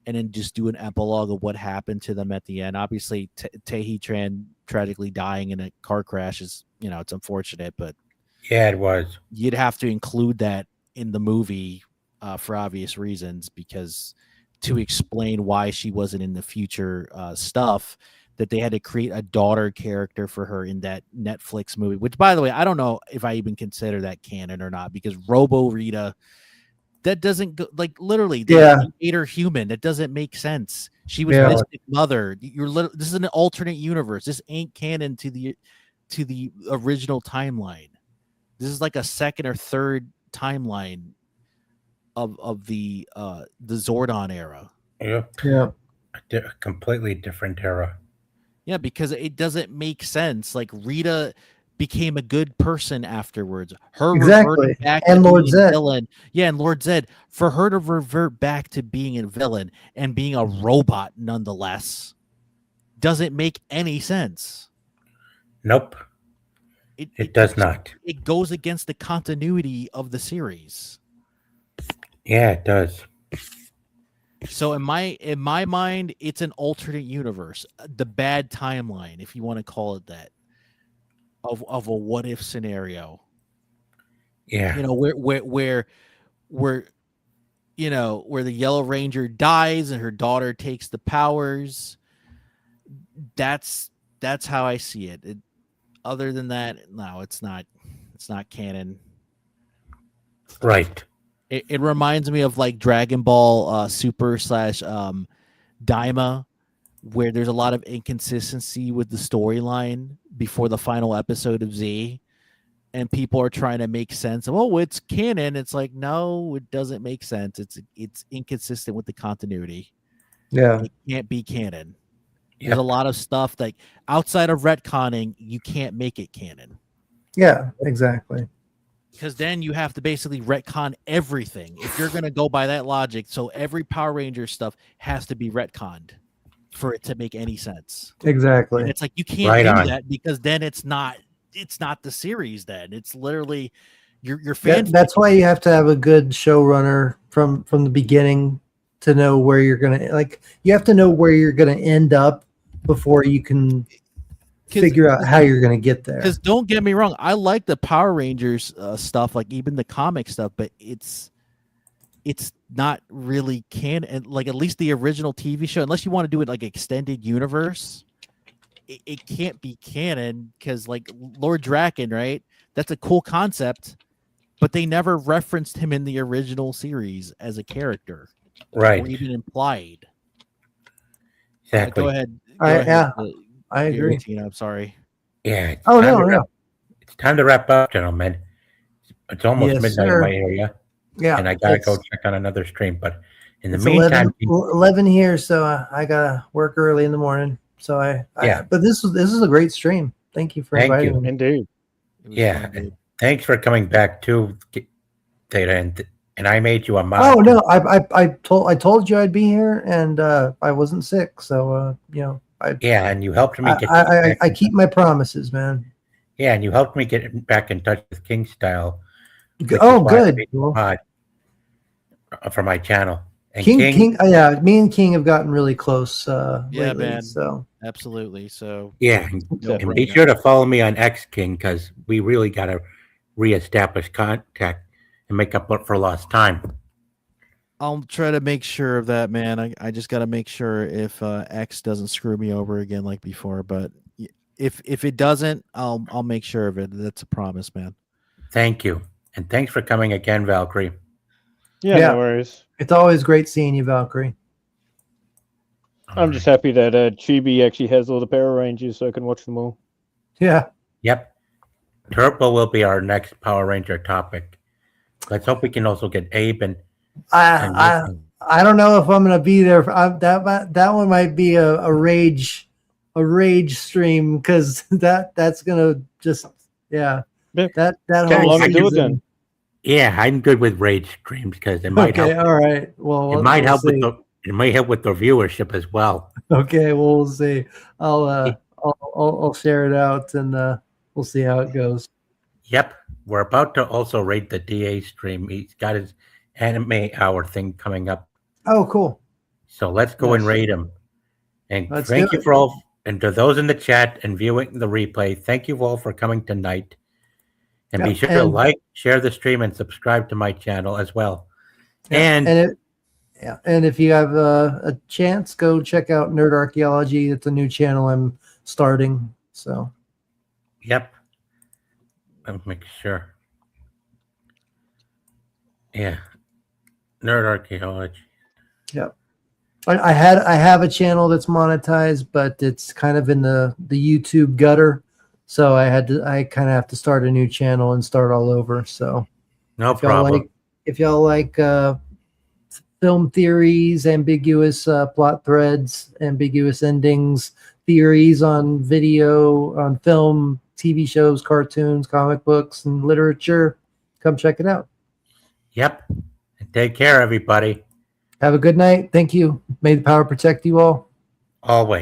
And then just do an epilogue of what happened to them at the end. Obviously, Tahi Tran tragically dying in a car crash is, it's unfortunate, but yeah, it was. You'd have to include that in the movie for obvious reasons, because to explain why she wasn't in the future stuff, that they had to create a daughter character for her in that Netflix movie. Which, by the way, I don't know if I even consider that canon or not, because Robo Rita. That doesn't go, like, literally they made her human. That doesn't make sense. She was Mystic Mother. This is an alternate universe. This ain't canon to the original timeline. This is like a second or third timeline of the Zordon era. Yeah. A completely different era. Yeah, because it doesn't make sense. Like, Rita became a good person afterwards. Her reverting back and to Lord being Zed. a villain. Yeah, and Lord Zed. For her to revert back to being a villain and being a robot nonetheless doesn't make any sense. Nope. It does not. It goes against the continuity of the series. Yeah, it does. So in my mind, it's an alternate universe, the bad timeline, if you want to call it that. Of a what if scenario, yeah, where the Yellow Ranger dies and her daughter takes the powers. That's how I see it. other than that, no, it's not. It's not canon. Right. It reminds me of like Dragon Ball Super slash Daima, where there's a lot of inconsistency with the storyline before the final episode of Z, and people are trying to make sense of, oh, it's canon. It's like, no, it doesn't make sense. It's inconsistent with the continuity. Yeah. It can't be canon. Yep. There's a lot of stuff like outside of retconning, you can't make it canon. Yeah, exactly. Because then you have to basically retcon everything if you're going to go by that logic. So every Power Ranger stuff has to be retconned for it to make any sense. Exactly. And it's like you can't Right do on. that because then it's not the series. Then it's literally your fan. That's why you have to have a good showrunner from the beginning to know where you're gonna you have to know where you're gonna end up before you can figure out how you're gonna get there. Because don't get me wrong, I like the Power Rangers stuff, like even the comic stuff, but it's not really canon. And like at least the original TV show, unless you want to do it like extended universe, it can't be canon because like Lord Draken, right? That's a cool concept, but they never referenced him in the original series as a character, Right. or even implied. Exactly. Go ahead. Yeah, I agree. Tina, I'm sorry. Yeah. It's Oh time no, to no. wrap- It's time to wrap up, gentlemen. It's almost Yes, midnight sir. in my area, Yeah, and I gotta go it's- check on another stream. But in the It's meantime, 11 here, so I gotta work early in the morning. So Yeah. But this is a great stream. Thank you for Thank inviting you. me. Indeed. It was yeah, fun, dude. thanks for coming back too, Data, and I made you a mod. Oh no, I told you I'd be here, and I wasn't sick, so Yeah, and you helped me get. I back- keep my promises, man. Yeah, and you helped me get back in touch with King Style. which is Oh, why I good. made a Well, mod for my channel. And King, yeah, me and King have gotten really close Yeah, lately. man. So Absolutely. So yeah, and be brainer. sure to follow me on X King because we really got to reestablish contact and make up for lost time. I'll try to make sure of that, man. I just got to make sure if X doesn't screw me over again like before. But if it doesn't, I'll make sure of it. That's a promise, man. Thank you, and thanks for coming again, Valkyrie. Yeah, Yeah. no worries. it's always great seeing you, Valkyrie. I'm just happy that Chibi actually has all the Power Rangers so I can watch them all. Yeah, Yep. Turbo will be our next Power Ranger topic. Let's hope we can also get Abe and I don't know if I'm gonna be there. That one might be a rage stream because that's gonna just Yeah. that Come whole along and do it season. then. yeah, I'm good with rage streams because it might Okay, help. all right. Well, It might we'll help see. with it might help with the viewership as well. Okay, well, we'll see. I'll share it out and we'll see how it goes. Yep. We're about to also rate the DA stream. He's got his anime hour thing coming up. Oh, cool. So let's go and Nice. rate him. And Let's thank do you it. for all, and to those in the chat and viewing the replay, thank you all for coming tonight. And be Yeah, sure to and- like, share the stream, and subscribe to my channel as well. And And and if you have a chance, go check out Nerd Archaeology. It's a new channel I'm starting. So yep. Let me make sure. Yeah. Nerd Archaeology. I have a channel that's monetized, but it's kind of in the YouTube gutter. So I kind of have to start a new channel and start all over. So No if y'all problem. like film theories, ambiguous plot threads, ambiguous endings, theories on video, on film, TV shows, cartoons, comic books, and literature, come check it out. Yep. And take care, everybody. Have a good night. Thank you. May the power protect you all. Always.